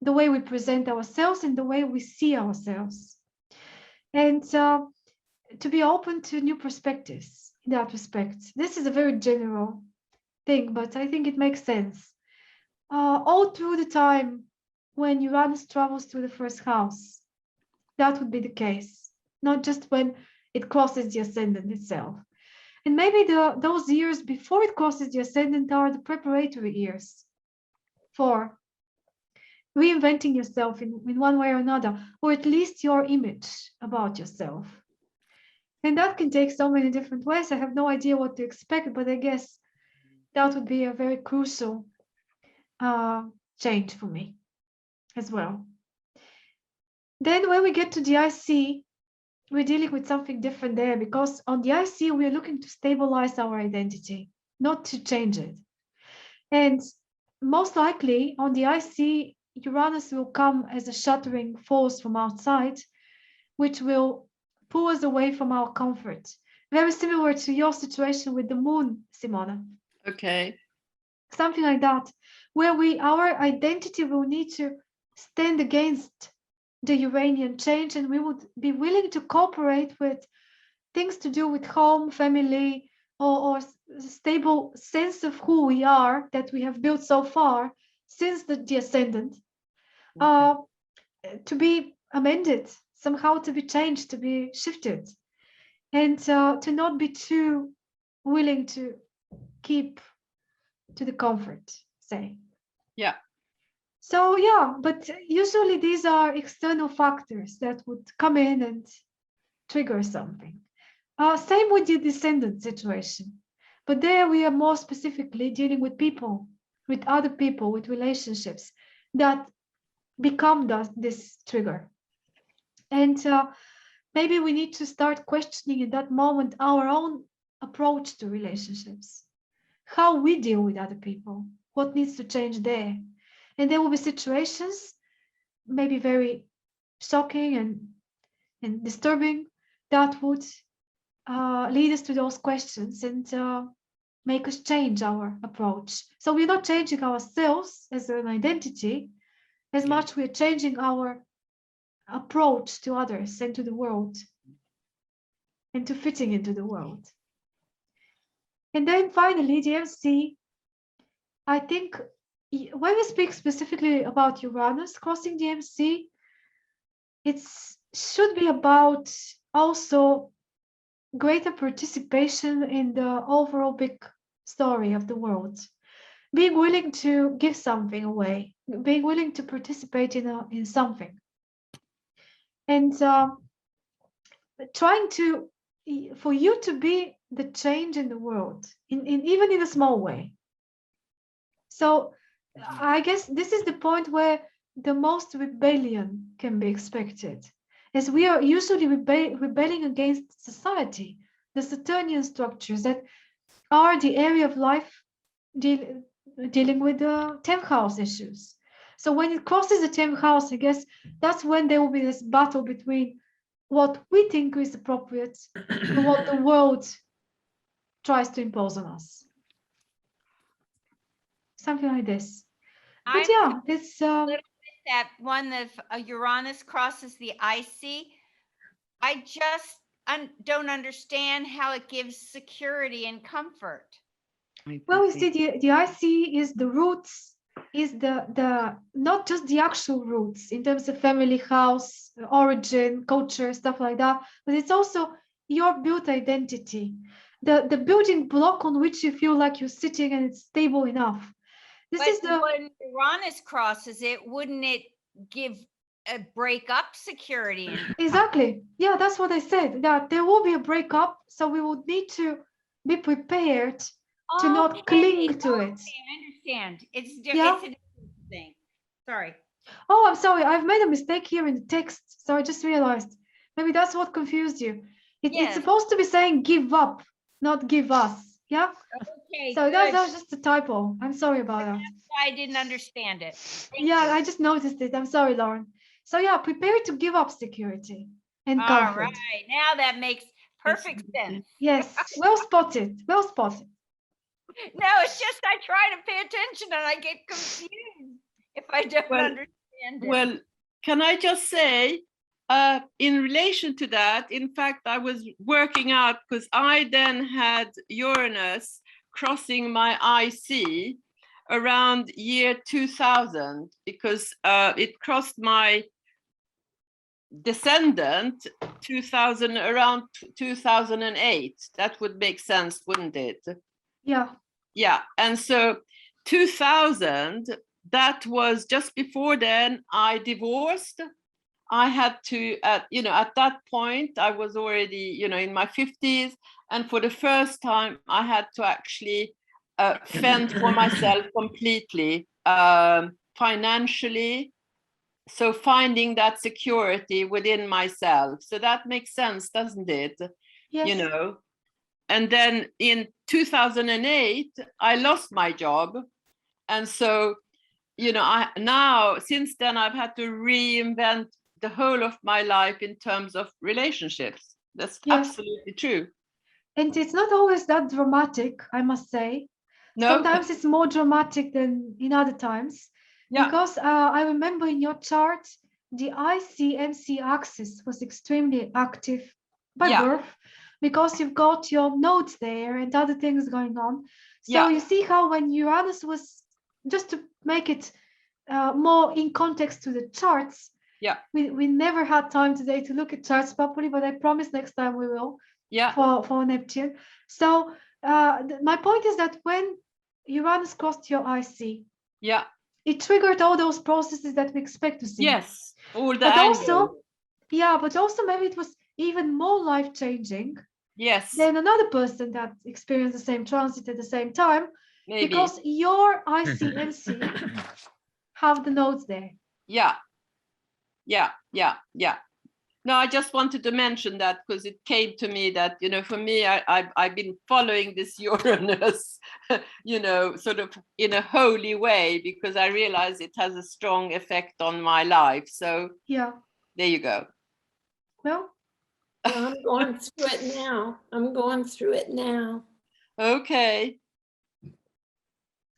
the way we present ourselves and the way we see ourselves. And to be open to new perspectives in that respect. This is a very general thing, but I think it makes sense. All through the time when Uranus travels through the first house, that would be the case, not just when it crosses the ascendant itself. And maybe those years before it crosses the ascendant are the preparatory years for reinventing yourself in one way or another, or at least your image about yourself. And that can take so many different ways. I have no idea what to expect, but I guess that would be a very crucial change for me as well. Then when we get to the IC, we're dealing with something different there, because on the IC, we're looking to stabilize our identity, not to change it. And most likely on the IC, Uranus will come as a shattering force from outside, which will pull us away from our comfort. Very similar to your situation with the moon, Simona. Okay. Something like that, where our identity will need to stand against the Uranian change, and we would be willing to cooperate with things to do with home, family, or stable sense of who we are that we have built so far since the ascendant, to be amended, somehow to be changed, to be shifted, and to not be too willing to keep to the comfort, say. Yeah. So yeah, but usually these are external factors that would come in and trigger something. Same with the descendant situation, but there we are more specifically dealing with people, with other people, with relationships that become this trigger. And maybe we need to start questioning in that moment our own approach to relationships, how we deal with other people, what needs to change there. And there will be situations, maybe very shocking and disturbing, that would lead us to those questions and make us change our approach. So we're not changing ourselves as an identity as much we're changing our approach to others and to the world and to fitting into the world. And then finally, the MC, I think when we speak specifically about Uranus crossing the MC, it should be about also greater participation in the overall big story of the world, being willing to give something away, being willing to participate in something, and trying to, for you to be the change in the world, even in a small way. So I guess this is the point where the most rebellion can be expected, as we are usually rebelling against society, the Saturnian structures that are the area of life dealing with the 10th house issues. So when it crosses the 10th house, I guess that's when there will be this battle between what we think is appropriate and what the world tries to impose on us. Something like this. But yeah, it's that one of Uranus crosses the IC. I just don't understand how it gives security and comfort. Well, you see, the IC is the roots, is the not just the actual roots in terms of family, house, origin, culture, stuff like that, but it's also your built identity, the building block on which you feel like you're sitting and it's stable enough. This is when Uranus crosses it, wouldn't it give a breakup security? Exactly. Yeah, that's what I said. That there will be a breakup, so we would need to be prepared to not cling to it. I understand. It's a different thing. Sorry. Oh, I'm sorry. I've made a mistake here in the text. So I just realized. Maybe that's what confused you. It's Yes. supposed to be saying give up, not give us. Yeah. Okay, So good. that was just a typo. I'm sorry about that. I didn't understand it. Thank Yeah, you. I just noticed it. I'm sorry, Lauren. So yeah, prepare to give up security and All comfort. right, now that makes perfect sense. Yes, well spotted. Well spotted. No, it's just I try to pay attention and I get confused if I don't Well, understand it. Well, can I just say, in relation to that, in fact, I was working out because I then had Uranus crossing my IC around year 2000 because it crossed my descendant 2000 around 2008. That would make sense, wouldn't it? Yeah. Yeah, and so 2000, that was just before then I divorced. I had to, at that point, I was already, in my 50s. And for the first time, I had to actually fend for myself completely, financially. So finding that security within myself. So that makes sense, doesn't it? Yes. And then in 2008, I lost my job. And so, since then, I've had to reinvent the whole of my life in terms of relationships. That's absolutely true. And it's not always that dramatic, I must say. No. Sometimes it's more dramatic than in other times. Yeah. Because I remember in your chart, the IC-MC axis was extremely active by birth, because you've got your nodes there and other things going on. So you see how when Uranus was, just to make it more in context to the charts, we never had time today to look at charts properly, but I promise next time we will. For Neptune. So my point is that when Uranus crossed your IC, it triggered all those processes that we expect to see. Yes, all the but angles. also maybe it was even more life-changing. Yes. Than another person that experienced the same transit at the same time. Maybe. Because your IC-MC have the nodes there. Yeah. No, I just wanted to mention that because it came to me that, for me, I've been following this Uranus, sort of in a holy way, because I realize it has a strong effect on my life. So there you go. Well, I'm going through it now. Okay.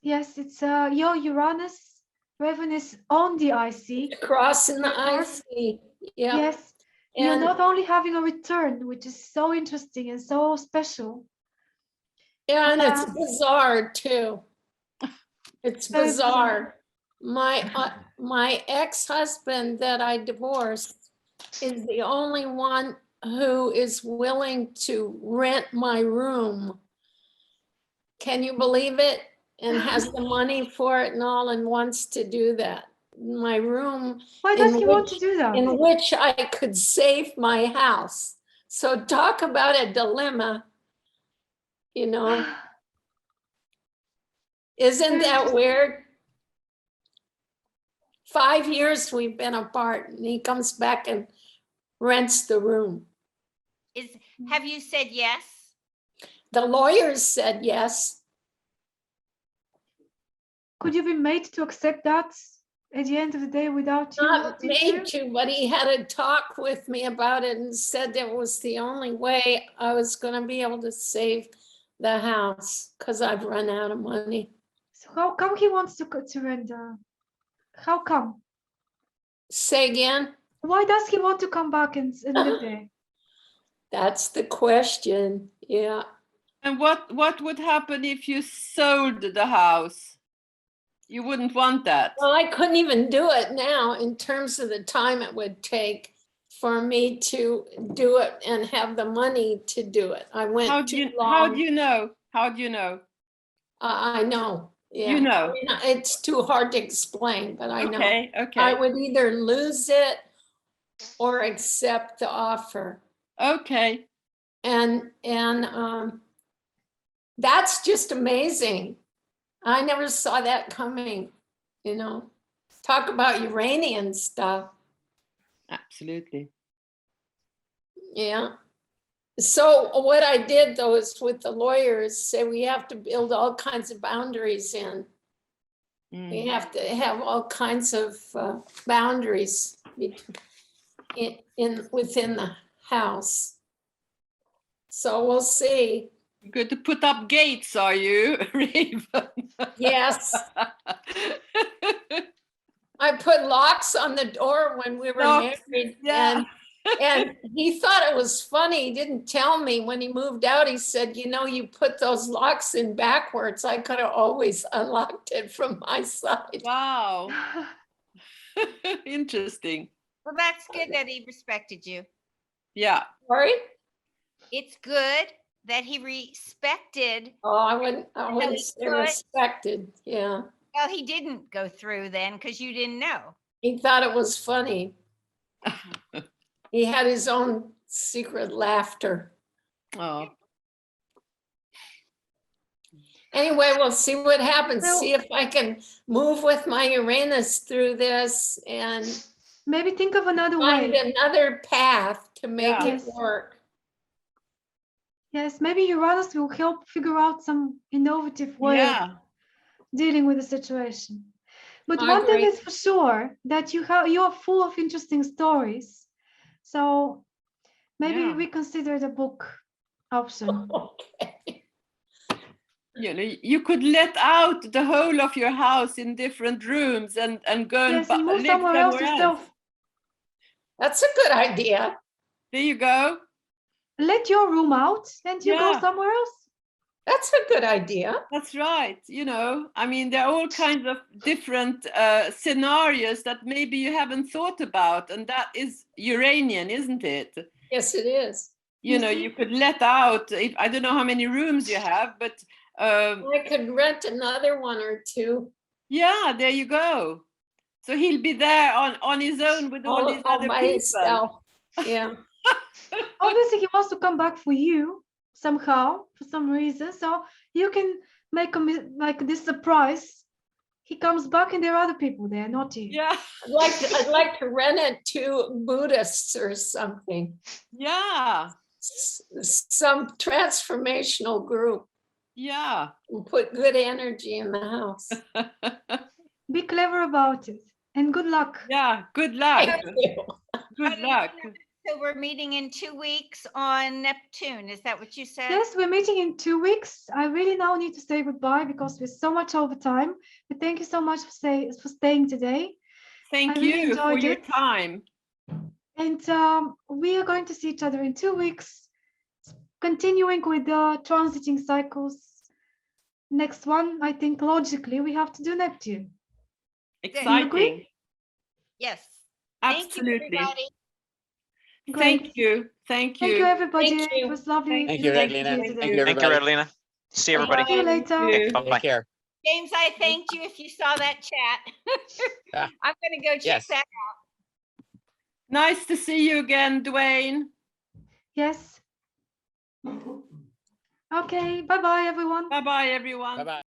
Yes, it's your Uranus revenue on the IC. Crossing the IC. Yeah. Yes. And you're not only having a return, which is so interesting and so special. Yeah, and it's bizarre too. It's bizarre. My ex-husband that I divorced is the only one who is willing to rent my room. Can you believe it? And has the money for it and all, and wants to do that. My room. Why does he want to do that? In which I could save my house. So talk about a dilemma, Isn't that weird? 5 years we've been apart, and he comes back and rents the room. Have you said yes? The lawyers said yes. Could you be made to accept that at the end of the day without you? Not made to, but he had a talk with me about it and said that was the only way I was going to be able to save the house because I've run out of money. So how come he wants to rent? How come? Say again? Why does he want to come back and live there? That's the question. Yeah. And what would happen if you sold the house? You wouldn't want that. Well, I couldn't even do it now in terms of the time it would take for me to do it and have the money to do it. I went too long. How do you know? How do you know? I know. Yeah. You know. I mean, it's too hard to explain, but I know. Okay. I would either lose it or accept the offer. Okay. And that's just amazing. I never saw that coming, talk about Uranian stuff. Absolutely. Yeah. So what I did though is with the lawyers say we have to build all kinds of boundaries in. We have to have all kinds of boundaries within the house. So we'll see. You're going to put up gates, are you, Raven? Yes. I put locks on the door when we were Locks, married, yeah. and he thought it was funny. He didn't tell me when he moved out. He said, "You know, you put those locks in backwards. I could have always unlocked it from my side." Wow. Interesting. Well, that's good that he respected you. Yeah. Sorry? It's good that he respected. Oh, I wouldn't say could. respected. Yeah. Well, he didn't go through then because you didn't know. He thought it was funny. He had his own secret laughter. Oh. Anyway, we'll see what happens. Well- See if I can move with my Uranus through this and Maybe think of another find way. another path to make Yeah. it work. Yes, maybe Uranus will help figure out some innovative way of Yeah. dealing with the situation. But I one thing agree. is for sure that you are full of interesting stories. So maybe Yeah. we consider the book option. Okay. You know, you could let out the whole of your house in different rooms and go Yes, and and move live somewhere else somewhere else. yourself. That's a good idea. There you go. Let your room out and you go Yeah. somewhere else. That's a good idea. That's right. You know, I mean, there are all kinds of different scenarios that maybe you haven't thought about, and that is Uranian, isn't it? Yes, it is. You know, you could let out. If I don't know how many rooms you have, but I could rent another one or two. yeah, there you go. So he'll be there on his own with all these all other by people. himself. Yeah. Obviously, he wants to come back for you somehow, for some reason. So you can make like this surprise. He comes back and there are other people there, not you. Yeah, I'd like to rent it to Buddhists or something. yeah, Some transformational group yeah. and put good energy in the house. Be clever about it. And good luck. Yeah, good luck. Thank you. Good luck. So we're meeting in 2 weeks on Neptune. Is that what you said? Yes, we're meeting in 2 weeks. I really now need to say goodbye because we're so much over time. But thank you so much for staying today. Thank I really you for enjoyed your it. time. And we are going to see each other in 2 weeks, continuing with the transiting cycles. Next one, I think logically we have to do Neptune. Exciting. Yes. Absolutely. Thank you, everybody. Thank Great. you. Thank Thank you, you. everybody. Thank you. It was lovely. Thank you, to Redlina. you Thank today. you, Thank you, everybody. Redlina. See everybody. See you later. Thank you. Bye-bye. Take care. James, I thanked you if you saw that chat. Ah, I'm going to go check yes. that. Nice to see you again, Dwayne. Yes. Okay. Bye-bye, everyone. Bye-bye, everyone. Bye-bye.